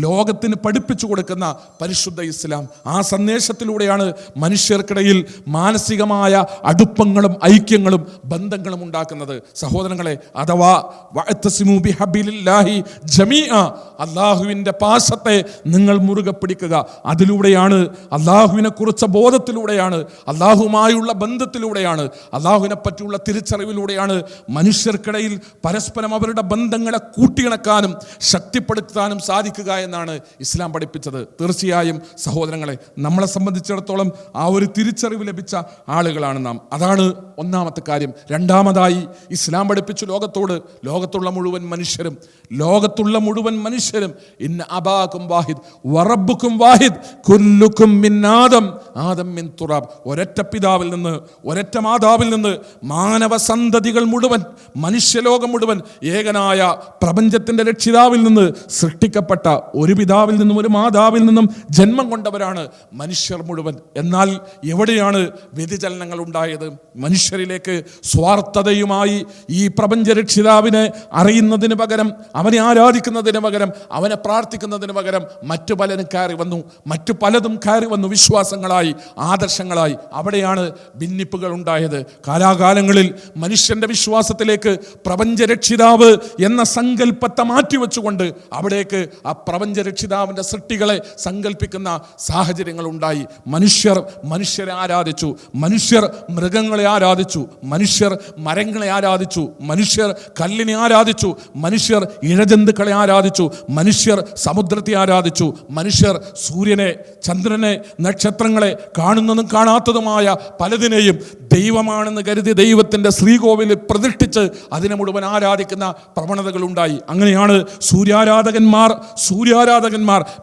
ലോകത്തിന് പഠിപ്പിച്ചു കൊടുക്കുന്ന പരിശുദ്ധ ഇസ്ലാം. ആ സന്ദേശത്തിലൂടെയാണ് മനുഷ്യർക്കിടയിൽ മാനസികമായ അടുപ്പങ്ങളും ഐക്യങ്ങളും ബന്ധങ്ങളും ഉണ്ടാക്കുന്നത്. സഹോദരങ്ങളെ, അഥവാ വഅ്തസിമു ബിഹബ്ലില്ലാഹി ജമീഅ, അല്ലാഹുവിൻ്റെ പാശത്തെ നിങ്ങൾ മുറുകെ പിടിക്കുക. അതിലൂടെയാണ്, അല്ലാഹുവിനെ കുറിച്ച ബോധത്തിലൂടെയാണ്, അല്ലാഹുമായുള്ള ബന്ധത്തിലൂടെയാണ്, അല്ലാഹുവിനെ പറ്റിയുള്ള തിരിച്ചറിവിലൂടെയാണ് മനുഷ്യർക്കിടയിൽ പരസ്പരം അവരുടെ ബന്ധങ്ങളെ കൂട്ടിയിണക്കാനും ശക്തിപ്പെടുത്താനും സാധിക്കുക എന്നാണ് ഇസ്ലാം പഠിപ്പിച്ചത്. തീർച്ചയായും സഹോദരങ്ങളെ, നമ്മളെ സംബന്ധിച്ചിടത്തോളം ആ ഒരു തിരിച്ചറിവ് ലഭിച്ച ആളുകളാണ് നാം. അതാണ് ഒന്നാമത്തെ കാര്യം. രണ്ടാമതായി ഇസ്ലാം പഠിപ്പിച്ചു ലോകത്തുള്ള മുഴുവൻ മനുഷ്യരും ഇന്ന അബാകും വാഹിദ് വറബ്ബുക്കും വാഹിദ് കുല്ലുക്കും മിൻ ആദം മിൻ തുറാബ്, ഒരൊറ്റ പിതാവിൽ നിന്ന്, ഒരൊറ്റ മാതാവിൽ നിന്ന് മാനവ സന്തതികൾ മുഴുവൻ, മനുഷ്യലോകം മുഴുവൻ ഏകനായ പ്രപഞ്ചത്തിൻ്റെ രക്ഷിതാവിൽ നിന്ന് സൃഷ്ടിക്കപ്പെട്ട ഒരു പിതാവിൽ നിന്നും ഒരു മാതാവിൽ നിന്നും ജന്മം കൊണ്ടവരാണ് മനുഷ്യർ മുഴുവൻ. എന്നാൽ എവിടെയാണ് വ്യതിചലനങ്ങൾ ഉണ്ടായത്? മനുഷ്യരിലേക്ക് സ്വാർത്ഥതയുമായി ഈ പ്രപഞ്ച രക്ഷിതാവിനെ അറിയുന്നതിന് പകരം, അവനെ ആരാധിക്കുന്നതിന് പകരം, അവനെ പ്രാർത്ഥിക്കുന്നതിന് പകരം മറ്റു പലതും കയറി വന്നു, വിശ്വാസങ്ങളായി, ആദർശങ്ങളായി. അവിടെയാണ് ഭിന്നിപ്പുകൾ ഉണ്ടായത്. കാലാകാലങ്ങളിൽ മനുഷ്യന്റെ വിശ്വാസത്തിലേക്ക് പ്രപഞ്ച രക്ഷിതാവ് എന്ന സങ്കല്പത്തെ മാറ്റിവെച്ചുകൊണ്ട് അവിടേക്ക് ആ പ്രപഞ്ച രക്ഷിതാവിൻ്റെ സൃഷ്ടികളെ സങ്കല്പിക്കുന്ന സാഹചര്യങ്ങൾ ഉണ്ടായി. മനുഷ്യരെ ആരാധിച്ചു, മനുഷ്യർ മൃഗങ്ങളെ ആരാധിച്ചു, മനുഷ്യർ മരങ്ങളെ ആരാധിച്ചു, മനുഷ്യർ കല്ലിനെ ആരാധിച്ചു, മനുഷ്യർ ഇഴജന്തുക്കളെ ആരാധിച്ചു, മനുഷ്യർ സമുദ്രത്തെ ആരാധിച്ചു, മനുഷ്യർ സൂര്യനെ, ചന്ദ്രനെ, നക്ഷത്രങ്ങളെ, കാണുന്നതും കാണാത്തതുമായ പലതിനെയും ദൈവമാണെന്ന് കരുതി ദൈവത്തിൻ്റെ ശ്രീകോവിലിൽ പ്രതിഷ്ഠിച്ച് അതിനെ മുഴുവൻ ആരാധിക്കുന്ന പ്രവണതകൾ ഉണ്ടായി. അങ്ങനെയാണ് സൂര്യാരാധകന്മാർ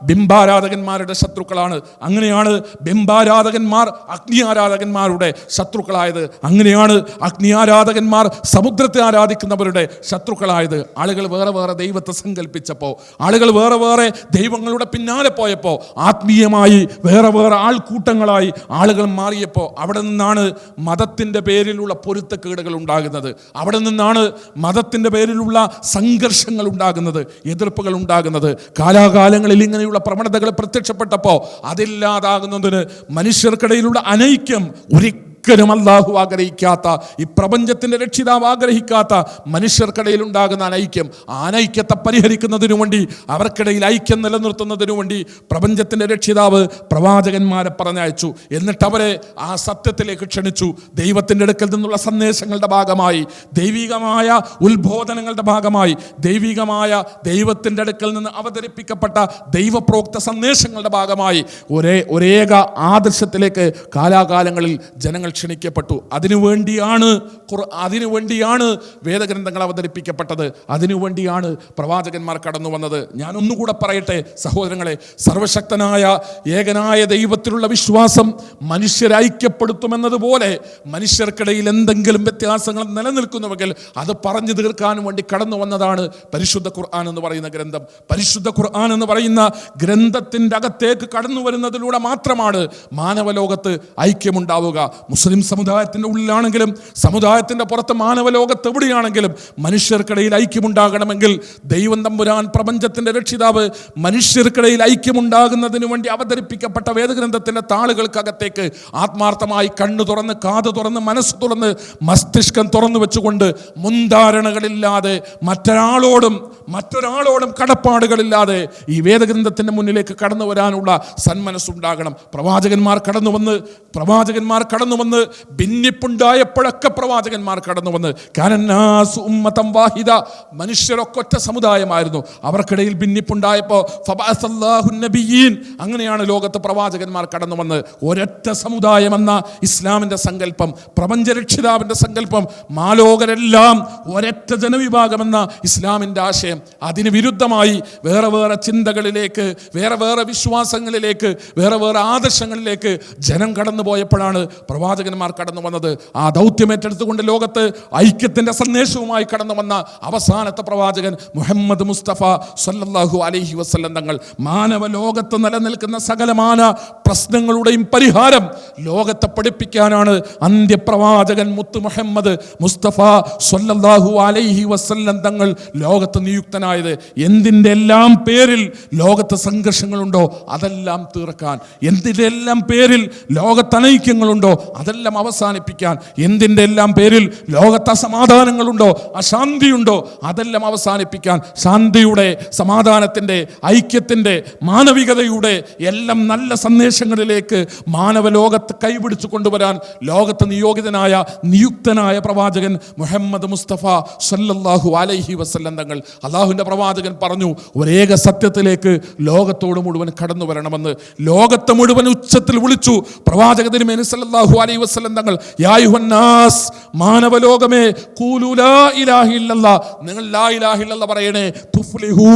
ബിംബാരാധകന്മാരുടെ ശത്രുക്കളാണ്. അങ്ങനെയാണ് ബിംബാരാധകന്മാർ അഗ്നി ആരാധകന്മാരുടെ ശത്രുക്കളായത്. അങ്ങനെയാണ് അഗ്നി ആരാധകന്മാർ സമുദ്രത്തെ ആരാധിക്കുന്നവരുടെ ശത്രുക്കളായത്. ആളുകൾ വേറെ ദൈവത്തെ സങ്കല്പിച്ചപ്പോൾ, ആളുകൾ വേറെ ദൈവങ്ങളുടെ പിന്നാലെ പോയപ്പോൾ, ആത്മീയമായി വേറെ ആൾക്കൂട്ടങ്ങളായി ആളുകൾ മാറിയപ്പോൾ, അവിടെ നിന്നാണ് മതത്തിൻ്റെ പേരിലുള്ള പൊരുത്തക്കേടുകൾ ഉണ്ടാകുന്നത്. അവിടെ നിന്നാണ് മതത്തിൻ്റെ പേരിലുള്ള സംഘർഷങ്ങൾ ഉണ്ടാകുന്നത്, എതിർപ്പുകൾ ഉണ്ടാകുന്നത്. കാലാകാലങ്ങളിൽ ഇങ്ങനെയുള്ള പ്രവണതകൾ പ്രത്യക്ഷപ്പെട്ടപ്പോൾ അതില്ലാതാകുന്നതിന് മനുഷ്യർക്കിടയിലുള്ള അനൈക്യം ഒരിക്കലും അല്ലാഹു ആഗ്രഹിക്കാത്ത, ഈ പ്രപഞ്ചത്തിൻ്റെ രക്ഷിതാവ് ആഗ്രഹിക്കാത്ത മനുഷ്യർക്കിടയിൽ ഉണ്ടാകുന്ന അനൈക്യം, ആ അനൈക്യത്തെ പരിഹരിക്കുന്നതിനു വേണ്ടി, അവർക്കിടയിൽ ഐക്യം നിലനിർത്തുന്നതിനു വേണ്ടി പ്രപഞ്ചത്തിൻ്റെ രക്ഷിതാവ് പ്രവാചകന്മാരെ പറഞ്ഞയച്ചു. എന്നിട്ട് അവരെ ആ സത്യത്തിലേക്ക് ക്ഷണിച്ചു. ദൈവത്തിൻ്റെ അടുക്കൽ നിന്നുള്ള സന്ദേശങ്ങളുടെ ഭാഗമായി, ദൈവികമായ ഉത്ബോധനങ്ങളുടെ ഭാഗമായി, ദൈവത്തിൻ്റെ അടുക്കൽ നിന്ന് അവതരിപ്പിക്കപ്പെട്ട ദൈവപ്രോക്ത സന്ദേശങ്ങളുടെ ഭാഗമായി ഒരേക ആദർശത്തിലേക്ക് കാലാകാലങ്ങളിൽ ജനങ്ങൾ ക്ഷണിക്കപ്പെട്ടു. അതിനുവേണ്ടിയാണ് വേദഗ്രന്ഥങ്ങൾ അവതരിപ്പിക്കപ്പെട്ടത്. അതിനുവേണ്ടിയാണ് പ്രവാചകന്മാർ കടന്നു വന്നത്. ഞാൻ ഒന്നുകൂടെ പറയട്ടെ സഹോദരങ്ങളെ, സർവശക്തനായ ഏകനായ ദൈവത്തിലുള്ള വിശ്വാസം മനുഷ്യരെ ഐക്യപ്പെടുത്തുമെന്നതുപോലെ മനുഷ്യർക്കിടയിൽ എന്തെങ്കിലും വ്യത്യാസങ്ങൾ നിലനിൽക്കുന്നുവെങ്കിൽ അത് പറഞ്ഞു തീർക്കാനും വേണ്ടി കടന്നു വന്നതാണ് പരിശുദ്ധ ഖുർആൻ എന്ന് പറയുന്ന ഗ്രന്ഥം. പരിശുദ്ധ ഖുർആൻ എന്ന് പറയുന്ന ഗ്രന്ഥത്തിൻ്റെ അകത്തേക്ക് കടന്നു വരുന്നതിലൂടെ മാത്രമാണ് മാനവലോകത്ത് ഐക്യമുണ്ടാവുക. മുസ്ലിം സമുദായത്തിൻ്റെ ഉള്ളിലാണെങ്കിലും സമുദായത്തിൻ്റെ പുറത്ത് മാനവലോകത്ത് എവിടെയാണെങ്കിലും മനുഷ്യർക്കിടയിൽ ഐക്യമുണ്ടാകണമെങ്കിൽ ദൈവം തമ്പുരാൻ പ്രപഞ്ചത്തിൻ്റെ രക്ഷിതാവ് മനുഷ്യർക്കിടയിൽ ഐക്യമുണ്ടാകുന്നതിനു വേണ്ടി അവതരിപ്പിക്കപ്പെട്ട വേദഗ്രന്ഥത്തിൻ്റെ താളുകൾക്കകത്തേക്ക് ആത്മാർത്ഥമായി കണ്ണു തുറന്ന്, കാത് തുറന്ന്, മനസ്സ് തുറന്ന്, മസ്തിഷ്കം തുറന്നു വെച്ചുകൊണ്ട് മുൻധാരണകളില്ലാതെ മറ്റൊരാളോടും കടപ്പാടുകളില്ലാതെ ഈ വേദഗ്രന്ഥത്തിൻ്റെ മുന്നിലേക്ക് കടന്നു വരാനുള്ള സന്മനസ്സുണ്ടാകണം. പ്രവാചകന്മാർ കടന്നു വന്ന് ഭിന്നിപ്പുണ്ടായപ്പോഴൊക്കെ പ്രവാചകന്മാർ കടന്നു വന്ന്, കാനന്നാസു ഉമ്മതൻ വാഹിദ, മനുഷ്യരൊക്കെ ഒറ്റ സമുദായമായിരുന്നു. അവർക്കിടയിൽ ഭിന്നിപ്പുണ്ടായപ്പോൾ ഫബഅസല്ലാഹു നബിയ്യീൻ, അങ്ങനെയാണ് ലോകത്ത് പ്രവാചകന്മാർ കടന്നു വന്ന് ഒരൊറ്റ സമുദായമെന്ന ഇസ്ലാമിൻ്റെ സങ്കല്പം, പ്രപഞ്ചരക്ഷിതാവിൻ്റെ സങ്കല്പം, മാലോകരെല്ലാം ഒരൊറ്റ ജനവിഭാഗമെന്ന ഇസ്ലാമിൻ്റെ ആശയം, അതിന് വിരുദ്ധമായി വേറെ ചിന്തകളിലേക്ക്, വേറെ വിശ്വാസങ്ങളിലേക്ക്, വേറെ ആദർശങ്ങളിലേക്ക് ജനം കടന്നു പോയപ്പോഴാണ് പ്രവാചകന്മാർ പ്രവാചകന്മാർ കടന്നു വന്നത്. ആ ദൗത്യം ഏറ്റെടുത്തുകൊണ്ട് ലോകത്ത് ഐക്യത്തിന്റെ സന്ദേശവുമായി കടന്നു വന്ന അവസാനത്തെ പ്രവാചകൻ മുഹമ്മദ് മുസ്തഫ സല്ലല്ലാഹു അലൈഹി വസല്ലം തങ്ങൾ. മാനവ ലോകത്ത് നിലനിൽക്കുന്ന സകലമാന പ്രശ്നങ്ങളുടെയും പരിഹാരം ലോകത്തെ പഠിപ്പിക്കാനാണ് അന്ത്യപ്രവാചകൻ മുത്ത് മുഹമ്മദ് മുസ്തഫ സല്ലല്ലാഹു അലൈഹി വസല്ലം തങ്ങൾ ലോകത്ത് നിയുക്തനായത്. എന്തിൻ്റെ എല്ലാം പേരിൽ ലോകത്ത് സംഘർഷങ്ങളുണ്ടോ അതെല്ലാം തീർക്കാൻ, എന്തിൻ്റെ എല്ലാം പേരിൽ ലോകത്ത് അനൈക്യങ്ങളുണ്ടോ അതെല്ലാം അവസാനിപ്പിക്കാൻ, എന്തിൻ്റെ എല്ലാം പേരിൽ ലോകത്ത് അസമാധാനങ്ങളുണ്ടോ അശാന്തിയുണ്ടോ അതെല്ലാം അവസാനിപ്പിക്കാൻ, ശാന്തിയുടെ, സമാധാനത്തിൻ്റെ, ഐക്യത്തിൻ്റെ, മാനവികതയുടെ എല്ലാം നല്ല സന്ദേശങ്ങളിലേക്ക് മാനവ ലോകത്ത് കൈപിടിച്ചു കൊണ്ടുവരാൻ ലോകത്ത് നിയുക്തനായ പ്രവാചകൻ മുഹമ്മദ് മുസ്തഫ സല്ലല്ലാഹു അലൈഹി വസല്ലം തങ്ങൾ. അള്ളാഹുവിൻ്റെ പ്രവാചകൻ പറഞ്ഞു, ഒരേക സത്യത്തിലേക്ക് ലോകത്തോട് മുഴുവൻ കടന്നു വരണമെന്ന്. ലോകത്തെ മുഴുവൻ ഉച്ചത്തിൽ വിളിച്ചു പ്രവാചക തിരുമേനി സല്ലല്ലാഹു അലൈഹി വസല്ലം തങ്ങൾ. യാ അയ്യുഹന്നാസ്, മാനവലോകമേ, ഖൂലു ലാ ഇലാഹ ഇല്ലല്ലാഹ്, നിങ്ങൾ ലാ ഇലാഹ ഇല്ലല്ലാഹ് പറയണേ, തുഫ്ലിഹു,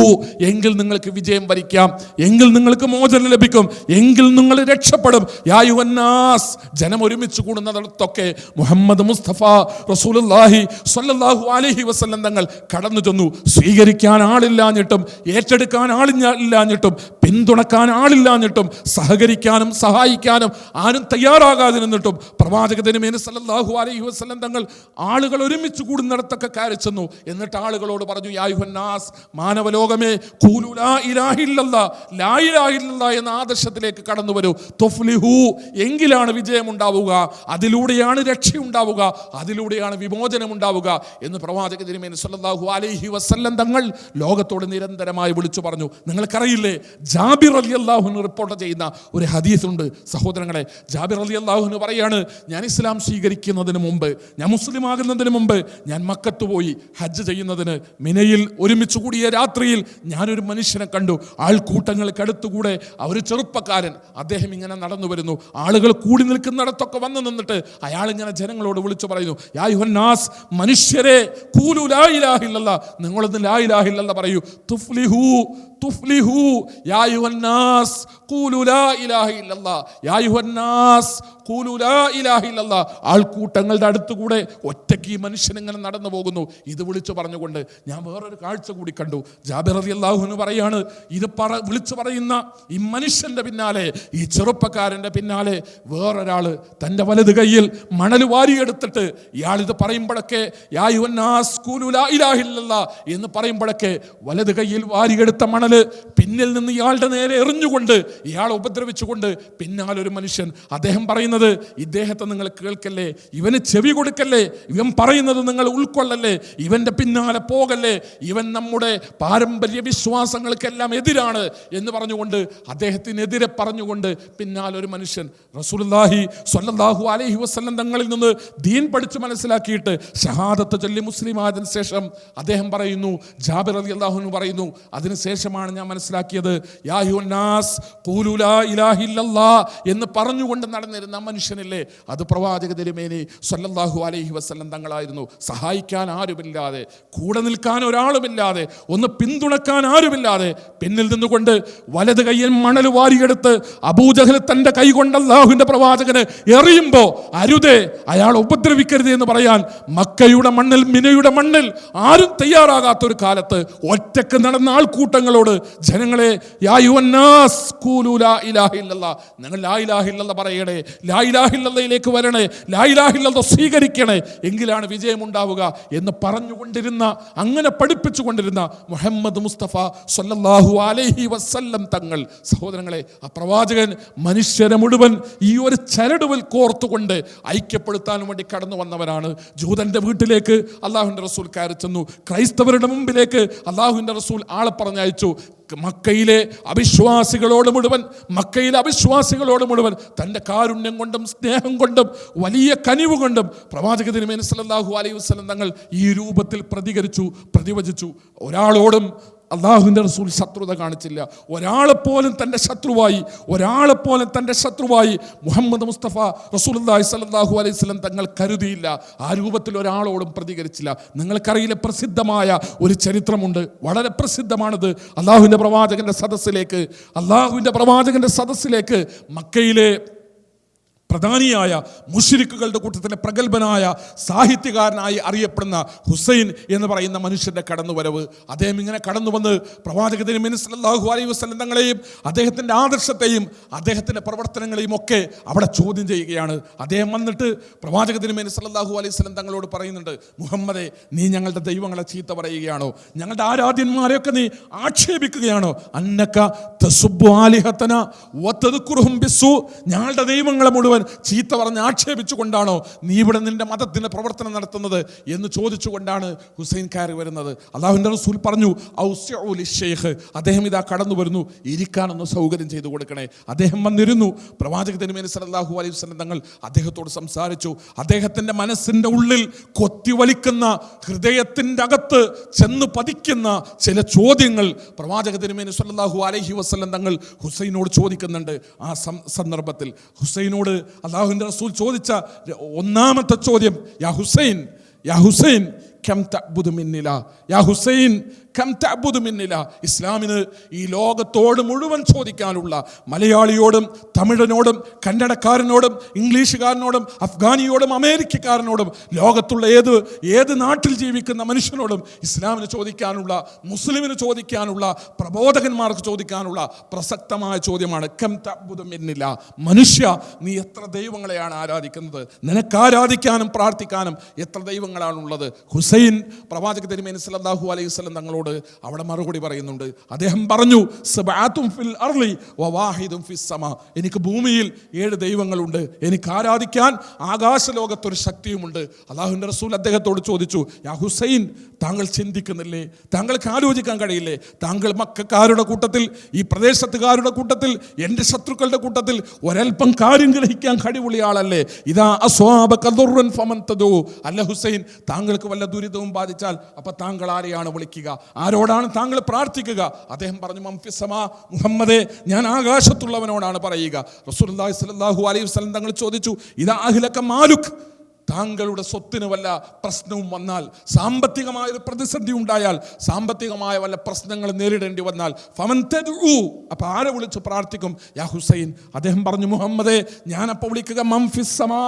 എങ്കിൽ നിങ്ങൾക്ക് വിജയം വരിക്കാം, എങ്കിൽ നിങ്ങൾക്ക് മോചനം ലഭിക്കും, എങ്കിൽ നിങ്ങൾ രക്ഷപ്പെടും. യാ അയ്യുഹന്നാസ്, ജനം ഒരുമിച്ച് കൂടുന്നിടത്തൊക്കെ മുഹമ്മദ് മുസ്തഫ റസൂലുള്ളാഹി സ്വല്ലല്ലാഹു അലൈഹി വസല്ലം തങ്ങൾ കടന്നു ചെന്നു. സ്വീകരിക്കാൻ ആളില്ലാഞ്ഞിട്ടും, ഏറ്റെടുക്കാൻ ആളില്ലാഞ്ഞിട്ടും, പിന്തുണക്കാൻ ആളില്ലാഞ്ഞിട്ടും, സഹകരിക്കാനും സഹായിക്കാനും ആരും തയ്യാറാകാതെ നിന്നിട്ടും പ്രവാചക തിരുമേനി സല്ലല്ലാഹു അലൈഹി വസല്ലം തങ്ങൾ ആളുകൾ ഒരുമിച്ച് കൂടുന്നിടത്തൊക്കെ കയറി ചെന്നു. എന്നിട്ട് ആളുകളോട് പറഞ്ഞു, യാ അയ്യുഹന്നാസ്, മാനവലോകമേ, ഖൂലു ലാ ഇലാഹ ഇല്ലല്ലാഹ്, ലാ ഇലാഹ ഇല്ലല്ലാഹ് എന്ന ആദർശത്തിലേക്ക് കടന്നു വരൂ. തുഫ്ലിഹു, എങ്കിലാണ് വിജയമുണ്ടാവുക, അതിലൂടെയാണ് രക്ഷയുണ്ടാവുക, അതിലൂടെയാണ് വിമോചനം ഉണ്ടാവുക എന്ന് പ്രവാചക തിരുമേനി സല്ലല്ലാഹു അലൈഹി വസല്ലം തങ്ങൾ ലോകത്തോട് നിരന്തരമായി വിളിച്ചു പറഞ്ഞു. നിങ്ങൾക്കറിയില്ലേ, ജാബിർ റളിയല്ലാഹു അൻഹു റിപ്പോർട്ട് ചെയ്യുന്ന ഒരു ഹദീസ് ഉണ്ട് സഹോദരങ്ങളെ. ജാബിർ റളിയല്ലാഹു അൻഹു പറയാണ്, ഞാൻ ഇസ്ലാം സ്വീകരിക്കുന്നതിന് മുമ്പ്, ഞാൻ മുസ്ലിം ആകുന്നതിന് മുമ്പ് ഞാൻ മക്കത്ത് പോയി ഹജ്ജ് ചെയ്യുന്നതിന് മിനയിൽ ഒരുമിച്ച് കൂടിയ രാത്രിയിൽ ഞാനൊരു മനുഷ്യനെ കണ്ടു. ആൾക്കൂട്ടങ്ങൾക്കടുത്തുകൂടെ ഒരു ചെറുപ്പക്കാരൻ, അദ്ദേഹം ഇങ്ങനെ നടന്നു വരുന്നു. ആളുകൾ കൂടി നിൽക്കുന്നിടത്തൊക്കെ വന്നു നിന്നിട്ട് അയാൾ ഇങ്ങനെ ജനങ്ങളോട് വിളിച്ചു പറയുന്നു, യാ അയ്യുഹന്നാസ്, മനുഷ്യരെ, ഖൂലു ലാ ഇലാഹ ഇല്ലല്ലാഹ്, നിങ്ങളൊന്ന് ലാ ഇലാഹ ഇല്ലല്ലാഹ് പറയൂ. തുഫ്ലിഹു, തുഫ്ലിഹു, യാ അയ്യുഹന്നാസ് ഖൂലു ലാ ഇലാഹ ഇല്ലല്ലാഹ്, യാ അയ്യുഹന്നാസ് ഖൂലു ലാ ഇലാഹ ഇല്ലല്ലാഹ്. ആൾക്കൂട്ടങ്ങളുടെ അടുത്തുകൂടെ ഒറ്റയ്ക്ക് ഈ മനുഷ്യൻ ഇങ്ങനെ നടന്നു പോകുന്നു. ഇത് വിളിച്ചു പറഞ്ഞുകൊണ്ട് ഞാൻ വേറൊരു കാഴ്ച കൂടി കണ്ടു. ജാബിർ റളിയല്ലാഹു അൻഹു പറയാണ്, ഇത് വിളിച്ചു പറയുന്ന ഈ മനുഷ്യന്റെ പിന്നാലെ, ഈ ചെറുപ്പക്കാരൻ്റെ പിന്നാലെ വേറൊരാള് തൻ്റെ വലത് കയ്യിൽ മണൽ വാരിയെടുത്തിട്ട് ഇയാൾ ഇത് പറയുമ്പോഴൊക്കെ, യാ അയ്യുഹന്നാസ് ഖൂലു ലാ ഇലാഹ ഇല്ലല്ലാഹ് എന്ന് പറയുമ്പോഴൊക്കെ വലത് കയ്യിൽ വാരിയെടുത്ത മണല് പിന്നിൽ നിന്ന് ഇയാളുടെ നേരെ എറിഞ്ഞുകൊണ്ട്, ഇയാളെ ഉപദ്രവിച്ചുകൊണ്ട് പിന്നാലൊരു മനുഷ്യൻ. അദ്ദേഹം പറയുന്നത്, ഇദ്ദേഹത്തെ നിങ്ങൾ കേൾക്കല്ലേ, ഇവന് ചെവി കൊടുക്കല്ലേ, ഇവൻ പറയുന്നത് നിങ്ങൾ ഉൾക്കൊള്ളല്ലേ, ഇവന്റെ പിന്നാലെ പോകല്ലേ, ഇവൻ നമ്മുടെ പാരമ്പര്യ വിശ്വാസങ്ങൾക്കെല്ലാം എതിരാണ് എന്ന് പറഞ്ഞുകൊണ്ട്, അദ്ദേഹത്തിനെതിരെ പറഞ്ഞുകൊണ്ട് പിന്നാലൊരു മനുഷ്യൻ. റസൂലുള്ളാഹി സ്വല്ലല്ലാഹു അലൈഹി വസല്ലം തങ്ങളിൽ നിന്ന് ദീൻ പഠിച്ച് മനസ്സിലാക്കിയിട്ട് ഷഹാദത്ത് ചൊല്ലി മുസ്ലിം ആയതിനു ശേഷം അദ്ദേഹം പറയുന്നു, ജാബിർ റളിയല്ലാഹു അൻഹു പറയുന്നു, അതിനുശേഷമാണ് ഞാൻ മനസ്സിലാക്കിയത്, യാ അയ്യുഹന്നാസ് ഖൂലു ലാ ഇലാഹ ഇല്ലല്ലാഹ് എന്ന് പറഞ്ഞുകൊണ്ട് നടന്നിരുന്ന മനുഷ്യനില്ലേ, അത് പ്രവാചക തിരുമേനി സ്വല്ലല്ലാഹു അലൈഹി വസല്ലം തങ്ങളായിരുന്നു. സഹായിക്കാൻ ആരുമില്ലാതെ, കൂടെ നിൽക്കാൻ ഒരാളുമില്ലാതെ, ഒന്ന് പിന്തുണക്കാൻ ആരുമില്ലാതെ, പിന്നിൽ നിന്നുകൊണ്ട് വലത് കയ്യിൽ മണൽ വാരിയെടുത്ത് അബൂജഹൽ തൻ്റെ കൈ കൊണ്ട് അല്ലാഹുവിൻ്റെ പ്രവാചകന് എറിയുമ്പോ, അരുതേ, അയാൾ ഉപദ്രവിക്കരുത് എന്ന് പറയാൻ മക്കയുടെ മണ്ണിൽ, മിനയുടെ മണ്ണിൽ ആരും തയ്യാറാകാത്തൊരു കാലത്ത് ഒറ്റക്ക് നടന്ന ആൾക്കൂട്ടങ്ങളോട്, ജനങ്ങളെ, യാ അയ്യുഹന്നാസ് ഖൂലു ലാ ഇലാഹ ഇല്ലല്ലാഹ്, നിങ്ങൾ ലാ ഇലാഹ ഇല്ലല്ലാഹ് പറയണേ, ലാ ഇലാഹ ഇല്ലല്ലാഹിലേക്ക് വരണേ, ലാ ഇലാഹ ഇല്ലല്ലാഹ് സ്വീകരിക്കണേ, എങ്കിലാണ് വിജയമുണ്ടാവുക എന്ന് പറഞ്ഞുകൊണ്ടിരുന്ന, അങ്ങനെ പഠിപ്പിച്ചുകൊണ്ടിരുന്ന മുഹമ്മദ് മുസ്തഫ സ്വല്ലല്ലാഹു അലൈഹി വസല്ലം തങ്ങൾ. സഹോദരങ്ങളെ, ആ പ്രവാചകൻ മനുഷ്യരെ മുഴുവൻ ഈ ഒരു ചരടുവിൽ കോർത്തുകൊണ്ട് ഐക്യപ്പെടുത്താൻ വേണ്ടി കടന്നു വന്നവരാണ്. ജൂതന്റെ വീട്ടിലേക്ക് അല്ലാഹുവിൻ്റെ റസൂൽ കയറി ചെന്നു. ക്രൈസ്തവരുടെ മുമ്പിലേക്ക് അല്ലാഹുവിൻ്റെ റസൂൽ ആളെ പറഞ്ഞയച്ചു. മക്കയിലെ അവിശ്വാസികളോട് മുഴുവൻ തൻ്റെ കാരുണ്യം കൊണ്ടും സ്നേഹം കൊണ്ടും വലിയ കനിവ് കൊണ്ടും പ്രവാചക തിരുമേനി സല്ലല്ലാഹു അലൈഹി വസല്ലം തങ്ങൾ ഈ രൂപത്തിൽ പ്രതിവചിച്ചു. ഒരാളോടും അല്ലാഹുവിൻ്റെ റസൂൽ ശത്രുത കാണിച്ചില്ല. ഒരാളെപ്പോലും തൻ്റെ ശത്രുവായി മുഹമ്മദ് മുസ്തഫ റസൂലുള്ളാഹി സ്വല്ലല്ലാഹു അലൈഹി വസല്ലം തങ്ങൾ കരുതിയില്ല. ആ രൂപത്തിൽ ഒരാളോടും പ്രതികരിച്ചില്ല. നിങ്ങൾക്കറിയില്ല, പ്രസിദ്ധമായ ഒരു ചരിത്രമുണ്ട്, വളരെ പ്രസിദ്ധമാണത്. അല്ലാഹുവിൻ്റെ പ്രവാചകൻ്റെ സദസ്സിലേക്ക് മക്കയിലെ പ്രധാനിയായ മുശ്രിക്കുകളുടെ കൂട്ടത്തിലെ പ്രഗത്ഭനായ സാഹിത്യകാരനായി അറിയപ്പെടുന്ന ഹുസൈൻ എന്ന് പറയുന്ന മനുഷ്യന്റെ കടന്നുവരവ്, അദ്ദേഹം ഇങ്ങനെ കടന്നു വന്ന് പ്രവാചക തിരുമേനി സല്ലല്ലാഹു അലൈഹി വസല്ലം തങ്ങളെയും അദ്ദേഹത്തിന്റെ ആദർശത്തെയും അദ്ദേഹത്തിന്റെ പ്രവർത്തനങ്ങളെയും ഒക്കെ അവിടെ ചോദ്യം ചെയ്യുകയാണ്. അദ്ദേഹം വന്നിട്ട് പ്രവാചക തിരുമേനി സല്ലല്ലാഹു അലൈഹി വസല്ലം തങ്ങളോട് പറയുന്നുണ്ട്, മുഹമ്മദേ, നീ ഞങ്ങളുടെ ദൈവങ്ങളെ ചീത്ത പറയുകയാണോ? ഞങ്ങളുടെ ആരാധ്യന്മാരെയൊക്കെ നീ ആക്ഷേപിക്കുകയാണോ? അന്നക തസുബ്ബു ആലിഹതന വതദ്കുറുഹും ബിസ്സു, ഞങ്ങളുടെ ദൈവങ്ങളെ മുഴുവൻ ചീത്ത പറഞ്ഞ് ആക്ഷേപിച്ചുകൊണ്ടാണോ നീ ഇവിടെ നിന്റെ മതത്തിന്റെ പ്രവർത്തനം നടത്തുന്നത് എന്ന് ചോദിച്ചുകൊണ്ടാണ് ഹുസൈൻ കയറി വരുന്നത്. അല്ലാഹുവിന്റെ റസൂൽ പറഞ്ഞു, ഔസിഉ ലിശ്ശൈഖ്, അദ്ദേഹം ഇതാ കടന്നു വരുന്നു, ഇരിക്കാനൊന്ന് സൗകര്യം ചെയ്തു കൊടുക്കണേ. അദ്ദേഹം വന്നിരുന്നു. പ്രവാചക തിരുമേനി സല്ലല്ലാഹു അലൈഹി വസല്ലം തങ്ങൾ അദ്ദേഹത്തോട് സംസാരിച്ചു. അദ്ദേഹത്തിന്റെ മനസ്സിന്റെ ഉള്ളിൽ കൊത്തിവലിക്കുന്ന, ഹൃദയത്തിന്റെ അകത്ത് ചെന്ന് പതിക്കുന്ന ചില ചോദ്യങ്ങൾ പ്രവാചക തിരുമേനി സല്ലല്ലാഹു അലൈഹി വസല്ലം തങ്ങൾ ഹുസൈനോട് ചോദിക്കുന്നുണ്ട്. ആ സന്ദർഭത്തിൽ ഹുസൈനോട് അല്ലാഹുവിന്റെ റസൂൽ ചോദിച്ച ഒന്നാമത്തെ ചോദ്യം, യാ ഹുസൈൻ, യാ ഹുസൈൻ കം തഅബുദു മിന്നില, യാ ഹുസൈൻ കം തഅബുദു മിന്നില. ഇസ്ലാമിന് ഈ ലോകത്തോട് മുഴുവൻ ചോദിക്കാനുള്ള, മലയാളിയോടും തമിഴനോടും കന്നഡക്കാരനോടും ഇംഗ്ലീഷുകാരനോടും അഫ്ഗാനിയോടും അമേരിക്കക്കാരനോടും ലോകത്തുള്ള ഏത് നാട്ടിൽ ജീവിക്കുന്ന മനുഷ്യനോടും ഇസ്ലാമിന് ചോദിക്കാനുള്ള, മുസ്ലിമിന് ചോദിക്കാനുള്ള, പ്രബോധകന്മാർക്ക് ചോദിക്കാനുള്ള പ്രസക്തമായ ചോദ്യമാണ് കം തഅബുദു മിന്നില. മനുഷ്യ, നീ എത്ര ദൈവങ്ങളെയാണ് ആരാധിക്കുന്നത്? നിനക്ക് ആരാധിക്കാനും പ്രാർത്ഥിക്കാനും എത്ര ദൈവങ്ങളാണുള്ളത്? ഹുസൈൻ പ്രവാചക തിരുമേനി സല്ലല്ലാഹു അലൈഹി വസല്ലം തങ്ങളോട് അവിടെ മറുപടി പറയുന്നുണ്ട്. അദ്ദേഹം പറഞ്ഞു, സബഅത്തും ഫിൽ അർളി വവാഹിദും ഫിസ് സമാ, എനിക്ക് ഭൂമിയിൽ 7 ദൈവങ്ങളുണ്ട്, എനിക്ക് ആരാധിക്കാൻ ആകാശലോകത്തൊരു ശക്തിയുമുണ്ട്. അല്ലാഹുവിന്റെ റസൂൽ അദ്ദേഹത്തോട് ചോദിച്ചു, യാ ഹുസൈൻ, താങ്കൾ ചിന്തിക്കുന്നില്ലേ? താങ്കൾക്ക് ആലോചിക്കാൻ കഴിയില്ലേ? താങ്കൾ മക്കക്കാരുടെ കൂട്ടത്തിൽ, ഈ പ്രദേശത്തുകാരുടെ കൂട്ടത്തിൽ, എൻ്റെ ശത്രുക്കളുടെ കൂട്ടത്തിൽ ഒരൽപ്പം കാര്യം ഗ്രഹിക്കാൻ കഴിവുള്ള ആളല്ലേ? ഇതാ അസ്വാബക ദുർറൻ ഫമൻ തദൂ, അല്ല ഹുസൈൻ, താങ്കൾക്ക് വല്ല ദുരിതവും ബാധിച്ചാൽ അപ്പൊ താങ്കൾ ആരെയാണ് വിളിക്കുക? ആരോടാണ് താങ്കൾ പ്രാർത്ഥിക്കുക? അദ്ദേഹം പറഞ്ഞു, മംഫിസമാ, മുഹമ്മദേ, ഞാൻ ആകാശത്തുള്ളവനോടാണ് പറയുക. റസൂലുള്ളാഹി സ്വല്ലല്ലാഹു അലൈഹി വസല്ലം തങ്ങൾ ചോദിച്ചു, ഇദാ അഹ്ലക മാലുക്, താങ്കളുടെ സ്വത്തിന് വല്ല പ്രശ്നവും വന്നാൽ, സാമ്പത്തികമായ ഒരു പ്രതിസന്ധി ഉണ്ടായാൽ, സാമ്പത്തികമായ വല്ല പ്രശ്നങ്ങൾ നേരിടേണ്ടി വന്നാൽ, ഫമൻ തദ്ഉ, അപ്പൊ ആരെ വിളിച്ച് പ്രാർത്ഥിക്കും? യാ ഹുസൈൻ. അദ്ദേഹം പറഞ്ഞു, മുഹമ്മദേ, ഞാനപ്പോൾ വിളിക്കുക മംഫിസ്സമാ,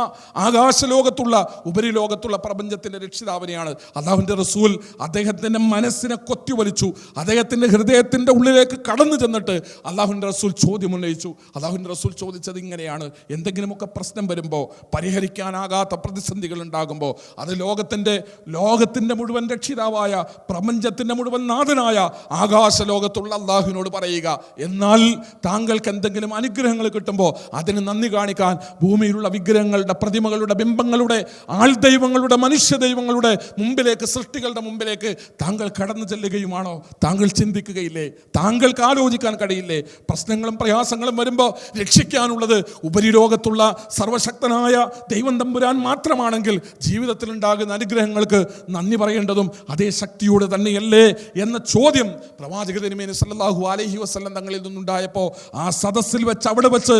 ആകാശലോകത്തുള്ള, ഉപരിലോകത്തുള്ള പ്രപഞ്ചത്തിന്റെ രക്ഷിതാവിനെയാണ്. അല്ലാഹുവിന്റെ റസൂൽ അദ്ദേഹത്തിന്റെ മനസ്സിനെ കൊത്തിവലിച്ചു. അദ്ദേഹത്തിന്റെ ഹൃദയത്തിന്റെ ഉള്ളിലേക്ക് കടന്നു ചെന്നിട്ട് അല്ലാഹുവിന്റെ റസൂൽ ചോദ്യം ഉന്നയിച്ചു. അല്ലാഹുവിന്റെ റസൂൽ ചോദിച്ചത് ഇങ്ങനെയാണ്, എന്തെങ്കിലുമൊക്കെ പ്രശ്നം വരുമ്പോൾ, പരിഹരിക്കാനാകാത്ത പ്രതിസന്ധികൾ ഉണ്ടാകുമ്പോൾ, അത് ലോകത്തിന്റെ മുഴുവൻ രക്ഷിതാവായ, പ്രപഞ്ചത്തിന്റെ മുഴുവൻ നാഥനായ ആകാശലോകത്തുള്ള അല്ലാഹുവിനോട് പറയുക. എന്നാൽ താങ്കൾക്ക് എന്തെങ്കിലും അനുഗ്രഹങ്ങൾ കിട്ടുമ്പോൾ അതിന് നന്ദി കാണിക്കാൻ ഭൂമിയിലുള്ള വിഗ്രഹങ്ങളുടെ, പ്രതിമകളുടെ, ബിംബങ്ങളുടെ, ആൾ ദൈവങ്ങളുടെ, മനുഷ്യ ദൈവങ്ങളുടെ മുമ്പിലേക്ക്, സൃഷ്ടികളുടെ മുമ്പിലേക്ക് താങ്കൾ കടന്നു ചെല്ലുകയുമാണോ? താങ്കൾ ചിന്തിക്കുകയില്ലേ? താങ്കൾക്ക് ആലോചിക്കാൻ കഴിയില്ലേ? പ്രശ്നങ്ങളും പ്രയാസങ്ങളും വരുമ്പോൾ രക്ഷിക്കാനുള്ളത് ഉപരിലോകത്തുള്ള സർവശക്തനായ ദൈവം തമ്പുരാൻ മാത്രമാണെങ്കിൽ ജീവിതത്തിൽ ഉണ്ടാകുന്ന അനുഗ്രഹങ്ങൾക്ക് നന്ദി പറയേണ്ടതും അതേ ശക്തിയോട് തന്നെയല്ലേ എന്ന ചോദ്യം പ്രവാചക തിരുമേനി സല്ലല്ലാഹു അലൈഹി വസല്ലം തങ്ങളിൽ നിന്നുണ്ടായപ്പോൾ ആ സദസ്സിൽ വെച്ച്, അവിടെ വെച്ച്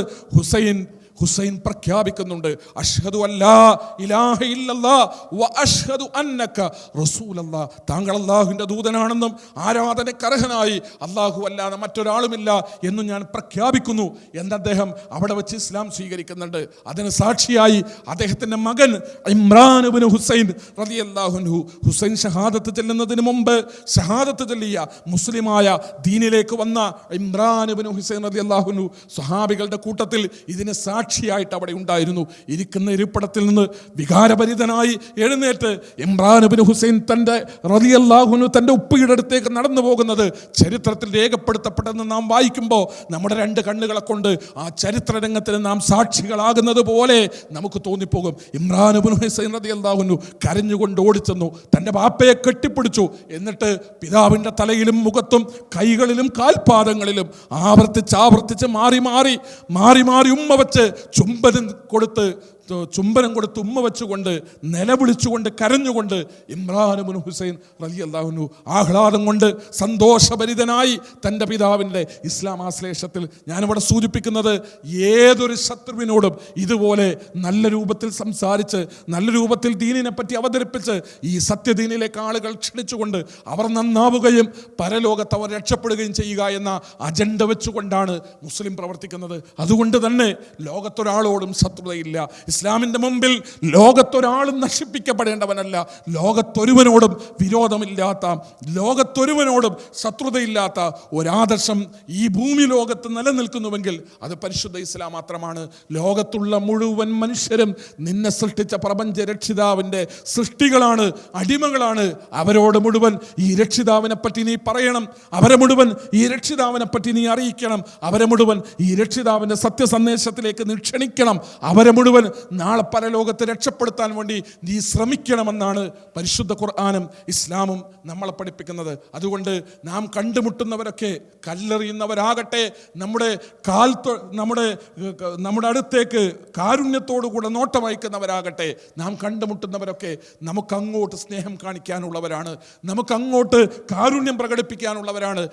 ഹുസൈൻ പ്രഖ്യാപിക്കുന്നുണ്ട്, അഷ്ഹദു അല്ലാ ഇലാഹ ഇല്ലല്ലാഹ് വ അഷ്ഹദു അന്നക റസൂലല്ലാഹ്, താങ്കൾ അല്ലാഹുവിൻ്റെ ദൂതനാണെന്നും ആരാധനയ്ക്ക് അർഹനായി അല്ലാഹു അല്ലാതെ മറ്റൊരാളുമില്ല എന്നും ഞാൻ പ്രഖ്യാപിക്കുന്നു എന്ന് അദ്ദേഹം അവിടെ വെച്ച് ഇസ്ലാം സ്വീകരിക്കുന്നുണ്ട്. അതിന് സാക്ഷിയായി അദ്ദേഹത്തിൻ്റെ മകൻ ഇമ്രാൻ ഇബ്നു ഹുസൈൻ റളിയല്ലാഹു അൻഹു, ഹുസൈൻ ഷഹാദത്ത് ചെല്ലുന്നതിന് മുമ്പ് ഷഹാദത്ത് ചൊല്ലിയ, മുസ്ലിമായ ദീനിലേക്ക് വന്ന ഇമ്രാൻ ഇബ്നു ഹുസൈൻ റളിയല്ലാഹു അൻഹു സ്വഹാബികളുടെ കൂട്ടത്തിൽ ഇതിന് സാക്ഷിയായിട്ട് അവിടെ ഉണ്ടായിരുന്നു. ഇരിക്കുന്ന ഇരിപ്പിടത്തിൽ നിന്ന് വികാരഭരിതനായി എഴുന്നേറ്റ് ഇമ്രാൻ ഇബ്നു ഹുസൈൻ റളിയല്ലാഹു അൻഹു തൻ്റെ ഉപ്പയുടെ അടുത്തേക്ക് നടന്നു പോകുന്നത് ചരിത്രത്തിൽ രേഖപ്പെടുത്തപ്പെട്ടെന്ന് നാം വായിക്കുമ്പോൾ നമ്മുടെ 2 കണ്ണുകളെ കൊണ്ട് ആ ചരിത്ര രംഗത്തിന് നാം സാക്ഷികളാകുന്നത് പോലെ നമുക്ക് തോന്നിപ്പോകും. ഇമ്രാൻ ഇബ്നു ഹുസൈൻ റളിയല്ലാഹു അൻഹു കരഞ്ഞുകൊണ്ട് ഓടിച്ചെന്നു, തൻ്റെ ബാപ്പയെ കെട്ടിപ്പിടിച്ചു. എന്നിട്ട് പിതാവിൻ്റെ തലയിലും മുഖത്തും കൈകളിലും കാൽപാദങ്ങളിലും ആവർത്തിച്ച് മാറി മാറി ഉമ്മ വെച്ച് ചുംബനം കൊടുത്ത് ചുംബനം കൊടുത്ത് ഉമ്മ വെച്ചുകൊണ്ട് നിലവിളിച്ചുകൊണ്ട് കരഞ്ഞുകൊണ്ട് ഇമ്രാൻ ഇബ്നു ഹുസൈൻ റളിയല്ലാഹു അൻഹു ആഹ്ലാദം കൊണ്ട് സന്തോഷഭരിതനായി തൻ്റെ പിതാവിൻ്റെ ഇസ്ലാം ആശ്ലേഷത്തിൽ, ഞാനിവിടെ സൂചിപ്പിക്കുന്നത് ഏതൊരു ശത്രുവിനോടും ഇതുപോലെ നല്ല രൂപത്തിൽ സംസാരിച്ച് നല്ല രൂപത്തിൽ ദീനിനെ പറ്റി അവതരിപ്പിച്ച് ഈ സത്യദീനിലേക്ക് ആളുകൾ ക്ഷണിച്ചുകൊണ്ട് അവർ നന്നാവുകയും പരലോകത്ത് അവർ രക്ഷപ്പെടുകയും ചെയ്യുക എന്ന അജണ്ട വെച്ചുകൊണ്ടാണ് മുസ്ലിം പ്രവർത്തിക്കുന്നത്. അതുകൊണ്ട് തന്നെ ലോകത്തൊരാളോടും ശത്രുതയില്ല. ഇസ്ലാമിൻ്റെ മുമ്പിൽ ലോകത്തൊരാളും നശിപ്പിക്കപ്പെടേണ്ടവനല്ല. ലോകത്തൊരുവനോടും വിരോധമില്ലാത്ത, ലോകത്തൊരുവനോടും ശത്രുതയില്ലാത്ത ഒരാദർശം ഈ ഭൂമി ലോകത്ത് നിലനിൽക്കുന്നുവെങ്കിൽ അത് പരിശുദ്ധ ഇസ്ലാം മാത്രമാണ്. ലോകത്തുള്ള മുഴുവൻ മനുഷ്യരും നിന്നെ സൃഷ്ടിച്ച പ്രപഞ്ച രക്ഷിതാവിൻ്റെ സൃഷ്ടികളാണ്, അടിമകളാണ്. അവരോട് മുഴുവൻ ഈ രക്ഷിതാവിനെ പറ്റി നീ പറയണം, അവരെ മുഴുവൻ ഈ രക്ഷിതാവിനെ പറ്റി നീ അറിയിക്കണം, അവരെ മുഴുവൻ ഈ രക്ഷിതാവിൻ്റെ സത്യസന്ദേശത്തിലേക്ക് നീ ക്ഷണിക്കണം, അവരെ മുഴുവൻ നാളെ പരലോകത്ത് രക്ഷപ്പെടുത്താൻ വേണ്ടി നീ ശ്രമിക്കണമെന്നാണ് പരിശുദ്ധ ഖുർആനും ഇസ്ലാമും നമ്മളെ പഠിപ്പിക്കുന്നത്. അതുകൊണ്ട് നാം കണ്ടുമുട്ടുന്നവരൊക്കെ കല്ലെറിയുന്നവരാകട്ടെ, നമ്മുടെ അടുത്തേക്ക് കാരുണ്യത്തോടുകൂടെ നോട്ടം അയക്കുന്നവരാകട്ടെ, നാം കണ്ടുമുട്ടുന്നവരൊക്കെ നമുക്കങ്ങോട്ട് സ്നേഹം കാണിക്കാനുള്ളവരാണ്, നമുക്കങ്ങോട്ട് കാരുണ്യം പ്രകടിപ്പിക്കാനുള്ളവരാണ്,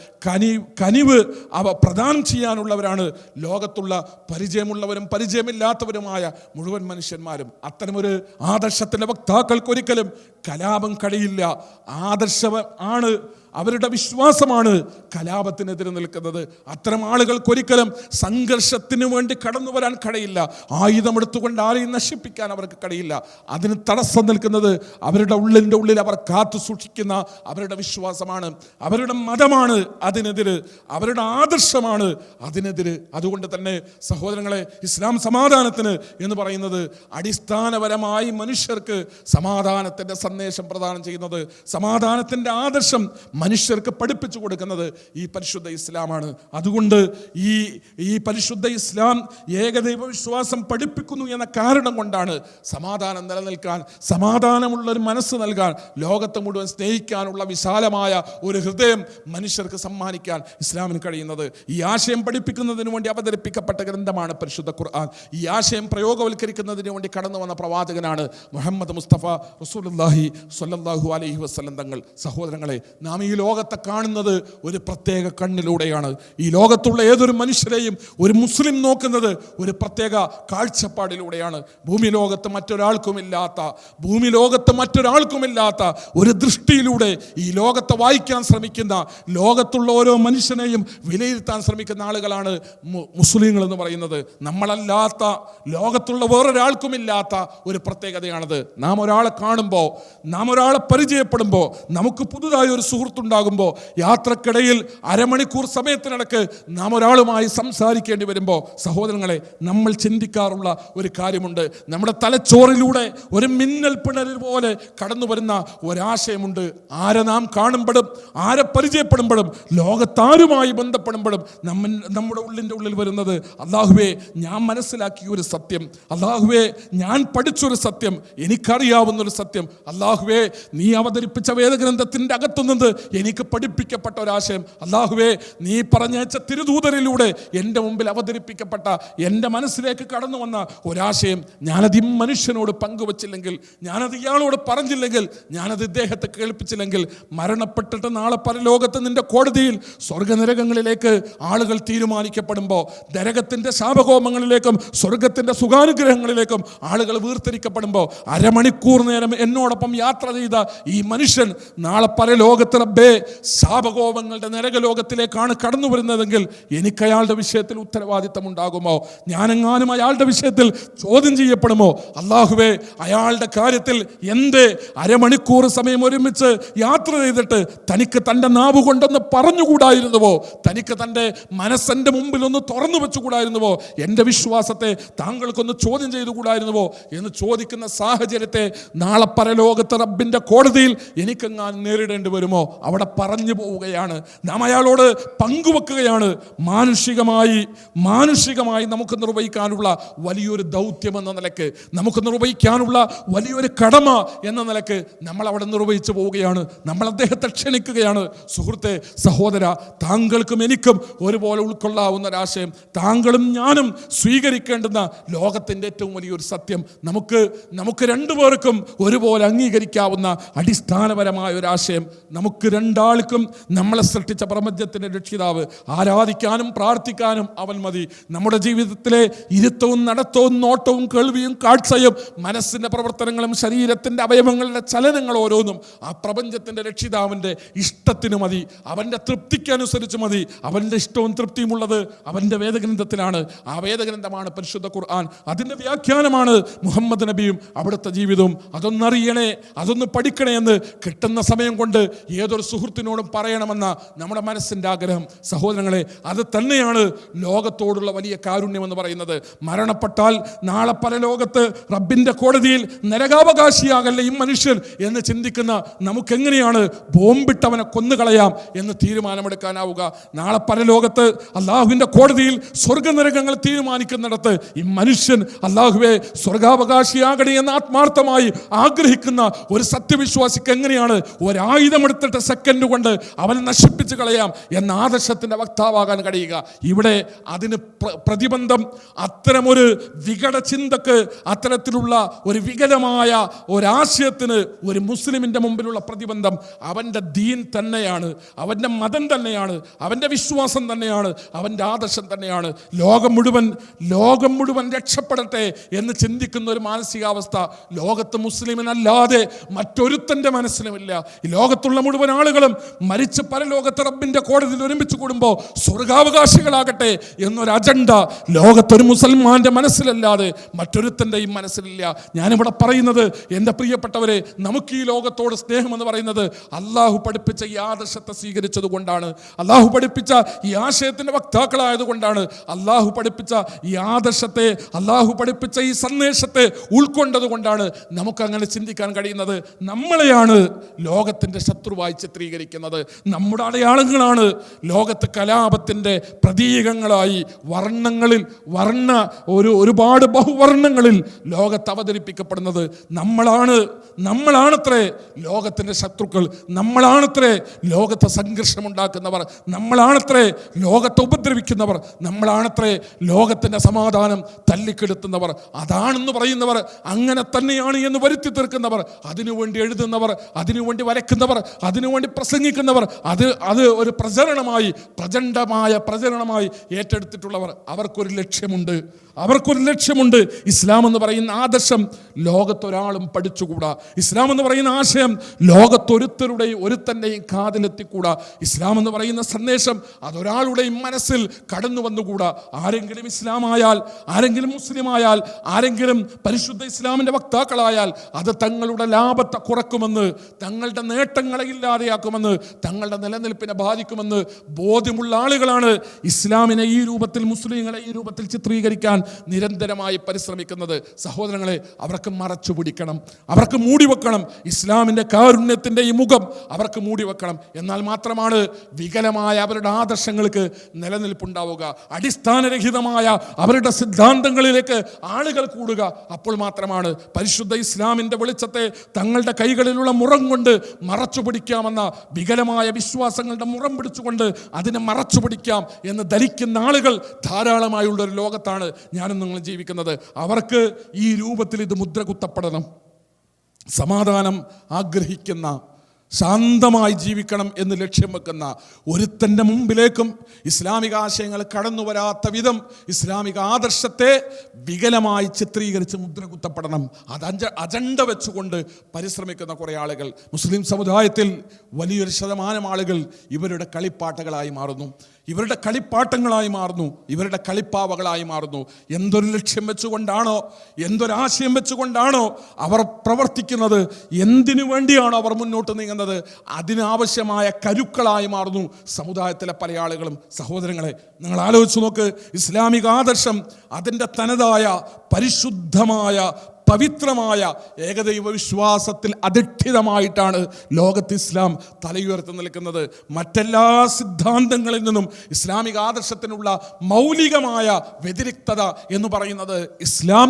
കനിവ് അവ പ്രദാനം ചെയ്യാനുള്ളവരാണ്. ലോകത്തുള്ള പരിചയമുള്ളവരും പരിചയമില്ലാത്തവരുമായ മുഴുവൻ മനുഷ്യന്മാരും അത്തരമൊരു ആദർശത്തിൻ്റെ വക്താക്കൾക്കൊരിക്കലും കലാപം കഴിയില്ല. ആദർശം ആണ്, അവരുടെ വിശ്വാസമാണ് കലാപത്തിനെതിരെ നിൽക്കുന്നത്. അത്തരം ആളുകൾക്കൊരിക്കലും സംഘർഷത്തിന് വേണ്ടി കടന്നു വരാൻ കഴിയില്ല. ആയുധമെടുത്തുകൊണ്ട് ആരെയും നശിപ്പിക്കാൻ അവർക്ക് കഴിയില്ല. അതിന് തടസ്സം നിൽക്കുന്നത് അവരുടെ ഉള്ളിൻ്റെ ഉള്ളിൽ അവർ കാത്തു സൂക്ഷിക്കുന്ന അവരുടെ വിശ്വാസമാണ്, അവരുടെ മതമാണ് അതിനെതിര്, അവരുടെ ആദർശമാണ് അതിനെതിര്. അതുകൊണ്ട് തന്നെ സഹോദരങ്ങളെ, ഇസ്ലാം സമാധാനത്തിന് എന്ന് പറയുന്നത് അടിസ്ഥാനപരമായി മനുഷ്യർക്ക് സമാധാനത്തിൻ്റെ സന്ദേശം പ്രദാനം ചെയ്യുന്നത്, സമാധാനത്തിൻ്റെ ആദർശം മനുഷ്യർക്ക് പഠിപ്പിച്ചു കൊടുക്കുന്നത് ഈ പരിശുദ്ധ ഇസ്ലാമാണ്. അതുകൊണ്ട് ഈ പരിശുദ്ധ ഇസ്ലാം ഏകദൈവ വിശ്വാസം പഠിപ്പിക്കുന്നു എന്ന കാരണം കൊണ്ടാണ് സമാധാനം നിലനിൽക്കാൻ, സമാധാനമുള്ളൊരു മനസ്സ് നൽകാൻ, ലോകത്തെ മുഴുവൻ സ്നേഹിക്കാനുള്ള വിശാലമായ ഒരു ഹൃദയം മനുഷ്യർക്ക് സമ്മാനിക്കാൻ ഇസ്ലാമിന് കഴിയുന്നത്. ഈ ആശയം പഠിപ്പിക്കുന്നതിന് വേണ്ടി അവതരിപ്പിക്കപ്പെട്ട ഗ്രന്ഥമാണ് പരിശുദ്ധ ഖുർആൻ. ഈ ആശയം പ്രയോഗവൽക്കരിക്കുന്നതിന് വേണ്ടി കടന്നു വന്ന പ്രവാചകനാണ് മുഹമ്മദ് മുസ്തഫ റസൂലുള്ളാഹി സ്വല്ലല്ലാഹു അലൈഹി വസല്ലം തങ്ങൾ. സഹോദരങ്ങളെ, നാം ഈ ലോകത്തെ കാണുന്നത് ഒരു പ്രത്യേക കണ്ണിലൂടെയാണ്. ഈ ലോകത്തുള്ള ഏതൊരു മനുഷ്യരെയും ഒരു മുസ്ലിം നോക്കുന്നത് ഒരു പ്രത്യേക കാഴ്ചപ്പാടിലൂടെയാണ്. ഭൂമി ലോകത്ത് മറ്റൊരാൾക്കുമില്ലാത്ത ഒരു ദൃഷ്ടിയിലൂടെ ഈ ലോകത്തെ വായിക്കാൻ ശ്രമിക്കുന്ന, ലോകത്തുള്ള ഓരോ മനുഷ്യനെയും വിലയിരുത്താൻ ശ്രമിക്കുന്ന ആളുകളാണ് മുസ്ലിങ്ങൾ എന്ന് പറയുന്നത്. നമ്മളല്ലാത്ത, ലോകത്തുള്ള വേറൊരാൾക്കുമില്ലാത്ത ഒരു പ്രത്യേകതയാണത്. നാം ഒരാളെ കാണുമ്പോൾ, നാം ഒരാളെ പരിചയപ്പെടുമ്പോൾ, നമുക്ക് പുതുതായി ഒരു സുഹൃത്തുണ്ടാകുമ്പോൾ, യാത്രക്കിടയിൽ അരമണിക്കൂർ സമയത്തിനിടക്ക് നാം ഒരാളുമായി സംസാരിക്കേണ്ടി വരുമ്പോൾ, സഹോദരങ്ങളെ, നമ്മൾ ചിന്തിക്കാറുള്ള ഒരു കാര്യമുണ്ട്. നമ്മുടെ തലച്ചോറിലൂടെ ഒരു മിന്നൽ പിണരിൽ പോലെ കടന്നു വരുന്ന ഒരാശയമുണ്ട്. ആരെ നാം കാണുമ്പോഴും, ആരെ പരിചയപ്പെടുമ്പോഴും, ലോകത്താരുമായി ബന്ധപ്പെടുമ്പോഴും നമ്മുടെ ഉള്ളിൽ വരുന്നത്, അല്ലാഹുവേ, ഞാൻ മനസ്സിലാക്കിയ ഒരു സത്യം, അല്ലാഹുവേ, ഞാൻ പഠിച്ചൊരു സത്യം, എനിക്കറിയാവുന്നൊരു സത്യം, അല്ലാഹുവേ, നീ അവതരിപ്പിച്ച വേദഗ്രന്ഥത്തിൻ്റെ അകത്തുനിന്ന് എനിക്ക് പഠിപ്പിക്കപ്പെട്ട ഒരാശയം, അല്ലാഹുവേ, നീ പറഞ്ഞയച്ച തിരുദൂതരിലൂടെ എൻ്റെ മുമ്പിൽ അവതരിപ്പിക്കപ്പെട്ട, എൻ്റെ മനസ്സിലേക്ക് കടന്നു വന്ന ഒരാശയം, ഞാനത് ഈ മനുഷ്യനോട് പങ്കുവച്ചില്ലെങ്കിൽ, ഞാനത് ഇയാളോട് പറഞ്ഞില്ലെങ്കിൽ, ഞാനത് ഇദ്ദേഹത്തെ കേൾപ്പിച്ചില്ലെങ്കിൽ, മരണപ്പെട്ടിട്ട് നാളെ പരലോകത്ത് നിന്റെ കോടതിയിൽ സ്വർഗനരകങ്ങളിലേക്ക് ആളുകൾ തീരുമാനിക്കപ്പെടുമ്പോൾ, നരകത്തിൻ്റെ ശാപകോപങ്ങളിലേക്കും സ്വർഗത്തിൻ്റെ സുഖാനുഗ്രഹങ്ങളിലേക്കും ആളുകൾ വീർത്തിരിക്കപ്പെടുമ്പോൾ, അരമണിക്കൂർ നേരം എന്നോടൊപ്പം യാത്ര ചെയ്ത ഈ മനുഷ്യൻ നാളെ പരലോകത്ത് റബ്ബേ ശാപകോപങ്ങളുടെ നരകലോകത്തിലേക്കാണ് കടന്നു വരുന്നതെങ്കിൽ എനിക്ക് അയാളുടെ വിഷയത്തിൽ ഉത്തരവാദിത്തം ഉണ്ടാകുമോ? ഞാനെങ്ങാനും അയാളുടെ വിഷയത്തിൽ ചോദ്യം ചെയ്യപ്പെടുമോ? അല്ലാഹുവേ, അയാളുടെ കാര്യത്തിൽ എന്തേ അരമണിക്കൂർ സമയം ഒരുമിച്ച് യാത്ര ചെയ്തിട്ട് തനിക്ക് തൻ്റെ നാവ് കൊണ്ടൊന്ന് പറഞ്ഞുകൂടായിരുന്നുവോ? തനിക്ക് തൻ്റെ മനസ്സെൻ്റെ മുമ്പിൽ ഒന്ന് തുറന്നു വെച്ചുകൂടായിരുന്നുവോ? എൻ്റെ വിശ്വാസത്തെ താങ്കൾക്കൊന്ന് ചോദ്യം ചെയ്തുകൂടായിരുന്നുവോ എന്ന് ചോദിക്കുന്ന സാഹചര്യത്തെ നാളെ പരലോകത്ത് റബ്ബിൻ്റെ കോടതിയിൽ എനിക്കെങ്ങാനും നേരിടേണ്ടി വരുമോ? അവിടെ പറഞ്ഞു പോവുകയാണ്. നാം അയാളോട് പങ്കുവെക്കുകയാണ്. മാനുഷികമായി നമുക്ക് നിർവഹിക്കാനുള്ള വലിയൊരു ദൗത്യം എന്ന നിലക്ക്, നമുക്ക് നിർവഹിക്കാനുള്ള വലിയൊരു കടമ എന്ന നിലക്ക് നമ്മൾ അവിടെ നിർവഹിച്ചു പോവുകയാണ്. നമ്മൾ അദ്ദേഹത്തെ ക്ഷണിക്കുകയാണ്. സുഹൃത്തെ, സഹോദര, താങ്കൾക്കും എനിക്കും ഒരുപോലെ ഉൾക്കൊള്ളാവുന്ന ഒരാശയം, താങ്കളും ഞാനും സ്വീകരിക്കേണ്ടുന്ന ലോകത്തിൻ്റെ ഏറ്റവും വലിയൊരു സത്യം, നമുക്ക് രണ്ടുപേർക്കും ഒരുപോലെ അംഗീകരിക്കാവുന്ന അടിസ്ഥാനപരമായ ഒരാശയം, നമുക്ക് രണ്ടാൾക്കും നമ്മളെ സൃഷ്ടിച്ച പ്രപഞ്ചത്തിൻ്റെ രക്ഷിതാവ് ആരാധിക്കാനും പ്രാർത്ഥിക്കാനും അവൻ മതി. നമ്മുടെ ജീവിതത്തിലെ ഇരുത്തവും നടത്തവും നോട്ടവും കേൾവിയും കാഴ്ചയും മനസ്സിൻ്റെ പ്രവർത്തനങ്ങളും ശരീരത്തിൻ്റെ അവയവങ്ങളുടെ ചലനങ്ങൾ ഓരോന്നും ആ പ്രപഞ്ചത്തിൻ്റെ രക്ഷിതാവിൻ്റെ ഇഷ്ടത്തിന് മതി, അവൻ്റെ തൃപ്തിക്കനുസരിച്ച് മതി. അവൻ്റെ ഇഷ്ടവും തൃപ്തിയും ഉള്ളത് അവൻ്റെ വേദഗ്രന്ഥത്തിലാണ്. ആ വേദഗ്രന്ഥമാണ് പരിശുദ്ധ ഖുർആൻ. അതിൻ്റെ വ്യാഖ്യാനമാണ് മുഹമ്മദ് നബിയും അവിടുത്തെ ജീവിതവും. അതൊന്നറിയണേ, അതൊന്ന് പഠിക്കണേ എന്ന് കിട്ടുന്ന സമയം കൊണ്ട് ഏതൊരു സുഹൃത്തിനോടും പറയണമെന്ന നമ്മുടെ മനസ്സിൻ്റെ ആഗ്രഹം. സഹോദരങ്ങളെ, അത് തന്നെയാണ് ലോകത്തോടുള്ള വലിയ കാരുണ്യം എന്ന് പറയുന്നത്. മരണപ്പെട്ടാൽ നാളെ പരലോകത്ത് റബ്ബിൻ്റെ കോടതിയിൽ നരകാവകാശിയാകല്ലേ ഈ മനുഷ്യൻ എന്ന് ചിന്തിക്കുന്ന നമുക്കെങ്ങനെയാണ് ബോംബിട്ടവനെ കൊന്നുകളയാം എന്ന് തീരുമാനമെടുക്കാനാവുക? നാളെ പരലോകത്ത് അള്ളാഹുവിൻ്റെ കോടതിയിൽ സ്വർഗനരകങ്ങൾ തീരുമാനിക്കുന്നിടത്ത് ഈ മനുഷ്യൻ അള്ളാഹുവെ സ്വർഗാവകാശിയാകണേ എന്ന് ആത്മാർത്ഥമായി ആഗ്രഹിക്കുന്ന ഒരു സത്യവിശ്വാസിക്ക് എങ്ങനെയാണ് ഒരായുധമെടുത്തിട്ട് സെക്കൻഡ് കൊണ്ട് അവനെ നശിപ്പിച്ച് കളയാം എന്ന ആദർശത്തിൻ്റെ വക്താവാകാൻ കഴിയുക? ഇവിടെ അതിന് പ്രതിബന്ധം അത്തരമൊരു വികട ചിന്തക്ക്, അത്തരത്തിലുള്ള ഒരു വികലമായ ഒരാശയത്തിന് ഒരു മുസ്ലിമിൻ്റെ മുമ്പിലുള്ള പ്രതിബന്ധം അവൻ്റെ ദീൻ തന്നെയാണ്, അവൻ്റെ മതം തന്നെയാണ്, അവൻ്റെ വിശ്വാസം തന്നെയാണ്, അവൻ്റെ ആദർശം തന്നെയാണ്. ലോകം മുഴുവൻ രക്ഷപ്പെടട്ടെ എന്ന് ചിന്തിക്കുന്ന ഒരു മാനസികാവസ്ഥ ലോകത്ത് മുസ്ലിമിനല്ലാതെ മറ്റൊരുത്തൻ്റെ മനസ്സിലുമില്ല. ഈ ലോകത്തുള്ള മുഴുവൻ ആളുകളും മരിച്ച് പരലോകത്ത് റബ്ബിൻ്റെ കോടതിയിൽ ഒരുമിച്ച് കൂടുമ്പോൾ സ്വർഗാവകാശികളാകട്ടെ എന്നൊരു അജണ്ട ലോകത്തൊരു മുസൽമാൻ്റെ മനസ്സിലല്ലാതെ മറ്റൊരുത്തൻ്റെയും മനസ്സിലില്ല. ഞാനിവിടെ പറയുന്നത്, എൻ്റെ പ്രിയപ്പെട്ടവരെ, നമുക്ക് ഈ ലോകത്തോട് സ്നേഹമെന്ന് പറയുന്നത് അള്ളാഹു പഠിപ്പിച്ച ഈ ആദർശത്തെ സ്വീകരിച്ചത് കൊണ്ടാണ്, അള്ളാഹു പഠിപ്പിച്ച ഈ ആശയത്തിൻ്റെ വക്താക്കളായതുകൊണ്ടാണ്, അള്ളാഹു പഠിപ്പിച്ച ഈ ആദർശത്തെ, അള്ളാഹു പഠിപ്പിച്ച ഈ സന്ദേശത്തെ ഉൾക്കൊണ്ടത് കൊണ്ടാണ് നമുക്കങ്ങനെ ചിന്തിക്കാൻ കഴിയുന്നത്. നമ്മളെയാണ് ലോകത്തിൻ്റെ ശത്രുവായി ചിത്രീകരിക്കുന്നത്. നമ്മുടെ അടയാളങ്ങളാണ് ലോകത്ത് കലാപത്തിൻ്റെ പ്രതീകങ്ങളായി ഒരുപാട് ബഹുവർണ്ണങ്ങളിൽ ലോകത്ത് അവതരിപ്പിക്കപ്പെടുന്നത്. നമ്മളാണത്രേ ലോകത്തിൻ്റെ ശത്രുക്കൾ, നമ്മളാണത്രേ ലോകത്തെ സംഘർഷമുണ്ടാക്കുന്നവർ, നമ്മളാണത്രേ ലോകത്തെ ഉപദ്രവിക്കുന്നവർ, നമ്മളാണത്രേ ലോകത്തിൻ്റെ സമാധാനം തല്ലിക്കെടുത്തുന്നവർ. അതാണെന്ന് പറയുന്നവർ, അങ്ങനെ തന്നെയാണ് എന്ന് വരുത്തി തീർക്കുന്നവർ, അതിനുവേണ്ടി എഴുതുന്നവർ, അതിനുവേണ്ടി വരയ്ക്കുന്നവർ, അതിനുവേണ്ടി പ്രസംഗിക്കുന്നവർ, അത് ഒരു പ്രചണ്ഡമായ പ്രചരണമായി ഏറ്റെടുത്തിട്ടുള്ളവർ, അവർക്കൊരു ലക്ഷ്യമുണ്ട്. ഇസ്ലാം എന്ന് പറയുന്ന ആദർശം ലോകത്തൊരാളും പഠിച്ചുകൂടാ. ഇസ്ലാം എന്ന് പറയുന്ന ആശയം ഒരുത്തൻ്റെയും കാതിലെത്തിക്കൂടാ. ഇസ്ലാം എന്ന് പറയുന്ന സന്ദേശം അതൊരാളുടെയും മനസ്സിൽ കടന്നു വന്നുകൂടാ. ആരെങ്കിലും ഇസ്ലാമായാൽ, ആരെങ്കിലും മുസ്ലിമായാൽ, ആരെങ്കിലും പരിശുദ്ധ ഇസ്ലാമിൻ്റെ വക്താക്കളായാൽ അത് തങ്ങളുടെ ലാഭത്തെ കുറക്കുമെന്ന്, തങ്ങളുടെ നേട്ടങ്ങളെ ഇല്ലാതെയാക്കുമെന്ന്, തങ്ങളുടെ നിലനിൽപ്പിനെ ബാധിക്കുമെന്ന് ബോധ്യമുള്ള ആളുകളാണ് ഇസ്ലാമിനെ ഈ രൂപത്തിൽ, മുസ്ലിങ്ങളെ ഈ രൂപത്തിൽ ചിത്രീകരിക്കാൻ നിരന്തരമായി പരിശ്രമിക്കുന്നത്. സഹോദരങ്ങളെ, അവർക്ക് മറച്ചു പിടിക്കണം, അവർക്ക് മൂടിവെക്കണം. ഇസ്ലാമിൻ്റെ കാരുണ്യത്തിൻ്റെ ഈ മുഖം അവർക്ക് മൂടിവെക്കണം. എന്നാൽ മാത്രമാണ് വികലമായ അവരുടെ ആദർശങ്ങൾക്ക് നിലനിൽപ്പുണ്ടാവുക, അടിസ്ഥാനരഹിതമായ അവരുടെ സിദ്ധാന്തങ്ങളിലേക്ക് ആളുകൾ കൂടുക. അപ്പോൾ മാത്രമാണ് പരിശുദ്ധ ഇസ്ലാമിൻ്റെ വെളിച്ചത്തെ തങ്ങളുടെ കൈകളിലുള്ള മുറം കൊണ്ട് മറച്ചു പിടിക്കാമെന്ന വികലമായ വിശ്വാസങ്ങളുടെ മുറം പിടിച്ചുകൊണ്ട് അതിനെ മറച്ചു പിടിക്കാം എന്ന് ധരിക്കുന്ന ആളുകൾ ധാരാളമായുള്ളൊരു ലോകത്താണ് ഞാനും നിങ്ങൾ ജീവിക്കുന്നത്. അവർക്ക് ഈ രൂപത്തിൽ ഇത് മുദ്ര കുത്തപ്പെടണം. സമാധാനം ആഗ്രഹിക്കുന്ന, ശാന്തമായി ജീവിക്കണം എന്ന് ലക്ഷ്യം വെക്കുന്ന ഒരുത്തൻ്റെ മുമ്പിലേക്കും ഇസ്ലാമിക ആശയങ്ങൾ കടന്നു വരാത്ത വിധം ഇസ്ലാമിക ആദർശത്തെ വികലമായി ചിത്രീകരിച്ച് മുദ്ര കുത്തപ്പെടണം. അത് അജണ്ട വെച്ചുകൊണ്ട് പരിശ്രമിക്കുന്ന കുറേ ആളുകൾ മുസ്ലിം സമുദായത്തിൽ വലിയൊരു ശതമാനം ആളുകൾ ഇവരുടെ കളിപ്പാട്ടങ്ങളായി മാറുന്നു, ഇവരുടെ കളിപ്പാവകളായി മാറുന്നു. എന്തൊരു ലക്ഷ്യം വെച്ചുകൊണ്ടാണോ, എന്തൊരാശയം വെച്ചുകൊണ്ടാണോ അവർ പ്രവർത്തിക്കുന്നത്, എന്തിനു വേണ്ടിയാണോ അവർ മുന്നോട്ട് നീങ്ങുന്നത്, അതിനാവശ്യമായ കരുക്കളായി മാറുന്നു സമുദായത്തിലെ പല ആളുകളും. സഹോദരങ്ങളെ, നിങ്ങൾ ആലോചിച്ച് നോക്ക്. ഇസ്ലാമിക ആദർശം അതിൻ്റെ തനതായ പരിശുദ്ധമായ പവിത്രമായ ഏകദൈവ വിശ്വാസത്തിൽ അധിഷ്ഠിതമായിട്ടാണ് ലോകത്ത് ഇസ്ലാം തലയുയർത്തി നിൽക്കുന്നത്. മറ്റെല്ലാ സിദ്ധാന്തങ്ങളിൽ നിന്നും ഇസ്ലാമിക ആദർശത്തിനുള്ള മൗലികമായ വ്യതിരിക്തത എന്ന് പറയുന്നത് ഇസ്ലാം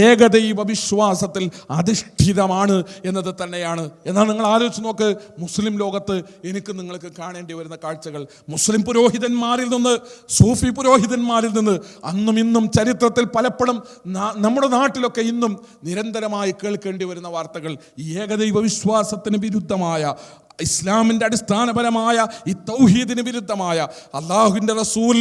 ഏകദൈവ വിശ്വാസത്തിൽ അധിഷ്ഠിതമാണ് എന്നത് തന്നെയാണ്. എന്നാൽ നിങ്ങൾ ആലോചിച്ച് നോക്ക്, മുസ്ലിം ലോകത്ത് എനിക്ക് നിങ്ങൾക്ക് കാണേണ്ടി വരുന്ന കാഴ്ചകൾ, മുസ്ലിം പുരോഹിതന്മാരിൽ നിന്ന്, സൂഫി പുരോഹിതന്മാരിൽ നിന്ന് അന്നും ഇന്നും ചരിത്രത്തിൽ പലപ്പോഴും നമ്മുടെ നാട്ടിലൊക്കെ ഇന്നും നിരന്തരമായി കേൾക്കേണ്ടി വരുന്ന വാർത്തകൾ ഈ ഏകദൈവ വിശ്വാസത്തിന് വിരുദ്ധമായ, ഇസ്ലാമിൻ്റെ അടിസ്ഥാനപരമായ ഈ തൗഹീദിന് വിരുദ്ധമായ, അള്ളാഹുവിൻ്റെ റസൂൽ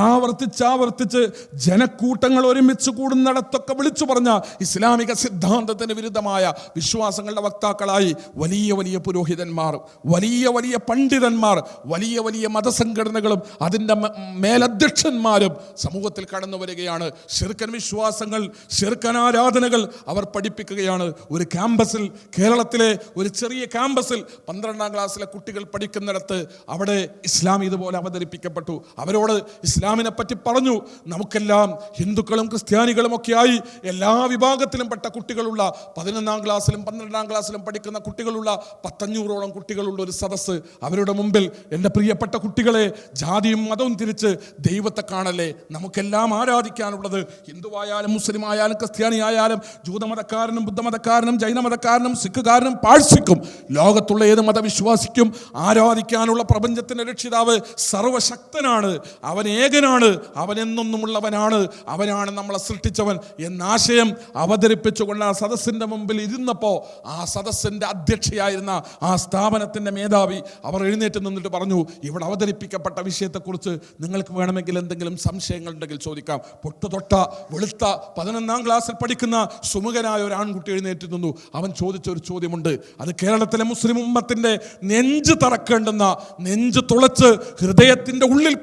ആവർത്തിച്ച് ജനക്കൂട്ടങ്ങൾ ഒരുമിച്ച് കൂടുന്നിടത്തൊക്കെ വിളിച്ചു പറഞ്ഞ ഇസ്ലാമിക സിദ്ധാന്തത്തിന് വിരുദ്ധമായ വിശ്വാസങ്ങളുടെ വക്താക്കളായി വലിയ വലിയ പുരോഹിതന്മാർ, വലിയ വലിയ പണ്ഡിതന്മാർ, വലിയ വലിയ മതസംഘടനകളും അതിൻ്റെ മേലധ്യക്ഷന്മാരും സമൂഹത്തിൽ കടന്നു വരികയാണ്. ശിർക്കൻ വിശ്വാസങ്ങൾ, ശിർക്കൻ ആരാധനകൾ അവർ പഠിപ്പിക്കുകയാണ്. ഒരു ക്യാമ്പസിൽ, കേരളത്തിലെ ഒരു ചെറിയ ക്യാമ്പസിൽ 12ാം ക്ലാസ്സിലെ കുട്ടികൾ പഠിക്കുന്നിടത്ത് അവിടെ ഇസ്ലാം ഇതുപോലെ അവതരിപ്പിക്കപ്പെട്ടു. അവരോട് ഇസ്ലാമിനെ പറ്റി പറഞ്ഞു. നമുക്കെല്ലാം ഹിന്ദുക്കളും ക്രിസ്ത്യാനികളും ഒക്കെയായി എല്ലാ വിഭാഗത്തിലും പെട്ട കുട്ടികളുള്ള 11ാം ക്ലാസ്സിലും 12ാം ക്ലാസ്സിലും പഠിക്കുന്ന കുട്ടികളുള്ള 500ഓളം കുട്ടികളുള്ള ഒരു സദസ്സ്. അവരുടെ മുമ്പിൽ എൻ്റെ പ്രിയപ്പെട്ട കുട്ടികളെ, ജാതിയും മതവും തിരിച്ച് ദൈവത്തെ കാണല്ലേ, നമുക്കെല്ലാം ആരാധിക്കാനുള്ളത് ഹിന്ദുവായാലും മുസ്ലിം ആയാലും ക്രിസ്ത്യാനി ആയാലും ജൂതമതക്കാരനും ബുദ്ധമതക്കാരനും ജൈനമതക്കാരനും സിഖുകാരനും പാഴ്സിക്കും ലോകത്തുള്ള ഏത് മതവിശ്വാസിക്കും ആരാധിക്കാനുള്ള പ്രപഞ്ചത്തിന്റെ രക്ഷിതാവ് സർവശക്തനാണ്, അവൻ ഏകനാണ്, അവൻ എന്നൊന്നുമുള്ളവനാണ്, അവനാണ് നമ്മളെ സൃഷ്ടിച്ചവൻ എന്നാശയം അവതരിപ്പിച്ചുകൊണ്ട് ആ സദസ്സിന്റെ മുമ്പിൽ ഇരുന്നപ്പോൾ ആ സദസ്സിന്റെ അധ്യക്ഷയായിരുന്ന ആ സ്ഥാപനത്തിന്റെ മേധാവി അവർ എഴുന്നേറ്റ് നിന്നിട്ട് പറഞ്ഞു, ഇവിടെ അവതരിപ്പിക്കപ്പെട്ട വിഷയത്തെക്കുറിച്ച് നിങ്ങൾക്ക് വേണമെങ്കിൽ എന്തെങ്കിലും സംശയങ്ങൾ ഉണ്ടെങ്കിൽ ചോദിക്കാം. പൊട്ടുതൊട്ട വെളുത്ത 11ാം ക്ലാസ്സിൽ പഠിക്കുന്ന സുമുഖനായ ഒരു ആൺകുട്ടി എഴുന്നേറ്റ് നിന്നു. അവൻ ചോദിച്ച ഒരു ചോദ്യമുണ്ട്. അത് കേരളത്തിലെ മുസ്ലിം ഉമ്മത്തിന്റെ നെഞ്ച് തറക്കേണ്ടുന്ന, നെഞ്ച് തുളച്ച് ഹൃദയത്തിന്റെ ഉള്ളിൽ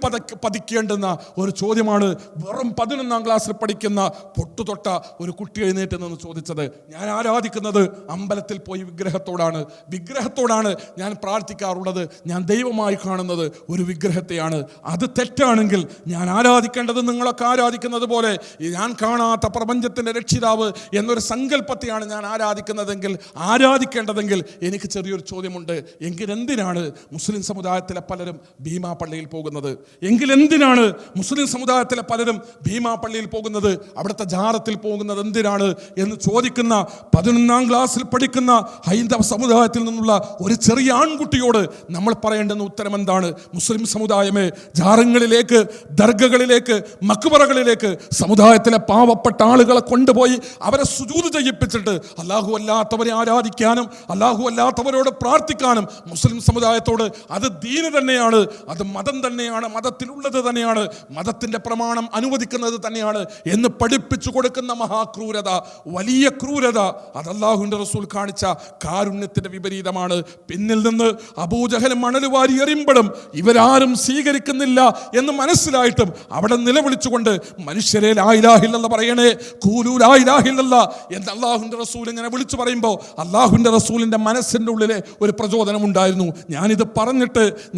പതിക്കേണ്ടുന്ന ഒരു ചോദ്യമാണ്. വെറും 11ാം ക്ലാസ്സിൽ പഠിക്കുന്ന പൊട്ടുതൊട്ട ഒരു കുട്ടി എഴുന്നേറ്റ് നിന്ന് ചോദിച്ചത്. ഞാൻ ആരാധിക്കുന്നത് അമ്പലത്തിൽ പോയി വിഗ്രഹത്തോടാണ് ഞാൻ പ്രാർത്ഥിക്കാറുള്ളത്, ഞാൻ ദൈവമായി കാണുന്നത് ഒരു വിഗ്രഹത്തെയാണ്. അത് തെറ്റാണെങ്കിൽ ഞാൻ ആരാധിക്കേണ്ടത് നിങ്ങളൊക്കെ ആരാധിക്കുന്നത് പോലെ ഞാൻ കാണാത്ത പ്രപഞ്ചത്തിന്റെ രക്ഷിതാവ് എന്നൊരു സങ്കല്പത്തെയാണ് ഞാൻ ആരാധിക്കേണ്ടതെങ്കിൽ എനിക്ക് ചെറിയൊരു ചോദ്യമുണ്ട്. എങ്കിലെന്തിനാണ് മുസ്ലിം സമുദായത്തിലെ പലരും ഭീമാ പള്ളിയിൽ പോകുന്നത്? എങ്കിലെന്തിനാണ് മുസ്ലിം സമുദായത്തിലെ പലരും ഭീമാ പള്ളിയിൽ പോകുന്നത്, അവിടുത്തെ ജാറത്തിൽ പോകുന്നത് എന്തിനാണ് എന്ന് ചോദിക്കുന്ന 11ാം ക്ലാസ്സിൽ പഠിക്കുന്ന ഹൈന്ദവ സമുദായത്തിൽ നിന്നുള്ള ഒരു ചെറിയ ആൺകുട്ടിയോട് നമ്മൾ പറയേണ്ടുന്ന ഉത്തരം എന്താണ്? മുസ്ലിം സമുദായമേ, ജാറങ്ങളിലേക്ക്, ദർഗകളിലേക്ക്, മക്ബറകളിലേക്ക് സമുദായത്തിലെ പാവപ്പെട്ട ആളുകളെ കൊണ്ടുപോയി അവരെ സുജൂദ് ചെയ്യിപ്പിച്ചിട്ട് അല്ലാഹു അല്ലാത്തവരെ ആരാധിക്കാനും അല്ലാഹു അല്ലാത്തവരോട് പ്രാർത്ഥിക്കാനും മുസ്ലിം സമുദായത്തോട് അത് ദീന് തന്നെയാണ്, അത് മതം തന്നെയാണ്, മതത്തിലുള്ളത് തന്നെയാണ്, മതത്തിന്റെ പ്രമാണം അനുവദിക്കുന്നത് തന്നെയാണ് എന്ന് പഠിപ്പിച്ചു കൊടുക്കുന്ന മഹാക്രൂരത, വലിയ ക്രൂരത, അത് അല്ലാഹുവിന്റെ റസൂൽ കാണിച്ച കാരുണ്യത്തിന്റെ വിപരീതമാണ്. പിന്നിൽ നിന്ന് അബൂജഹൽ മണൽ വാരി എറിയുമ്പോഴും ഇവരാരും സ്വീകരിക്കുന്നില്ല എന്ന് മനസ്സിലായിട്ടും അവിടെ നിലവിളിച്ചുകൊണ്ട് മനുഷ്യരെ ലാ ഇലാഹ ഇല്ലല്ലാഹ് പറയണേ, ഖൂലൂ ലാ ഇലാഹ ഇല്ലല്ലാഹ് എന്ന് അല്ലാഹുവിന്റെ റസൂൽ ഇങ്ങനെ വിളിച്ചു പറയുമ്പോൾ അല്ലാഹുവിന്റെ റസൂലിന്റെ മനസ്സിന്റെ ഉള്ളിലെ ഒരു പ്രചോദനം ഉണ്ടായിരുന്നു.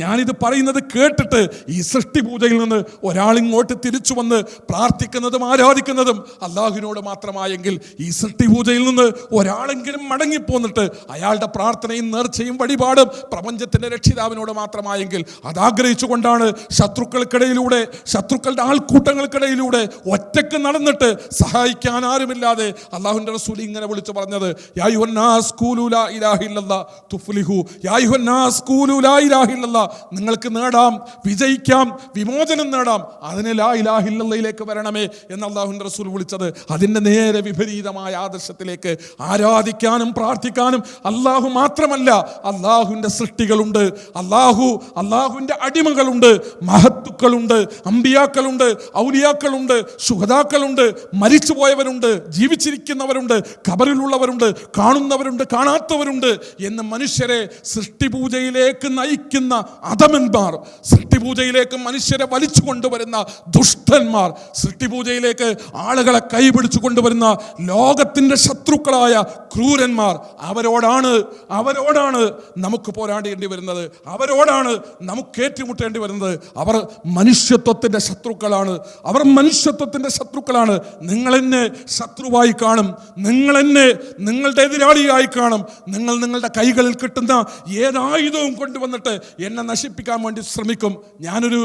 ഞാനിത് പറയുന്നത് കേട്ടിട്ട് ഈ സൃഷ്ടിപൂജയിൽ നിന്ന് ഒരാളിങ്ങോട്ട് തിരിച്ചു വന്ന് പ്രാർത്ഥിക്കുന്നതും ആരാധിക്കുന്നതും അല്ലാഹുവിനോട് മാത്രമായെങ്കിൽ ഈ സൃഷ്ടിപൂജയിൽ നിന്ന് ഒരാളെങ്കിലും മടങ്ങിപ്പോന്നിട്ട് അയാളുടെ പ്രാർത്ഥനയും നേർച്ചയും വഴിപാടും പ്രപഞ്ചത്തിന്റെ രക്ഷിതാവിനോട് മാത്രമായെങ്കിൽ അതാഗ്രഹിച്ചുകൊണ്ടാണ് ശത്രുക്കളുടെ ആൾക്കൂട്ടങ്ങൾക്കിടയിലൂടെ ഒറ്റക്ക് നടന്നിട്ട് സഹായിക്കാൻ ആരുമില്ലാതെ അല്ലാഹുവിന്റെ റസൂൽ ഇങ്ങനെ വിളിച്ചു പറഞ്ഞത്, യാ അയ്യുഹന്നാസ് ഖൂലൂ ലാ ഇലാഹ ഇല്ലല്ലാഹ് തുഫ്ലിഹു, യാ അയ്യുഹന്നാസ് ഖൂലൂ ലാ ഇലാഹ ഇല്ലല്ലാഹ്, നിങ്ങൾക്ക് നേടാം, വിജയിക്കാം, വിമോചനം നേടാം, അതിന് ലാ ഇലാഹ ഇല്ലല്ലാഹിലേക്ക് വരണമേ എന്ന് അല്ലാഹുവിന്റെ റസൂൽ വിളിച്ചത്. അതിന്റെ നേരെ വിപരീതമായ ആദർശത്തിലേക്ക്, ആരാധിക്കാനും പ്രാർത്ഥിക്കാനും അല്ലാഹു മാത്രമല്ല, അല്ലാഹുവിന്റെ സൃഷ്ടികളുണ്ട്, അല്ലാഹുവിന്റെ അടിമകളുണ്ട്, മഹത്തുക്കളുണ്ട്, അമ്പിയാക്കളുണ്ട്, ഔലിയാക്കളുണ്ട്, ശുഹദാക്കളുണ്ട്, മരിച്ചുപോയവരുണ്ട്, ജീവിച്ചിരിക്കുന്നവരുണ്ട്, ഖബറിലുള്ളവരുണ്ട്, കാണുന്നവരുണ്ട്, കാണാത്തവരുണ്ട് എന്ന് മനുഷ്യരെ സൃഷ്ടിപൂജയിലേക്ക് നയിക്കുന്ന അധമന്മാർ, സൃഷ്ടിപൂജയിലേക്ക് മനുഷ്യരെ വലിച്ചു കൊണ്ടുവരുന്ന ദുഷ്ടന്മാർ, സൃഷ്ടിപൂജയിലേക്ക് ആളുകളെ കൈപിടിച്ചു കൊണ്ടുവരുന്ന ലോകത്തിൻ്റെ ശത്രുക്കളായ ക്രൂരന്മാർ, അവരോടാണ് നമുക്ക് പോരാടേണ്ടി വരുന്നത്, അവരോടാണ് നമുക്ക് ഏറ്റുമുട്ടേണ്ടി വരുന്നത്. അവർ മനുഷ്യത്വത്തിൻ്റെ ശത്രുക്കളാണ്, നിങ്ങളെന്നെ ശത്രുവായി കാണും, നിങ്ങളെന്നെ നിങ്ങളുടെ എതിരാളിയായി കാണും. നിങ്ങൾ നിങ്ങളുടെ കൈകളിൽ കിട്ടുന്ന ഏതായുധവും കൊണ്ടുവന്നിട്ട് എന്നെ നശിപ്പിക്കാൻ വേണ്ടി ശ്രമിക്കും. ഞാനൊരു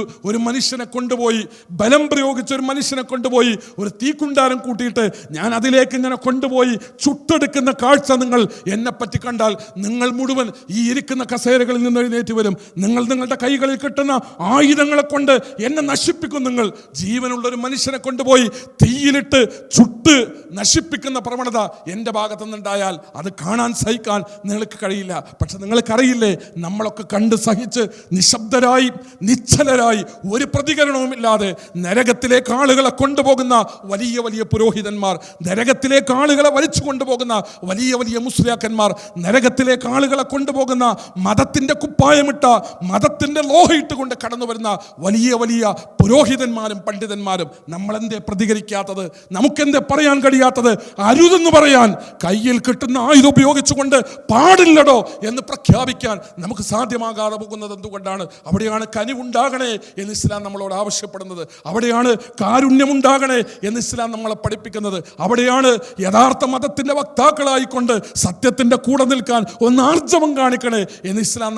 മനുഷ്യനെ കൊണ്ടുപോയി, ബലം പ്രയോഗിച്ച ഒരു മനുഷ്യനെ കൊണ്ടുപോയി ഒരു തീക്കുണ്ടാരം കൂട്ടിയിട്ട് ഞാൻ അതിലേക്ക് ഇങ്ങനെ കൊണ്ടുപോയി ചുട്ടെടുക്കുന്ന കാഴ്ച നിങ്ങൾ എന്നെപ്പറ്റി കണ്ടാൽ നിങ്ങൾ മുഴുവൻ ഈ ഇരിക്കുന്ന കസേരകളിൽ നിന്ന് എഴുന്നേറ്റ് വരും. നിങ്ങൾ നിങ്ങളുടെ കൈകളിൽ കിട്ടുന്ന ആയുധങ്ങളെ കൊണ്ട് എന്നെ നശിപ്പിക്കും. നിങ്ങൾ ജീവനുള്ളൊരു മനുഷ്യനെ കൊണ്ടുപോയി തീയിലിട്ട് ചുട്ട് നശിപ്പിക്കുന്ന പ്രവണത എൻ്റെ ഭാഗത്തു നിന്നുണ്ടായാൽ അത് കാണാൻ സഹിക്കാൻ നിങ്ങൾക്ക് കഴിയില്ല. പക്ഷെ നിങ്ങൾക്കറിയില്ലേ, നമ്മളൊക്കെ കണ്ട് സഹിച്ച് നിശബ്ദരായി നിശ്ചലരായി ഒരു പ്രതികരണവുമില്ലാതെ നരകത്തിലേക്ക് ആളുകളെ കൊണ്ടുപോകുന്ന വലിയ വലിയ പുരോഹിതന്മാർ, നരകത്തിലേക്ക് ആളുകളെ വലിച്ചു കൊണ്ടുപോകുന്ന വലിയ വലിയ മുസ്ലിയാക്കന്മാർ, നരകത്തിലേക്ക് ആളുകളെ കൊണ്ടുപോകുന്ന മതത്തിൻ്റെ കുപ്പായമിട്ട മതത്തിൻ്റെ ലോഹയിട്ട് കൊണ്ട് കടന്നു വരുന്ന വലിയ വലിയ പുരോഹിതന്മാരും പണ്ഡിതന്മാരും നമ്മളെന്തേ പ്രതികരിക്കാത്തത്? നമുക്കെന്തേ പറയാൻ കഴിയാത്തത്? അരുതെന്ന് പറയാൻ, കയ്യിൽ കിട്ടുന്ന ആയുധം ഉപയോഗിച്ചുകൊണ്ട് പാടില്ലടോ എന്ന് പ്രഖ്യാപിക്കാൻ നമുക്ക് സാധ്യമാകാതെ പോകുന്നത് എന്തുകൊണ്ടാണ്? അവിടെയാണ് കനിവുണ്ടാകണേ എന്ന് ഇസ്ലാം നമ്മളോട് ആവശ്യപ്പെടുന്നത്, അവിടെയാണ് കാരുണ്യമുണ്ടാകണേ എന്ന് ഇസ്ലാം നമ്മളെ പഠിപ്പിക്കുന്നത്, അവിടെയാണ് യഥാർത്ഥ മതത്തിൻ്റെ വക്താക്കളായിക്കൊണ്ട് സത്യത്തിൻ്റെ കൂടെ നിൽക്കാൻ ഒന്ന് ആർജവം കാണിക്കണേ എന്ന് ഇസ്ലാം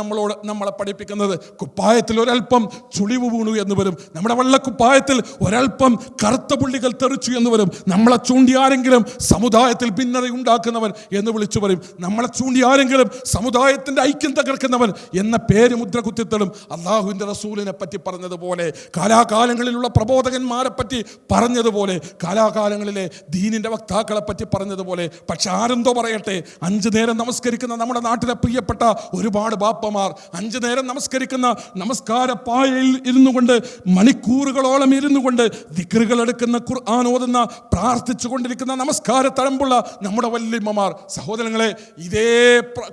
നമ്മളെ പഠിപ്പിക്കുന്നത്. കുപ്പായത്തിൽ ഒരൽപ്പം ചുളിവ് വീണു എന്ന് വരും, നമ്മുടെ വെള്ളക്കുപ്പായത്തിൽ ഒരൽപ്പം കറുത്ത പുള്ളികൾ തെറിച്ചു എന്ന് വരും, നമ്മളെ ചൂണ്ടി ആരെങ്കിലും സമുദായത്തിൽ ഭിന്നത ഉണ്ടാക്കുന്നവൻ എന്ന് വിളിച്ചു പറയും, നമ്മളെ ചൂണ്ടി ആരെങ്കിലും സമുദായത്തിൻ്റെ ഐക്യം തകർക്കുന്നവൻ എന്ന പേര് മുദ്ര കുത്തിത്തളും. അള്ളാഹുവിൻ്റെ റസൂലിനെ പറ്റി പറഞ്ഞതുപോലെ, കാലാകാലങ്ങളിലുള്ള പ്രബോധകന്മാരെ പറ്റി പറഞ്ഞതുപോലെ, കാലാകാലങ്ങളിലെ ദീനിൻ്റെ വക്താക്കളെ പറ്റി പറഞ്ഞതുപോലെ. പക്ഷെ ആരെന്തോ പറയട്ടെ, 5 നേരം നമസ്കരിക്കുന്ന നമ്മുടെ നാട്ടിലെ പ്രിയപ്പെട്ട ഒരുപാട് ബാപ്പമാർ 5 നേരം നമസ്കരിക്കുന്ന നമസ്കാര പായയിൽ ഇരുന്നു കൊണ്ട് മണിക്കൂറുകളോളം ഇരുന്നു കൊണ്ട് ദിക്റുകൾ എടുക്കുന്ന, ഖുർആൻ ഓതുന്ന, പ്രാർത്ഥിച്ചു കൊണ്ടിരിക്കുന്ന നമസ്കാര തഴമ്പുള്ള നമ്മുടെ വല്യമ്മമാർ, സഹോദരങ്ങളെ, ഇതേ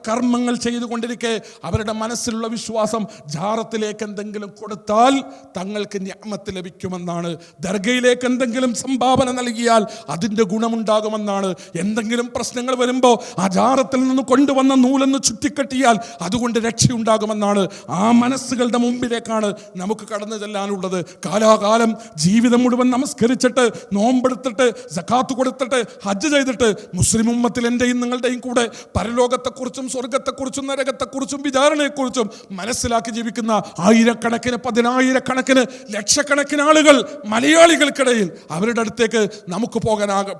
കർമ്മങ്ങൾ ചെയ്തുകൊണ്ടിരിക്കെ അവരുടെ മനസ്സിലുള്ള വിശ്വാസം ജാറത്തിലേക്ക് എന്തെങ്കിലും കൊടുത്താൽ തങ്ങൾക്ക് നിഅമത്ത് ലഭിക്കുമെന്നാണ്, ദർഗയിലേക്ക് എന്തെങ്കിലും സംഭാവന നൽകിയാൽ അതിൻ്റെ ഗുണമുണ്ടാകുമെന്നാണ്, എന്തെങ്കിലും പ്രശ്നങ്ങൾ വരുമ്പോൾ ആ ജാറത്തിൽ നിന്ന് കൊണ്ടുവന്ന നൂലെന്ന് ചുറ്റിക്കെട്ടിയാൽ അതുകൊണ്ട് രക്ഷയുണ്ടാകുമെന്നാണ്. ആ മനസ്സുകളുടെ മുമ്പിലേക്കാണ് നമുക്ക് കടന്നു ചെല്ലാനുള്ളത്. കാലാകാലം ജീവിതം മുഴുവൻ നമസ്കരിച്ചിട്ട്, നോമ്പെടുത്തിട്ട്, സക്കാത്ത് കൊടുത്തിട്ട്, ഹജ്ജ് ചെയ്തിട്ട് മുസ്ലിം ഉമ്മത്തിൽ എൻ്റെയും നിങ്ങളുടെയും കൂടെ പരലോകത്തെക്കുറിച്ചും സ്വർഗത്തെക്കുറിച്ചും നരകത്തെക്കുറിച്ചും വിചാരണയെക്കുറിച്ചും മനസ്സിലാക്കി ജീവിക്കുന്ന ആയിരക്കണക്കിന്, പതിനായിരക്കണക്കിന്, ലക്ഷക്കണക്കിന് ആളുകൾ മലയാളികൾക്കിടയിൽ അവരുടെ അടുത്തേക്ക് നമുക്ക്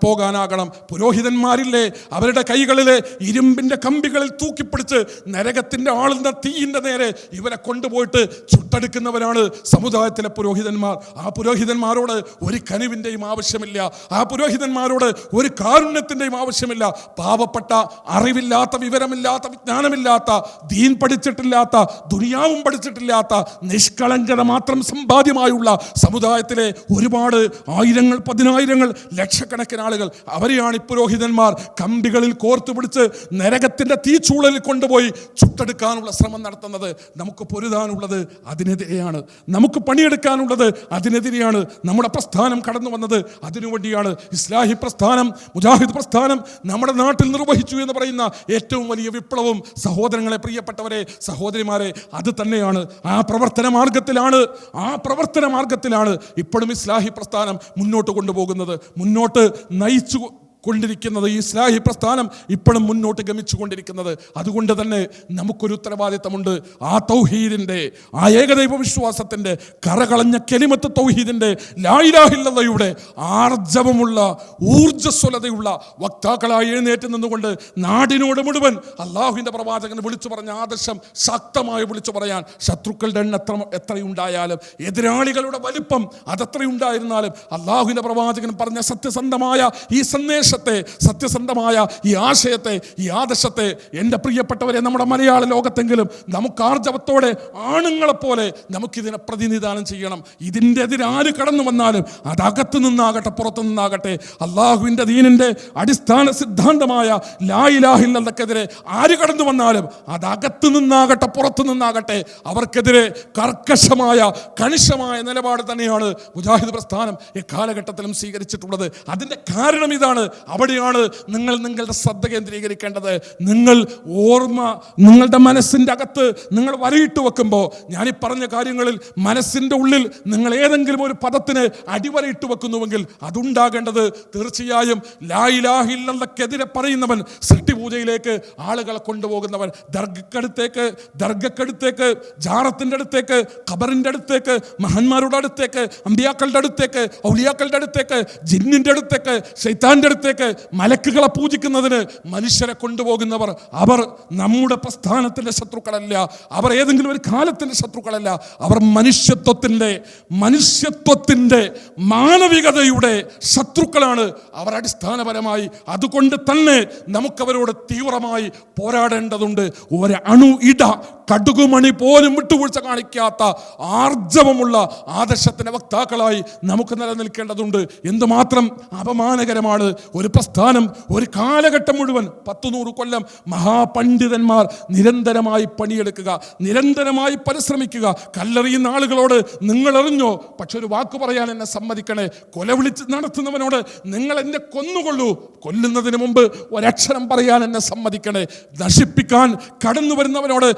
പോകാനാകണം. പുരോഹിതന്മാരില്ലേ, അവരുടെ കൈകളിലെ ഇരുമ്പിൻ്റെ കമ്പികളിൽ തൂക്കിപ്പിടിച്ച് നരകത്തിൻ്റെ ആളുന്ന തീയിൻ്റെ നേരെ ഇവരെ കൊണ്ടുപോയിട്ട് ചുട്ടെടുക്കുന്നവരാണ് സമുദായത്തിലെ പുരോഹിതന്മാർ. ആ പുരോഹിതന്മാരോട് ഒരു കനിവിൻ്റെയും ആവശ്യമില്ല, ആ പുരോഹിതന്മാരോട് ഒരു കാരുണ്യത്തിൻ്റെയും ആവശ്യമില്ല. പാവപ്പെട്ട, അറിവില്ലാത്ത, വിവരമില്ലാത്ത, വിജ്ഞാനമില്ലാത്ത, ദീൻ പഠിച്ചിട്ടില്ലാത്ത, ദുനിയാവും പഠിച്ചിട്ടില്ലാത്ത, നിഷ്കളങ്കത മാത്രം സമ്പാദ്യമായുള്ള സമുദായത്തിലെ ഒരുപാട് ആയിരങ്ങൾ, പതിനായിരങ്ങൾ, ലക്ഷക്കണക്കിന് ആളുകൾ, അവരെയാണ് ഈ പുരോഹിതന്മാർ കമ്പികളിൽ കോർത്തു പിടിച്ച് നരകത്തിൻ്റെ തീച്ചൂളലിൽ കൊണ്ടുപോയി ചുട്ടെടുക്കാനുള്ള ശ്രമം നടത്തുന്നത്. നമുക്ക് പൊരുതാനുള്ളത് അതിനെതിരെയാണ്, നമുക്ക് പണിയെടുക്കാനുള്ളത് അതിനെതിരെയാണ്. നമ്മുടെ പ്രസ്ഥാനം കടന്നു വന്നത് അതിനുവേണ്ടിയാണ്. ഇസ്ലാഹി പ്രസ്ഥാനം, മുജാഹിദ് പ്രസ്ഥാനം നമ്മുടെ നാട്ടിൽ നിർവഹിച്ചു എന്ന് പറയുന്ന ഏറ്റവും വലിയ വിപ്ലവം, സഹോദരങ്ങളെ, പ്രിയപ്പെട്ടവരെ, സഹോദരിമാരെ, അത് തന്നെയാണ്. ആ പ്രവർത്തന മാർഗത്തിലാണ് ഇപ്പോഴും ഇസ്ലാഹി പ്രസ്ഥാനം മുന്നോട്ട് കൊണ്ടുപോകുന്നത്, മുന്നോട്ട് നയിച്ചു കൊണ്ടിരിക്കുന്നത്. ഈ ഇസ്ലാഹി പ്രസ്ഥാനം ഇപ്പോഴും മുന്നോട്ട് ഗമിച്ചു കൊണ്ടിരിക്കുന്നത്. അതുകൊണ്ട് തന്നെ നമുക്കൊരു ഉത്തരവാദിത്തമുണ്ട്. ആ തൗഹീദിൻ്റെ, ആ ഏകദൈവ വിശ്വാസത്തിൻ്റെ, കറകളഞ്ഞ കെലിമത്ത് തൗഹീദിൻ്റെ, ലാ ഇലാഹ ഇല്ലല്ലാഹയുടെ ആർജവമുള്ള, ഊർജ്ജസ്വലതയുള്ള വക്താക്കളായി എഴുന്നേറ്റ് നിന്നുകൊണ്ട് നാടിനോട് മുഴുവൻ അള്ളാഹുവിൻ്റെ പ്രവാചകൻ വിളിച്ചു പറഞ്ഞ ആദർശം ശക്തമായി വിളിച്ചു പറയാൻ, ശത്രുക്കളുടെ എണ്ണം എത്രയുണ്ടായാലും, എതിരാളികളുടെ വലിപ്പം അതെത്രയുണ്ടായിരുന്നാലും, അള്ളാഹുവിൻ്റെ പ്രവാചകൻ പറഞ്ഞ സത്യസന്ധമായ ഈ സന്ദേശം സന്ദേശത്തെ, സത്യസന്ധമായ ഈ ആശയത്തെ, ഈ ആദർശത്തെ എൻ്റെ പ്രിയപ്പെട്ടവരെ നമ്മുടെ മലയാള ലോകത്തെങ്കിലും നമുക്ക് ആർജവത്തോടെ ആണുങ്ങളെപ്പോലെ നമുക്കിതിനെ പ്രതിനിധാനം ചെയ്യണം. ഇതിൻ്റെ എതിരെ ആര് കടന്നു വന്നാലും അതകത്ത് നിന്നാകട്ടെ പുറത്തു നിന്നാകട്ടെ, അള്ളാഹുവിൻ്റെ ദീനിൻ്റെ അടിസ്ഥാന സിദ്ധാന്തമായ ലാ ഇലാഹ ഇല്ലല്ലാഹ്ക്കെതിരെ ആര് കടന്നു വന്നാലും അതകത്ത് നിന്നാകട്ടെ പുറത്തു നിന്നാകട്ടെ അവർക്കെതിരെ കർക്കശമായ കണിശമായ നിലപാട് തന്നെയാണ് മുജാഹിദ് പ്രസ്ഥാനം എക്കാലഘട്ടത്തിലും സ്വീകരിച്ചിട്ടുള്ളത്. അതിൻ്റെ കാരണം ഇതാണ്. അവിടെയാണ് നിങ്ങൾ നിങ്ങളുടെ ശ്രദ്ധ കേന്ദ്രീകരിക്കേണ്ടത്. നിങ്ങൾ നിങ്ങളുടെ മനസ്സിൻ്റെ അകത്ത് നിങ്ങൾ വരയിട്ട് വെക്കുമ്പോൾ, ഞാനീ പറഞ്ഞ കാര്യങ്ങളിൽ മനസ്സിൻ്റെ ഉള്ളിൽ നിങ്ങൾ ഏതെങ്കിലും ഒരു പദത്തിന് അടിവരയിട്ട് വെക്കുന്നുവെങ്കിൽ അതുണ്ടാകേണ്ടത് തീർച്ചയായും ലാ ഇലാഹ ഇല്ലല്ലാഹ്ക്കെതിരെ പറയുന്നവൻ, സൃഷ്ടിപൂജയിലേക്ക് ആളുകളെ കൊണ്ടുപോകുന്നവൻ, ദർഗക്കടുത്തേക്ക്, ജാറത്തിൻ്റെ അടുത്തേക്ക്, ഖബറിൻ്റെ അടുത്തേക്ക്, മഹാന്മാരുടെ അടുത്തേക്ക്, അമ്പിയാക്കളുടെ അടുത്തേക്ക്, ഔലിയാക്കളുടെ അടുത്തേക്ക്, ജിന്നിൻ്റെ അടുത്തേക്ക്, ശൈത്താൻ്റെ അടുത്തേക്ക്, മലക്കുകളെ പൂജിക്കുന്നതിന് മനുഷ്യരെ കൊണ്ടുപോകുന്നവർ, അവർ നമ്മുടെ പ്രസ്ഥാനത്തിൻ്റെ ശത്രുക്കളല്ല, അവർ ഏതെങ്കിലും ഒരു കാലത്തിൻ്റെ ശത്രുക്കളല്ല, അവർ മനുഷ്യത്വത്തിൻ്റെ മാനവികതയുടെ ശത്രുക്കളാണ് അവർ അടിസ്ഥാനപരമായി. അതുകൊണ്ട് തന്നെ നമുക്കവരോട് തീവ്രമായി പോരാടേണ്ടതുണ്ട്. ഒരു അണു ഇട കടുകുമണി പോലും വിട്ടുവീഴ്ച കാണിക്കാത്ത ആർജവമുള്ള ആദർശത്തിൻ്റെ വക്താക്കളായി നമുക്ക് നിലനിൽക്കേണ്ടതുണ്ട്. എന്തുമാത്രം അപമാനകരമാണ് ഒരു പ്രസ്ഥാനം ഒരു കാലഘട്ടം മുഴുവൻ 100 കൊല്ലം മഹാപണ്ഡിതന്മാർ നിരന്തരമായി പണിയെടുക്കുക, നിരന്തരമായി പരിശ്രമിക്കുക. കല്ലെറിയുന്ന ആളുകളോട് നിങ്ങൾ എറിഞ്ഞോ, പക്ഷെ ഒരു വാക്ക് പറയാൻ എന്നെ സമ്മതിക്കണേ. കൊല വിളിച്ച് നടത്തുന്നവനോട് നിങ്ങൾ എന്നെ കൊന്നുകൊള്ളൂ, കൊല്ലുന്നതിന് മുമ്പ് ഒരക്ഷരം പറയാൻ എന്നെ സമ്മതിക്കണേ. നശിപ്പിക്കാൻ കടന്നു വരുന്നവനോട്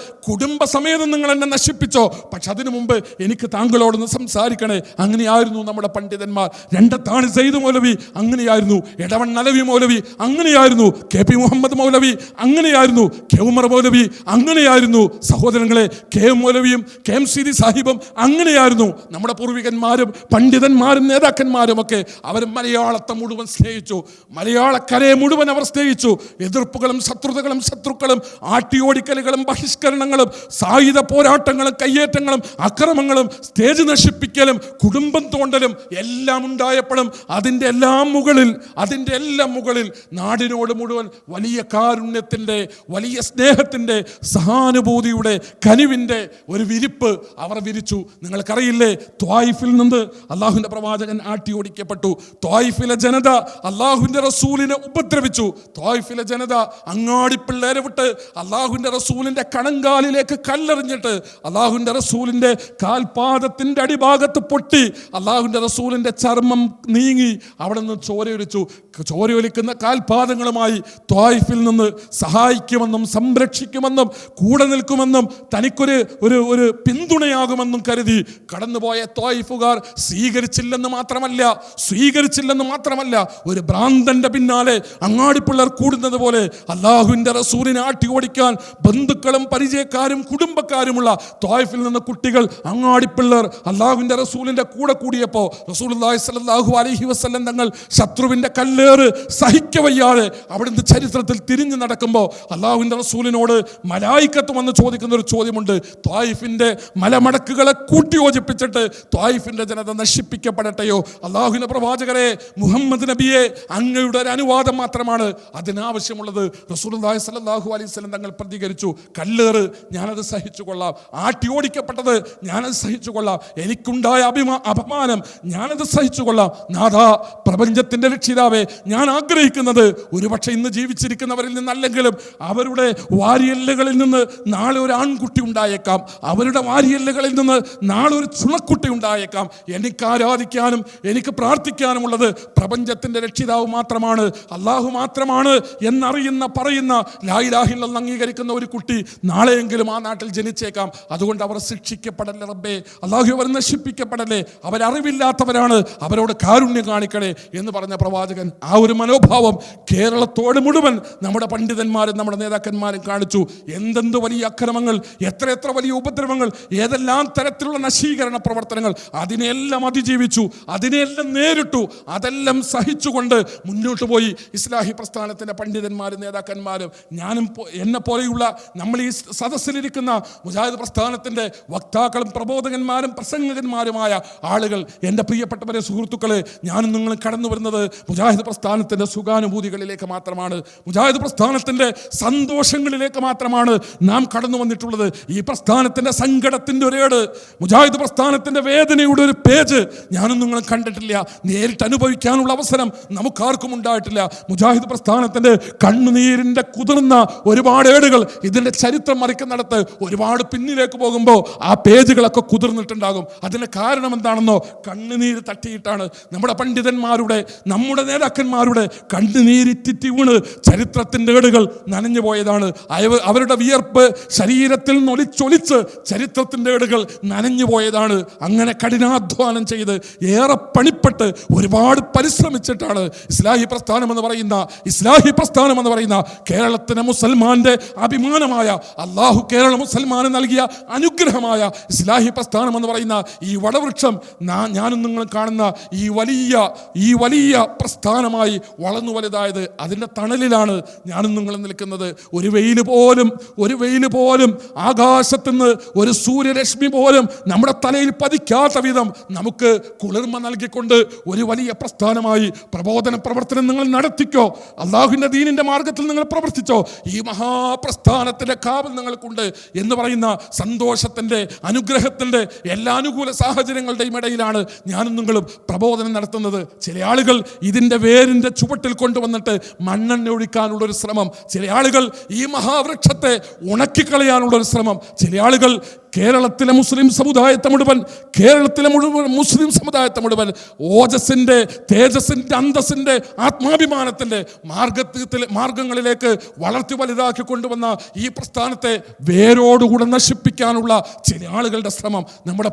കുടുംബസമേതം നിങ്ങൾ എന്നെ നശിപ്പിച്ചോ, പക്ഷെ അതിനു മുമ്പ് എനിക്ക് താങ്കളോടൊന്ന് സംസാരിക്കണേ. അങ്ങനെയായിരുന്നു നമ്മുടെ പണ്ഡിതന്മാർ. രണ്ടത്താണി സെയ്ദ് മൗലവി അങ്ങനെയായിരുന്നു, എടവൺ നലവി മൗലവി അങ്ങനെയായിരുന്നു, KP മുഹമ്മദ് മൗലവി അങ്ങനെയായിരുന്നു, K ഉമർ മൗലവി അങ്ങനെയായിരുന്നു. സഹോദരങ്ങളെ, KM മൗലവിയും KM സിരി സാഹിബും അങ്ങനെയായിരുന്നു. നമ്മുടെ പൂർവികന്മാരും പണ്ഡിതന്മാരും നേതാക്കന്മാരും ഒക്കെ അവർ മലയാളത്തെ മുഴുവൻ സ്നേഹിച്ചു, മലയാളക്കരയെ മുഴുവൻ അവർ സ്നേഹിച്ചു. എതിർപ്പുകളും ശത്രുക്കളും ആട്ടിയോടിക്കലുകളും ബഹിഷ്കരണങ്ങളും സായുധ പോരാട്ടങ്ങളും കയ്യേറ്റങ്ങളും അക്രമങ്ങളും സ്റ്റേജ് നശിപ്പിക്കലും കുടുംബം തോണ്ടലും എല്ലാം ഉണ്ടായപ്പോഴും അതിൻ്റെ എല്ലാം മുകളിൽ നാടിനോട് മുഴുവൻ വലിയ കാരുണ്യത്തിൻ്റെ, വലിയ സ്നേഹത്തിൻ്റെ, സഹാനുഭൂതിയുടെ, കനിവിൻ്റെ ഒരു വിരിപ്പ് അവർ വിരിച്ചു. നിങ്ങൾക്കറിയില്ലേ, ത്വായിഫിൽ നിന്ന് അള്ളാഹുവിൻ്റെ പ്രവാചകൻ ആട്ടിയോടിക്കപ്പെട്ടു. ത്വായിഫിലെ ജനത അള്ളാഹുവിൻ്റെ റസൂലിനെ ഉപദ്രവിച്ചു. ത്വായിഫിലെ ജനത അങ്ങാടിപ്പിള്ളേരെ വിട്ട് അള്ളാഹുവിൻ്റെ റസൂലിൻ്റെ കണങ്കാലിലേക്ക് കല്ലെറിഞ്ഞിട്ട് അള്ളാഹുവിൻ്റെ റസൂലിൻ്റെ കാൽപാദത്തിൻ്റെ അടിഭാഗത്ത് പൊട്ടി അള്ളാഹുവിൻ്റെ റസൂലിൻ്റെ ചർമ്മം നീങ്ങി അവിടെ നിന്ന് ചോരയൊലിക്കുന്ന കാൽപാദങ്ങളുമായി ത്വായിഫിൽ നിന്ന് സഹായിക്കുമെന്നും സംരക്ഷിക്കുമെന്നും കൂടെ നിൽക്കുമെന്നും തനിക്കൊരു ഒരു പിന്തുണയാകുമെന്നും കരുതി കടന്നുപോയ ത്വായിഫുകാർ സ്വീകരിച്ചില്ലെന്ന് മാത്രമല്ല ഒരു ഭ്രാന്തന്റെ പിന്നാലെ അങ്ങാടിപ്പിള്ളർ കൂടുന്നത് പോലെ അള്ളാഹുവിൻ്റെ റസൂലിനെ ആട്ടി ഓടിക്കാൻ ബന്ധുക്കളും പരിചയക്കാരും കുടുംബക്കാരുമുള്ള ത്വായിഫിൽ നിന്ന് കുട്ടികൾ അങ്ങാടിപ്പിള്ളർ അള്ളാഹുവിൻ്റെ റസൂലിൻ്റെ കൂടെ കൂടിയപ്പോൾ റസൂലുള്ളാഹി സ്വല്ലല്ലാഹു അലൈഹി വസല്ലം തങ്ങൾ ശത്രുവിൻ്റെ കല്ലേറ് സഹിക്കവയ്യാതെ അവിടുന്ന് ചരിത്രത്തിൽ തിരിഞ്ഞു നടക്കുമ്പോൾ അള്ളാഹുവിൻ്റെ റസൂലിനോട് മലായിക്കത്ത് വന്ന് ചോദിക്കുന്ന ഒരു ചോദ്യമുണ്ട്. ത്വായിഫിൻ്റെ മലമടക്കുകളെ കൂട്ടിയോജിപ്പിച്ചിട്ട് ത്വായിഫിൻ്റെ ജനത നശിപ്പിക്കപ്പെടട്ടെയോ? അള്ളാഹുവിൻ്റെ പ്രവാചകരെ, മുഹമ്മദ് നബിയെ, അങ്ങയുടെ ഒരു അനുവാദം മാത്രമാണ് അതിനാവശ്യമുള്ളത്. റസൂലുള്ളാഹി സ്വല്ലല്ലാഹു അലൈഹി വസല്ലം തങ്ങൾ പ്രതികരിച്ചു, കല്ലേറ് ഞാനത് സഹിച്ചുകൊള്ളാം, ആട്ടിയോടിക്കപ്പെട്ടത് ഞാനത് സഹിച്ചുകൊള്ളാം, എനിക്കുണ്ടായ അപമാനം ഞാനത് സഹിച്ചുകൊള്ളാം. നാഥാ, പ്രപഞ്ചത്തിൻ്റെ രക്ഷിതാവേ, ഞാൻ ആഗ്രഹിക്കുന്നത് ഒരുപക്ഷെ ഇന്ന് ജീവിച്ചിരിക്കുന്നവരിൽ നിന്നല്ലെങ്കിലും അവരുടെ വാരിയെല്ലുകളിൽ നിന്ന് നാളെ ഒരു ആൺകുട്ടി ഉണ്ടായേക്കാം, അവരുടെ വാരിയെല്ലുകളിൽ നിന്ന് നാളെ ഒരു ചുണക്കുട്ടി ഉണ്ടായേക്കാം. എനിക്ക് ആരാധിക്കാനും എനിക്ക് പ്രാർത്ഥിക്കാനുമുള്ളത് പ്രപഞ്ചത്തിൻ്റെ രക്ഷിതാവ് മാത്രമാണ്, അള്ളാഹു മാത്രമാണ് എന്നറിയുന്ന പറയുന്ന ലാ ഇലാഹ ഇല്ലല്ലാഹ് അംഗീകരിക്കുന്ന ഒരു കുട്ടി നാളെയെങ്കിലും ആ നാട്ടിൽ ജനിച്ചേക്കാം. അതുകൊണ്ട് അവർ ശിക്ഷിക്കപ്പെടല്ലേ റബ്ബേ, അള്ളാഹു അവർ നശിപ്പിക്കപ്പെടല്ലേ, അവരറിവില്ലാത്തവരാണ്, അവരോട് കാരുണ്യം കാണിക്കണേ എന്ന് പറഞ്ഞ പ്രവാചകൻ ആ ഒരു മനോഭാവം കേരളത്തോട് മുഴുവൻ നമ്മുടെ പണ്ഡിതന്മാരും നമ്മുടെ നേതാക്കന്മാരും കാണിച്ചു. എന്തെന്ത് വലിയ അക്രമങ്ങൾ, എത്ര വലിയ ഉപദ്രവങ്ങൾ, ഏതെല്ലാം തരത്തിലുള്ള നശീകരണ പ്രവർത്തനങ്ങൾ, അതിനെല്ലാം അതിജീവിച്ചു, അതിനെല്ലാം നേരിട്ടു, അതെല്ലാം സഹിച്ചുകൊണ്ട് മുന്നോട്ട് പോയി ഇസ്ലാഹി പ്രസ്ഥാനത്തിൻ്റെ പണ്ഡിതന്മാരും നേതാക്കന്മാരും ഞാനും എന്നെ പോലെയുള്ള നമ്മൾ ഈ സദസ്സിൽ സദസ്സിലിരിക്കുന്ന മുജാഹിദ് പ്രസ്ഥാനത്തിൻ്റെ വക്താക്കളും പ്രബോധകന്മാരും പ്രസംഗകന്മാരുമായ ആളുകൾ, എൻ്റെ പ്രിയപ്പെട്ടവരെ, സുഹൃത്തുക്കളെ, ഞാനും നിങ്ങൾ കടന്നു വരുന്നത് മുജാഹിദ് പ്രസ്ഥാനത്തിൻ്റെ സുഖാനുഭൂതികളിലേക്ക് മാത്രമാണ്, മുജാഹിദ് പ്രസ്ഥാനത്തിൻ്റെ സന്തോഷങ്ങളിലേക്ക് മാത്രമാണ് നാം കടന്നു വന്നിട്ടുള്ളത്. ഈ പ്രസ്ഥാനത്തിൻ്റെ സങ്കടത്തിൻ്റെ ഒരേട്, മുജാഹിദ് പ്രസ്ഥാനത്തിൻ്റെ വേദനയുടെ ഒരു പേജ് ഞാനും നിങ്ങൾ കണ്ടിട്ടില്ല. നേരിട്ട് അനുഭവിക്കാനുള്ള അവസരം നമുക്കാർക്കും ഉണ്ടായിട്ടില്ല. മുജാഹിദ് പ്രസ്ഥാനത്തിൻ്റെ കണ്ണുനീരിൻ്റെ കുതിർന്ന ഒരുപാട് ഏടുകൾ ഇതിൻ്റെ ചരിത്രം മറിക്കുന്നിടത്ത് ഒരുപാട് പിന്നിലേക്ക് പോകുമ്പോൾ ആ പേജുകളൊക്കെ കുതിർന്നിട്ടുണ്ടാകും. അതിന് കാരണം എന്താണെന്നോ, കണ്ണുനീര് തട്ടിയിട്ടാണ്. നമ്മുടെ പണ്ഡിതന്മാരുടെ, നമ്മുടെ നേതാക്കന്മാരുടെ കണ്ണുനീരിറ്റിറ്റി വീണ് ചരിത്രത്തിൻ്റെ ഏടുകൾ നനഞ്ഞു പോയതാണ്. അവരുടെ വിയർപ്പ് ശരീരത്തിൽ നൊലിച്ചൊലിച്ച് ചരിത്രത്തിൻ്റെ ഏടുകൾ നനഞ്ഞു പോയതാണ്. അങ്ങനെ കഠിനാധ്വാനം ചെയ്ത് ഏറെ പണിപ്പെട്ട് ഒരുപാട് പരിശ്രമിച്ചിട്ടാണ് ഇസ്ലാഹി പ്രസ്ഥാനം എന്ന് പറയുന്ന കേരളത്തിലെ മുസൽമാന്റെ അഭിമാനമായ, അള്ളാഹു കേരള മുസൽമാന് നൽകിയ അനുഗ്രഹമായ ഇസ്ലാഹി പ്രസ്ഥാനം എന്ന് പറയുന്ന ഈ വടവൃക്ഷം ഞാനും നിങ്ങൾ കാണുന്ന ഈ വലിയ പ്രസ്ഥാനമായി വളർന്നു വലുതായത്. അതിൻ്റെ തണലിലാണ് ഞാനും നിങ്ങൾ നിൽക്കുന്നത്. ഒരു വെയിൽ പോലും ആകാശത്തുനിന്ന് ഒരു സൂര്യരശ്മി പോലും നമ്മുടെ തലയിൽ പതിക്കാത്ത വിധം നമുക്ക് കുളിർമ നൽകിക്കൊണ്ട് ഒരു വലിയ പ്രസ്ഥാനമായി പ്രബോധന പ്രവർത്തനം നിങ്ങൾ നടത്തിക്കോ, അള്ളാഹുവിൻ്റെ ദീനിൻ്റെ മാർഗത്തിൽ നിങ്ങൾ പ്രവർത്തിച്ചോ, ഈ മഹാപ്രസ്ഥാനത്തിൻ്റെ കാവൽ നിങ്ങൾക്കുണ്ട് എന്ന് പറയുന്ന സന്തോഷത്തിൻ്റെ, അനുഗ്രഹത്തിൻ്റെ, എല്ലാ അനുകൂല സാഹചര്യങ്ങളുടെയും ഇടയിലാണ് ഞാനും നിങ്ങളും പ്രബോധനം നടത്തുന്നത്. ചില ആളുകൾ ഇതിൻ്റെ വേരിൻ്റെ ചുവട്ടിൽ കൊണ്ടുവന്നിട്ട് മണ്ണെണ്ണ ഒഴിക്കാനുള്ളൊരു ശ്രമം, ചില ആളുകൾ ഈ മഹാവൃക്ഷത്തെ ഉണക്കിക്കളയാനുള്ളൊരു ശ്രമം, ചില ആളുകൾ കേരളത്തിലെ മുസ്ലിം സമുദായത്തെ മുഴുവൻ ഓജസ്സിൻ്റെ, തേജസ്സിൻ്റെ, അന്തസ്സിൻ്റെ, ആത്മാഭിമാനത്തിൻ്റെ മാർഗങ്ങളിലേക്ക് വളർത്തി വലുതാക്കി കൊണ്ടുവന്ന ഈ പ്രസ്ഥാനത്തെ വേരോടുകൂടെ നശിപ്പിക്കാനുള്ള ചില ആളുകളുടെ ശ്രമം നമ്മുടെ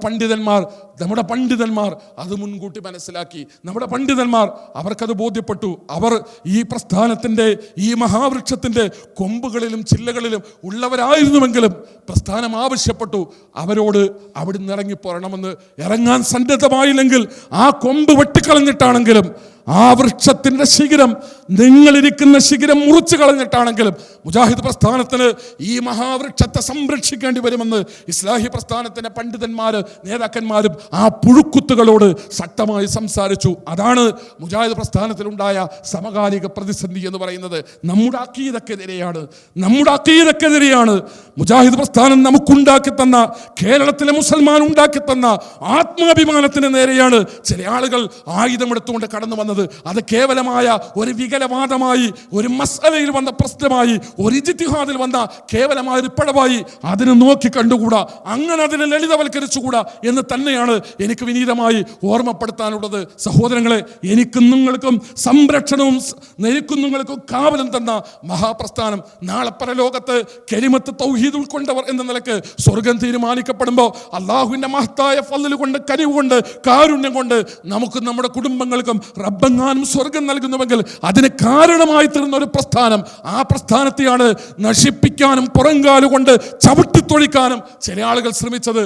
പണ്ഡിതന്മാർ അത് മുൻകൂട്ടി മനസ്സിലാക്കി. നമ്മുടെ പണ്ഡിതന്മാർ അവർക്കത് ബോധ്യപ്പെട്ടു. അവർ ഈ പ്രസ്ഥാനത്തിൻ്റെ, ഈ മഹാവൃക്ഷത്തിൻ്റെ കൊമ്പുകളിലും ചില്ലകളിലും ഉള്ളവരായിരുന്നുവെങ്കിലും പ്രസ്ഥാനം ആവശ്യപ്പെട്ടു അവരോട് അവിടുന്ന് ഇറങ്ങിപ്പോരണമെന്ന്. ഇറങ്ങാൻ സന്നദ്ധമായില്ലെങ്കിൽ ആ കൊമ്പ് വെട്ടിക്കളഞ്ഞിട്ടാണെങ്കിലും, ആ വൃക്ഷത്തിൻ്റെ ശിഖരം, നിങ്ങളിരിക്കുന്ന ശിഖരം മുറിച്ചു കളഞ്ഞിട്ടാണെങ്കിലും മുജാഹിദ് പ്രസ്ഥാനത്തിന് ഈ മഹാവൃക്ഷത്തെ സംരക്ഷിക്കേണ്ടി വരുമെന്ന് ഇസ്ലാഹി പ്രസ്ഥാനത്തിൻ്റെ പണ്ഡിതന്മാരും നേതാക്കന്മാരും ആ പുഴുക്കുത്തുകളോട് ശക്തമായി സംസാരിച്ചു. അതാണ് മുജാഹിദ് പ്രസ്ഥാനത്തിലുണ്ടായ സമകാലിക പ്രതിസന്ധി എന്ന് പറയുന്നത്. നമ്മുടെ അക്കീദക്കെതിരെയാണ് മുജാഹിദ് പ്രസ്ഥാനം നമുക്കുണ്ടാക്കി തന്ന, കേരളത്തിലെ മുസൽമാൻ ഉണ്ടാക്കി തന്ന ആത്മാഭിമാനത്തിന് നേരെയാണ് ചില ആളുകൾ ആയുധമെടുത്തുകൊണ്ട് കടന്നു വന്നത്. അത് കേവലമായ ഒരു വികലവാദമായി, ഒരു മസ്അലയിൽ വന്ന പ്രശ്നമായി, ഒരു ഇജ്തിഹാദിൽ വന്ന കേവലമായ ഒരു പിഴവായി അതിനെ നോക്കി കണ്ടുകൂടാ, അങ്ങനെ അതിനെ ലളിതവൽക്കരിച്ചുകൂടാ എന്ന് തന്നെയാണ് എനിക്ക് വിനീതമായി ഓർമ്മപ്പെടുത്താനുള്ളത്. സഹോദരങ്ങളെ, എനിക്കും നിങ്ങൾക്കും സംരക്ഷണവും എനിക്കും നിങ്ങൾക്കും കാവലും തന്ന മഹാപ്രസ്ഥാനം നാളെ പരലോകത്ത് കലിമത്ത് തൗഹീദ് ഉൾക്കൊണ്ടവർ എന്ന നിലക്ക് സ്വർഗം തീരുമാനിക്കപ്പെടുമ്പോൾ അള്ളാഹുവിൻ്റെ മഹത്തായ ഫള് കൊണ്ട്, കനിവ് കൊണ്ട്, കാരുണ്യം കൊണ്ട് നമുക്ക് നമ്മുടെ കുടുംബങ്ങൾക്കും റബ്ബെങ്ങാനും സ്വർഗം നൽകുന്നുവെങ്കിൽ അതിന് കാരണമായി തീർന്ന ഒരു പ്രസ്ഥാനം, ആ പ്രസ്ഥാനത്തെയാണ് നശിപ്പിക്കാനും പുറങ്കാലുകൊണ്ട് ചവിട്ടിത്തൊഴിക്കാനും ചില ആളുകൾ ശ്രമിച്ചത്.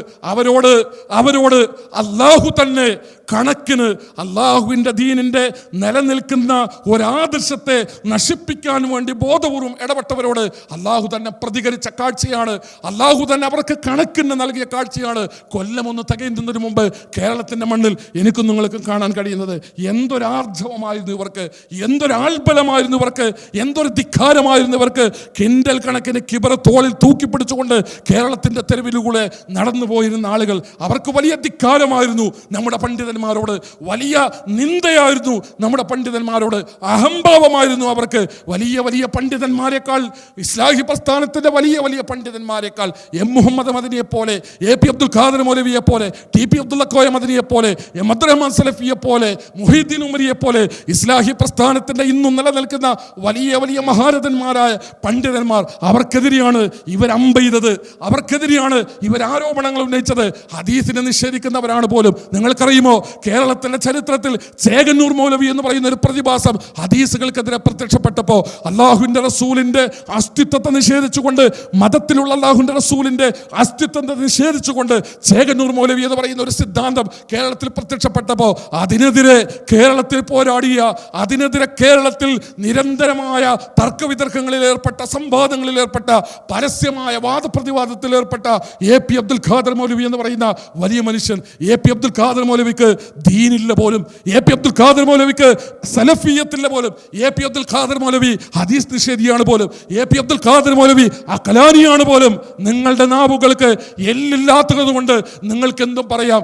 അവരോട് അള്ളാഹു തന്നെ കണക്കിന് അള്ളാഹുവിൻ്റെ ദീനിൻ്റെ നിലനിൽക്കുന്ന ഒരാദർശത്തെ നശിപ്പിക്കാൻ വേണ്ടി ബോധപൂർവം ഇടപെട്ടവരോട് അള്ളാഹു തന്നെ പ്രതികരിച്ച കാഴ്ചയാണ്. അള്ളാഹു തന്നെ അവർക്ക് കണക്കിന് നൽകിയ കാഴ്ചയാണ്. കൊല്ലമൊന്ന് തികയുന്നതിന് മുമ്പ് കേരളത്തിൻ്റെ മണ്ണിൽ എനിക്കും നിങ്ങൾക്കും കാണാൻ കഴിയുന്നത്. എന്തൊരാർജവമായിരുന്നു ഇവർക്ക്, എന്തൊരാൽബലമായിരുന്നു ഇവർക്ക്, എന്തൊരു ധിക്കാരമായിരുന്നു ഇവർക്ക്. കിൻഡൽ കണക്കിന് കിബറ തോളിൽ തൂക്കിപ്പിടിച്ചുകൊണ്ട് കേരളത്തിൻ്റെ തെരുവിലൂടെ നടന്നു പോയിരുന്ന ആളുകൾ. അവർക്ക് വലിയ ധിക്കാരമായിരുന്നു നമ്മുടെ പണ്ഡിതന്മാരോട്, വലിയ നിന്ദയായിരുന്നു നമ്മുടെ പണ്ഡിതന്മാരോട്, അഹംഭാവമായിരുന്നു അവർക്ക്. വലിയ പണ്ഡിതന്മാരെക്കാൾ, ഇസ്ലാഹി പ്രസ്ഥാനത്തിൻ്റെ വലിയ പണ്ഡിതന്മാരെക്കാൾ എം മുഹമ്മദ് മദനിയെ പോലെ, എ പി അബ്ദുൽ ഖാദർ മൗലവിയെ പോലെ, ടി പി അബ്ദുള്ള കോയ മദനിയെ പോലെ, എം അബ്ദുറഹ്മാൻ സലഫിയെ പോലെ, മുഹീദ്ദീൻ ഉമരിയെ പോലെ ഇസ്ലാഹി പ്രസ്ഥാനത്തിൻ്റെ ഇന്നും നിലനിൽക്കുന്ന വലിയ മഹാരഥന്മാരായ പണ്ഡിതന്മാർ, അവർക്കെതിരെയാണ് ഇവർ അമ്പെയ്തത്, അവർക്കെതിരെയാണ് ഇവർ ആരോപണങ്ങൾ ഉന്നയിച്ചത്. ഹദീസിനെ നിഷേധിക്കുന്നവരാണ് പോലും. നിങ്ങൾക്കറിയുമോ, കേരളത്തിന്റെ ചരിത്രത്തിൽ ചേകന്നൂർ മൗലവി എന്ന് പറയുന്ന ഒരു പ്രതിഭാസം ഹദീസുകൾക്കെതിരെ പ്രത്യക്ഷപ്പെട്ടപ്പോൾ അള്ളാഹുവിന്റെ റസൂലിന്റെ അസ്തിത്വത്തെ നിഷേധിച്ചുകൊണ്ട്, മതത്തിലുള്ള അള്ളാഹുവിന്റെ റസൂലിന്റെ അസ്തിത്വത്തെ നിഷേധിച്ചുകൊണ്ട് ചേകന്നൂർ മൗലവി എന്ന് പറയുന്ന ഒരു സിദ്ധാന്തം കേരളത്തിൽ പ്രത്യക്ഷപ്പെട്ടപ്പോൾ അതിനെതിരെ കേരളത്തിൽ പോരാടിയ, അതിനെതിരെ കേരളത്തിൽ നിരന്തരമായ തർക്കവിതർക്കങ്ങളിൽ ഏർപ്പെട്ട, സംവാദങ്ങളിൽ ഏർപ്പെട്ട, പരസ്യമായ വാദപ്രതിവാദത്തിൽ ഏർപ്പെട്ട എ.പി. അബ്ദുൽ ഖാദർ മൗലവി എന്ന് പറയുന്ന വലിയ മനുഷ്യൻ. എ.പി. അബ്ദുൽ ഖാദർ മൗലവിക്ക് ദീനില്ല പോലും, എ.പി. അബ്ദുൽ ഖാദർ മൗലവിക്ക് സലഫിയത്തില്ല പോലും, എ.പി. അബ്ദുൽ ഖാദർ മൗലവി ഹദീസ് നിഷേധിയാണ് പോലും, എ.പി. അബ്ദുൽ ഖാദർ മൗലവി അഖലാനിയാണ് പോലും. നിങ്ങളുടെ നാവുകൾക്ക് എല്ലില്ലാത്തത് കൊണ്ട് നിങ്ങൾക്ക് എന്തും പറയാം.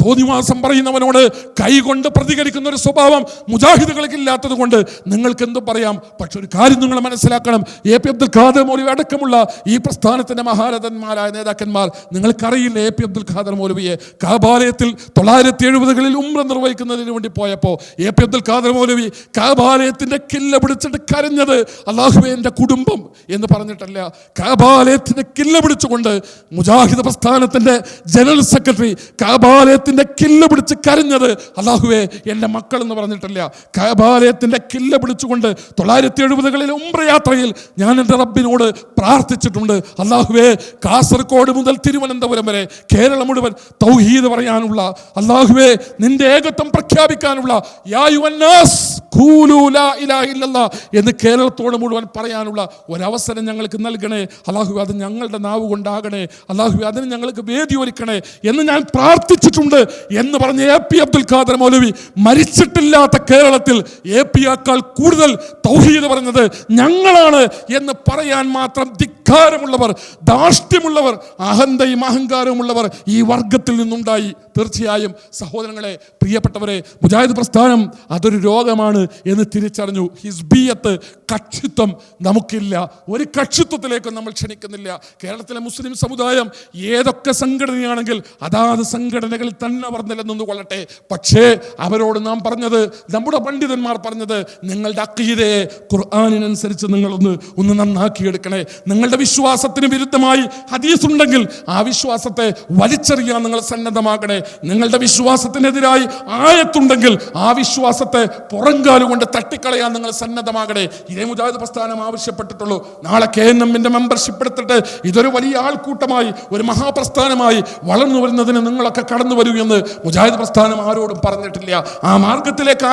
തോന്നിവാസം പറയുന്നവനോട് കൈകൊണ്ട് പ്രതികരിക്കുന്ന ഒരു സ്വഭാവം മുജാഹിദുകൾക്ക് ഇല്ലാത്തത് കൊണ്ട് നിങ്ങൾക്ക് എന്തും പറയാം. പക്ഷെ ഒരു കാര്യം നിങ്ങൾ മനസ്സിലാക്കണം, എ.പി. അബ്ദുൽ ഖാദർ മൗലവി അടക്കമുള്ള ഈ പ്രസ്ഥാനത്തിന്റെ മഹാരഥന്മാരായ നേതാക്കന്മാർ, നിങ്ങൾക്കറിയില്ല എ.പി. അബ്ദുൽ ഖാദർ മൗലവിയെ കാബാലയത്തിൽ 1970-കളിൽ ഉംറ നിർവഹിക്കുന്നതിന് വേണ്ടി പോയപ്പോൾ എ.പി. അബ്ദുൽ ഖാദർ മൗലവി കാബാലയത്തിന്റെ കില്ല പിടിച്ചിട്ട് കരഞ്ഞത് അല്ലാഹുവേ എൻ്റെ കുടുംബം എന്ന് പറഞ്ഞിട്ടല്ല, കാബാലയത്തിന്റെ കില്ല പിടിച്ചുകൊണ്ട് മുജാഹിദ് പ്രസ്ഥാനത്തിന്റെ ജനറൽ സെക്രട്ടറി കാബാലയത്തിന്റെ കില്ല പിടിച്ച് കരഞ്ഞത് അല്ലാഹുവേ എൻ്റെ മക്കൾ എന്ന് പറഞ്ഞിട്ടില്ല. കാബാലയത്തിന്റെ കില്ല പിടിച്ചുകൊണ്ട് 1970-കളിലെ ഉംറ യാത്രയിൽ ഞാൻ എൻ്റെ റബ്ബിനോട് പ്രാർത്ഥിച്ചിട്ടുണ്ട്, അല്ലാഹുവേ കാസർഗോഡ് മുതൽ തിരുവനന്തപുരം വരെ കേരളം മുഴുവൻ തൗഹീദ് പറയാനുള്ള, അല്ലാഹുവേ നിന്റെ ഏകത്വം പ്രഖ്യാപിക്കാനുള്ള, യാ അയ്യുഹന്നാസ് ഖൂലൂ ലാ ഇലാഹ ഇല്ലല്ലാഹ് എന്ന് കേരളത്തോട് മുഴുവൻ പറയാനുള്ള ഒരവസരം ഞങ്ങൾക്ക് നൽകണേ അല്ലാഹുവേ. അത് ഞങ്ങളുടെ നാവ് കൊണ്ടാകണേ അല്ലാഹുവേ, അതിന് ഞങ്ങൾക്ക് വേദി ഒരുക്കണേ എന്ന് ഞാൻ പ്രാർത്ഥിച്ചിട്ടുണ്ട് എന്ന് പറഞ്ഞ എ.പി. അബ്ദുൽ ഖാദർ മൗലവി മരിച്ചിട്ടില്ലാത്ത കേരളത്തിൽ എ.പിയേക്കാൾ കൂടുതൽ തൗഹീദ് പറഞ്ഞത് ഞങ്ങളാണ് എന്ന് പറയാൻ മാത്രം ധിക്കാരമുള്ളവർ, ധാർഷ്ട്യമുള്ളവർ, അഹന്തയും അഹങ്കാരവുമുള്ളവർ ഈ വർഗത്തിൽ നിന്നുണ്ടായി. തീർച്ചയായും സഹോദരങ്ങളെ, പ്രിയപ്പെട്ടവരെ, മുജാഹിദ് പ്രസ്ഥാനം അതൊരു രോഗമാണ് എന്ന് തിരിച്ചറിഞ്ഞു. ഹിസ്ബിയത്ത്, കക്ഷിത്വം നമുക്കില്ല. ഒരു കക്ഷിത്വത്തിലേക്കും നമ്മൾ ക്ഷണിക്കുന്നില്ല. കേരളത്തിലെ മുസ്ലിം സമുദായം ഏതൊക്കെ സംഘടനയാണെങ്കിൽ അതാത് സംഘടനകളിൽ തന്നെ അവർ നിലനിന്നു കൊള്ളട്ടെ. പക്ഷേ അവരോട് നാം പറഞ്ഞത്, നമ്മുടെ പണ്ഡിതന്മാർ പറഞ്ഞത്, നിങ്ങളുടെ അഖീദയെ ഖുർആനിനനുസരിച്ച് നിങ്ങളൊന്ന് നന്നാക്കിയെടുക്കണേ. നിങ്ങളുടെ വിശ്വാസത്തിന് വിരുദ്ധമായി ഹദീസ് ഉണ്ടെങ്കിൽ ആ വിശ്വാസത്തെ വലിച്ചെറിയാൻ നിങ്ങൾ സന്നദ്ധമാകണേ. നിങ്ങളുടെ വിശ്വാസത്തിനെതിരായി ആയത്തുണ്ടെങ്കിൽ ആ വിശ്വാസത്തെ പുറങ്കാലുകൊണ്ട് തട്ടിക്കളയാൻ നിങ്ങൾ സന്നദ്ധമാകണേ. ഇതേ മുജാഹിദ് പ്രസ്ഥാനം ആവശ്യപ്പെട്ടിട്ടുള്ളൂ. നാളെ KNM-ന്റെ മെമ്പർഷിപ്പ് എടുത്തിട്ട് ഇതൊരു വലിയ ആൾക്കൂട്ടമായി, ഒരു മഹാപ്രസ്ഥാനമായി വളർന്നു വരുന്നതിന് നിങ്ങളൊക്കെ കടന്നു വരൂ എന്ന് മുജാഹിദ് പ്രസ്ഥാനം ആരോടും പറഞ്ഞിട്ടില്ല. ആ മാർഗത്തിലേക്ക്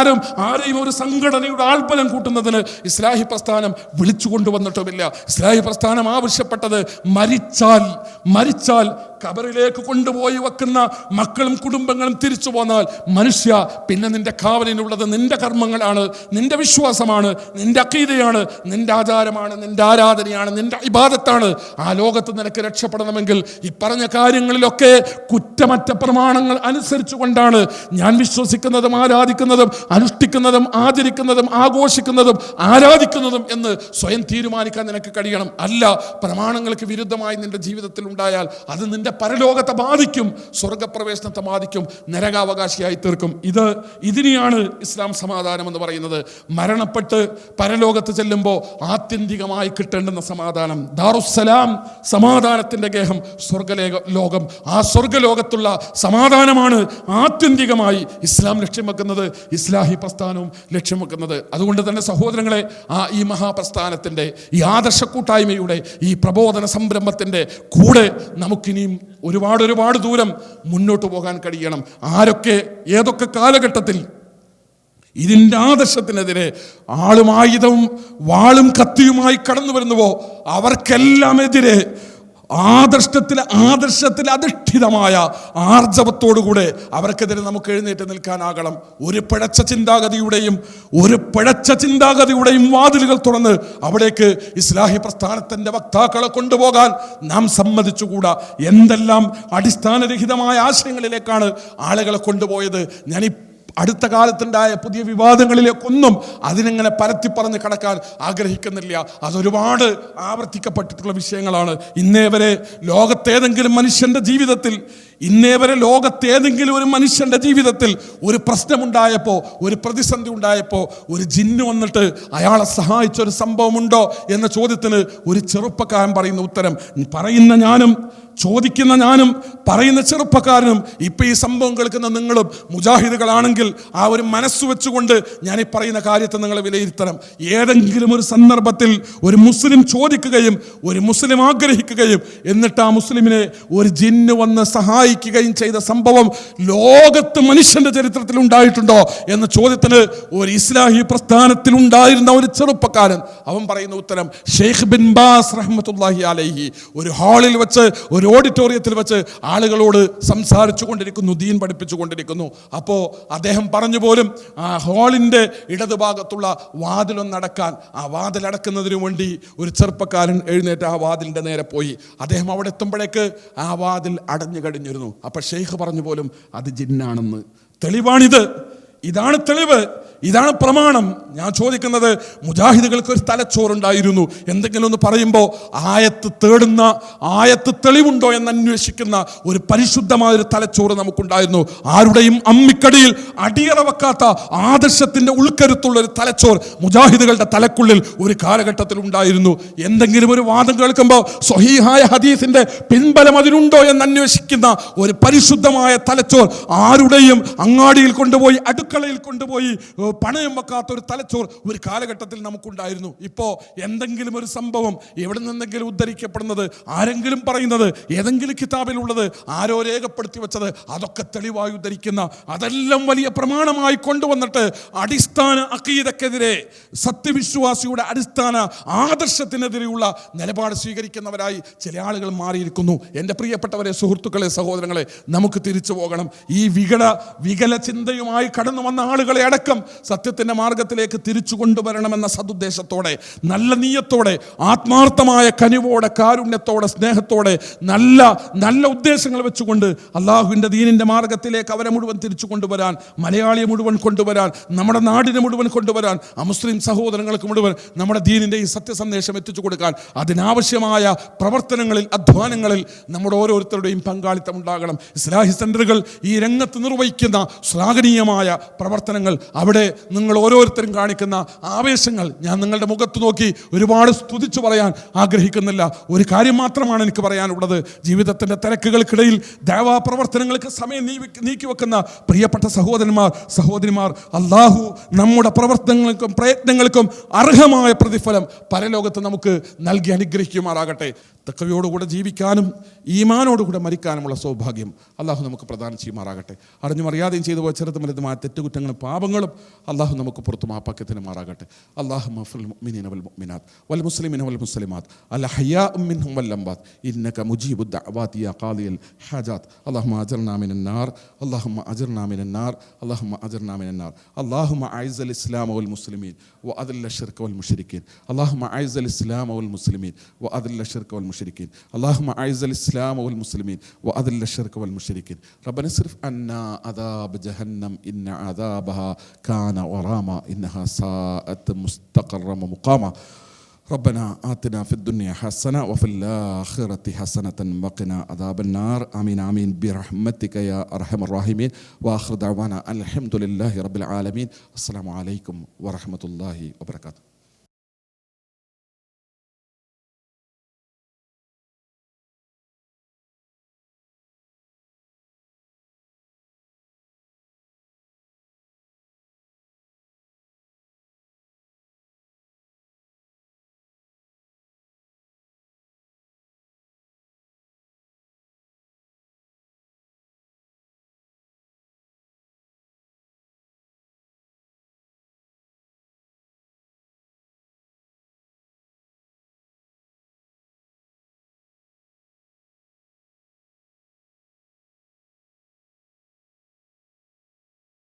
ആരെയും ഒരു സംഘടനയുടെ ആൾബലം കൂട്ടുന്നതിന് ഇസ്ലാഹി പ്രസ്ഥാനം വിളിച്ചു കൊണ്ടുവന്നിട്ടുമില്ല. ഇസ്ലാഹി പ്രസ്ഥാനം ആവശ്യപ്പെട്ടത് മരിച്ചാൽ ഖബറിലേക്ക് കൊണ്ടുപോയി വെക്കുന്ന മക്കളും കുടുംബങ്ങളും തിരിച്ചു പോന്നാൽ മനുഷ്യ പിന്നെ നിന്റെ കാവലിനുള്ളത് നിന്റെ കർമ്മങ്ങളാണ്, നിന്റെ വിശ്വാസമാണ്, നിന്റെ അഖീദയാണ്, നിന്റെ ആചാരമാണ്, നിന്റെ ആരാധനയാണ്, നിന്റെ ഇബാദത്താണ്. ആ ലോകത്ത് നിനക്ക് രക്ഷപ്പെടണമെങ്കിൽ ഈ പറഞ്ഞ കാര്യങ്ങളിലൊക്കെ കുറ്റമറ്റ പ്രമാണങ്ങൾ അനുസരിച്ചുകൊണ്ടാണ് ഞാൻ വിശ്വസിക്കുന്നതും ആരാധിക്കുന്നതും അനുഷ്ഠിക്കുന്നതും ആചരിക്കുന്നതും ആഘോഷിക്കുന്നതും ആരാധിക്കുന്നതും എന്ന് സ്വയം തീരുമാനിക്കാൻ നിനക്ക് കഴിയണം. അല്ല, പ്രമാണങ്ങൾക്ക് വിരുദ്ധമായി നിന്റെ ജീവിതത്തിൽ ഉണ്ടായാൽ അത് നിന്റെ പരലോകത്തെ ബാധിക്കും, സ്വർഗപ്രവേശനത്തെ ബാധിക്കും, നരകാവകാശിയായി തീർക്കും. ഇതിനെയാണ് ഇസ്ലാം സമാധാനം എന്ന് പറയുന്നത്. മരണപ്പെട്ട് പരലോകത്ത് ചെല്ലുമ്പോൾ ആത്യന്തികമായി കിട്ടേണ്ടുന്ന സമാധാനം, ദാറുസ്സലാം, സമാധാനത്തിന്റെ ഗേഹം, സ്വർഗലോകം. ആ സ്വർഗലോകത്തുള്ള സമാധാനമാണ് ആത്യന്തികമായി ഇസ്ലാം ലക്ഷ്യം വെക്കുന്നത്, ഇസ്ലാഹി പ്രസ്ഥാനവും ലക്ഷ്യം വെക്കുന്നത്. അതുകൊണ്ട് തന്നെ സഹോദരങ്ങളെ, ഈ മഹാപ്രസ്ഥാനത്തിന്റെ, ഈ ആദർശ കൂട്ടായ്മയുടെ, ഈ പ്രബോധന സംരംഭത്തിന്റെ കൂടെ നമുക്കിനിയും ഒരുപാട് ദൂരം മുന്നോട്ട് പോകാൻ കഴിയണം. ഏതൊക്കെ കാലഘട്ടത്തിൽ ഇതിൻ്റെ ആദർശത്തിനെതിരെ ആളും ആയുധവും വാളും കത്തിയുമായി കടന്നു വരുന്നുവോ അവർക്കെല്ലാം എതിരെ ആദർശത്തിൽ അധിഷ്ഠിതമായ ആർജവത്തോടുകൂടെ അവർക്കെതിരെ നമുക്ക് എഴുന്നേറ്റ് നിൽക്കാനാകണം. ഒരു പിഴച്ച ചിന്താഗതിയുടെയും വാതിലുകൾ തുറന്ന് അവിടേക്ക് ഇസ്ലാഹി പ്രസ്ഥാനത്തിൻ്റെ വക്താക്കളെ കൊണ്ടുപോകാൻ നാം സമ്മതിച്ചുകൂടാ. എന്തെല്ലാം അടിസ്ഥാനരഹിതമായ ആശയങ്ങളിലേക്കാണ് ആളുകളെ കൊണ്ടുപോയത്. അടുത്ത കാലത്തുണ്ടായ പുതിയ വിവാദങ്ങളിലേക്കൊന്നും അതിനെങ്ങനെ പരത്തിപ്പറഞ്ഞ് കടക്കാൻ ആഗ്രഹിക്കുന്നില്ല. അതൊരുപാട് ആവർത്തിക്കപ്പെട്ടിട്ടുള്ള വിഷയങ്ങളാണ്. ഇന്നേ വരെ ലോകത്തേതെങ്കിലും മനുഷ്യന്റെ ജീവിതത്തിൽ ഇന്നേ വരെ ലോകത്ത് ഏതെങ്കിലും ഒരു മനുഷ്യന്റെ ജീവിതത്തിൽ ഒരു പ്രശ്നമുണ്ടായപ്പോൾ, ഒരു പ്രതിസന്ധി ഉണ്ടായപ്പോൾ ഒരു ജിന്ന് വന്നിട്ട് അയാളെ സഹായിച്ച ഒരു സംഭവമുണ്ടോ എന്ന ചോദ്യത്തിന് ഒരു ചെറുപ്പക്കാരൻ പറയുന്ന ഉത്തരം, പറയുന്ന ഞാനും ചോദിക്കുന്ന ഞാനും പറയുന്ന ചെറുപ്പക്കാരനും ഇപ്പം ഈ സംഭവം കേൾക്കുന്ന നിങ്ങളും മുജാഹിദുകളാണെങ്കിൽ ആ ഒരു മനസ്സ് വെച്ചുകൊണ്ട് ഞാൻ ഈ പറയുന്ന കാര്യത്തെ നിങ്ങൾ വിലയിരുത്തണം. ഏതെങ്കിലും ഒരു സന്ദർഭത്തിൽ ഒരു മുസ്ലിം ചോദിക്കുകയും ഒരു മുസ്ലിം ആഗ്രഹിക്കുകയും എന്നിട്ട് ആ മുസ്ലിമിനെ ഒരു ജിന്ന് വന്ന് സഹായിക്കുകയും ചെയ്ത സംഭവം ലോകത്ത് മനുഷ്യന്റെ ചരിത്രത്തിൽ ഉണ്ടായിട്ടുണ്ടോ എന്ന ചോദ്യത്തിന് ഒരു ഇസ്ലാഹി പ്രസ്ഥാനത്തിൽ ഉണ്ടായിരുന്ന ഒരു ചെറുപ്പക്കാരൻ അവൻ പറയുന്ന ഉത്തരം, ഷെയ്ഖ് ബിൻ ബാസ് റഹ്മത്തുള്ളാഹി അലൈഹി ഒരു ഹാളിൽ വെച്ച്, ഒരു ഓഡിറ്റോറിയത്തിൽ വെച്ച് ആളുകളോട് സംസാരിച്ചു കൊണ്ടിരിക്കുന്നു, ദീൻ പഠിപ്പിച്ചു കൊണ്ടിരിക്കുന്നു. അപ്പോൾ അദ്ദേഹം പറഞ്ഞു പോലും ആ ഹാളിൻ്റെ ഇടതുഭാഗത്തുള്ള വാതിലൊന്നടക്കാൻ, ആ വാതിലടക്കുന്നതിനു വേണ്ടി ഒരു ചെറുപ്പക്കാരൻ എഴുന്നേറ്റ് ആ വാതിലിൻ്റെ നേരെ പോയി. അദ്ദേഹം അവിടെ എത്തുമ്പോഴേക്ക് ആ വാതിൽ അടഞ്ഞു കഴിഞ്ഞിരുന്നു. അപ്പോൾ ഷെയ്ഖ് പറഞ്ഞു പോലും അത് ജിന്നാണെന്ന്. തെളിവാണിത്, ഇതാണ് തെളിവ്, ഇതാണ് പ്രമാണം. ഞാൻ ചോദിക്കുന്നത്, മുജാഹിദുകൾക്ക് ഒരു തലച്ചോറുണ്ടായിരുന്നു. എന്തെങ്കിലും ഒന്ന് പറയുമ്പോൾ ആയത്ത് തേടുന്ന, ആയത്ത് തെളിവുണ്ടോ എന്ന് അന്വേഷിക്കുന്ന ഒരു പരിശുദ്ധമായൊരു തലച്ചോറ് നമുക്കുണ്ടായിരുന്നു. ആരുടെയും അമ്മിക്കടിയിൽ അടിയറ വെക്കാത്ത ആദർശത്തിൻ്റെ ഉൾക്കരുത്തുള്ള ഒരു തലച്ചോർ മുജാഹിദുകളുടെ തലക്കുള്ളിൽ ഒരു കാലഘട്ടത്തിൽ ഉണ്ടായിരുന്നു. എന്തെങ്കിലും ഒരു വാദം കേൾക്കുമ്പോൾ സ്വഹീഹായ ഹദീസിൻ്റെ പിൻബലം അതിനുണ്ടോ എന്ന് അന്വേഷിക്കുന്ന ഒരു പരിശുദ്ധമായ തലച്ചോർ, ആരുടെയും അങ്ങാടിയിൽ കൊണ്ടുപോയി അടുക്കളയിൽ കൊണ്ടുപോയി പണയം വെക്കാത്ത ഒരു തലച്ചോർ ഒരു കാലഘട്ടത്തിൽ നമുക്കുണ്ടായിരുന്നു. ഇപ്പോൾ എന്തെങ്കിലും ഒരു സംഭവം എവിടെ നിന്നെങ്കിലും ഉദ്ധരിക്കപ്പെടുന്നത്, ആരെങ്കിലും പറയുന്നത്, ഏതെങ്കിലും കിതാബിലുള്ളത്, ആരോ രേഖപ്പെടുത്തി വെച്ചത്, അതൊക്കെ തെളിവായി ഉദ്ധരിക്കുന്ന, അതെല്ലാം വലിയ പ്രമാണമായി കൊണ്ടുവന്നിട്ട് അടിസ്ഥാന അഖീദക്കെതിരെ, സത്യവിശ്വാസിയുടെ അടിസ്ഥാന ആദർശത്തിനെതിരെയുള്ള നിലപാട് സ്വീകരിക്കുന്നവരായി ചില ആളുകൾ മാറിയിരിക്കുന്നു. എൻ്റെ പ്രിയപ്പെട്ടവരെ, സുഹൃത്തുക്കളെ, സഹോദരങ്ങളെ, നമുക്ക് തിരിച്ചു പോകണം. ഈ വികല ചിന്തയുമായി കടന്നു വന്ന ആളുകളെ അടക്കം സത്യത്തിൻ്റെ മാർഗത്തിലേക്ക് തിരിച്ചു കൊണ്ടുവരണമെന്ന സതുദ്ദേശത്തോടെ, നല്ല നീയത്തോടെ, ആത്മാർത്ഥമായ കനിവോടെ, കാരുണ്യത്തോടെ, സ്നേഹത്തോടെ, നല്ല നല്ല ഉദ്ദേശങ്ങൾ വെച്ചുകൊണ്ട് അള്ളാഹുവിൻ്റെ ദീനിൻ്റെ മാർഗത്തിലേക്ക് അവരെ മുഴുവൻ തിരിച്ചു കൊണ്ടുവരാൻ, മലയാളിയെ മുഴുവൻ കൊണ്ടുവരാൻ, നമ്മുടെ നാടിനെ മുഴുവൻ കൊണ്ടുവരാൻ, മുസ്ലിം സഹോദരങ്ങൾക്ക് മുഴുവൻ നമ്മുടെ ദീനിൻ്റെ ഈ സത്യസന്ദേശം എത്തിച്ചു കൊടുക്കാൻ അതിനാവശ്യമായ പ്രവർത്തനങ്ങളിൽ, അധ്വാനങ്ങളിൽ നമ്മുടെ ഓരോരുത്തരുടെയും പങ്കാളിത്തം ഉണ്ടാകണം. ഇസ്ലാഹി സെൻ്ററുകൾ ഈ രംഗത്ത് നിർവഹിക്കുന്ന ശ്ലാഘനീയമായ പ്രവർത്തനങ്ങൾ, അവിടെ നിങ്ങൾ ഓരോരുത്തരും കാണിക്കുന്ന ആവേശങ്ങൾ ഞാൻ നിങ്ങളുടെ മുഖത്ത് നോക്കി ഒരുപാട് സ്തുതിച്ചു പറയാൻ ആഗ്രഹിക്കുന്നില്ല. ഒരു കാര്യം മാത്രമാണ് എനിക്ക് പറയാനുള്ളത്. ജീവിതത്തിൻ്റെ തിരക്കുകൾക്കിടയിൽ ദഅവാ പ്രവർത്തനങ്ങൾക്ക് സമയം നീക്കിവെക്കുന്ന പ്രിയപ്പെട്ട സഹോദരിമാർ, അള്ളാഹു നമ്മുടെ പ്രവർത്തനങ്ങൾക്കും പ്രയത്നങ്ങൾക്കും അർഹമായ പ്രതിഫലം പരലോകത്ത് നമുക്ക് നൽകി അനുഗ്രഹിക്കുമാറാകട്ടെ. തഖ്വയോടുകൂടെ ജീവിക്കാനും ഈമാനോടുകൂടെ മരിക്കാനുമുള്ള സൗഭാഗ്യം അള്ളാഹു നമുക്ക് പ്രദാനം ചെയ്യുമാറാകട്ടെ. അറിഞ്ഞും അറിയാതെയും ചെയ്തു പോയ ചെറുതും വലുതുമായ തെറ്റുകുറ്റങ്ങളും പാപങ്ങളും അള്ളാഹു നമുക്ക് പുറത്തു മാപ്പാക്കി തരുമാറാകട്ടെ. അല്ലാഹുമ്മ ഫിൽ മുഅ്മിനീന വൽ മുഅ്മിനാത്ത് വൽ മുസ്ലിമീന വൽ മുസ്ലിമാത്ത് അൽ ഹയ്യാഉ മിൻഹും വൽ അംവാത്ത് ഇന്നക മുജീബുദ് ദഅവാതി യാ ഖാദിയൽ ഹാജാത്ത്. അല്ലാഹുമ്മ അജിർനാ മിനൻ നാർ, അല്ലാഹുമ്മ അജിർനാ മിനൻ നാർ, അല്ലാഹുമ്മ അജിർനാ മിനൻ നാർ. അല്ലാഹുമ്മ അഇസ്സൽ ഇസ്ലാമ വൽ മുസ്ലിമീൻ വഅദില്ല ശിർക വൽ മുശ്രിക്കീൻ. അല്ലാഹുമ്മ അഇസ്സൽ ഇസ്ലാമ വൽ മുസ്ലിമീൻ വഅദില്ല ശിർക വൽ മുശ്രിക്കീൻ. اللهم أعز الإسلام والمسلمين وأذل الشرك والمشركين. ربنا اصرف عنا عذاب جهنم إن عذابها كان غراما إنها ساءت مستقرا ومقاما. ربنا آتنا في الدنيا حسنة وفي الآخرة حسنة وقنا عذاب النار. آمين آمين برحمتك يا أرحم الراحمين. وآخر دعوانا الحمد لله رب العالمين. السلام عليكم ورحمة الله وبركاته.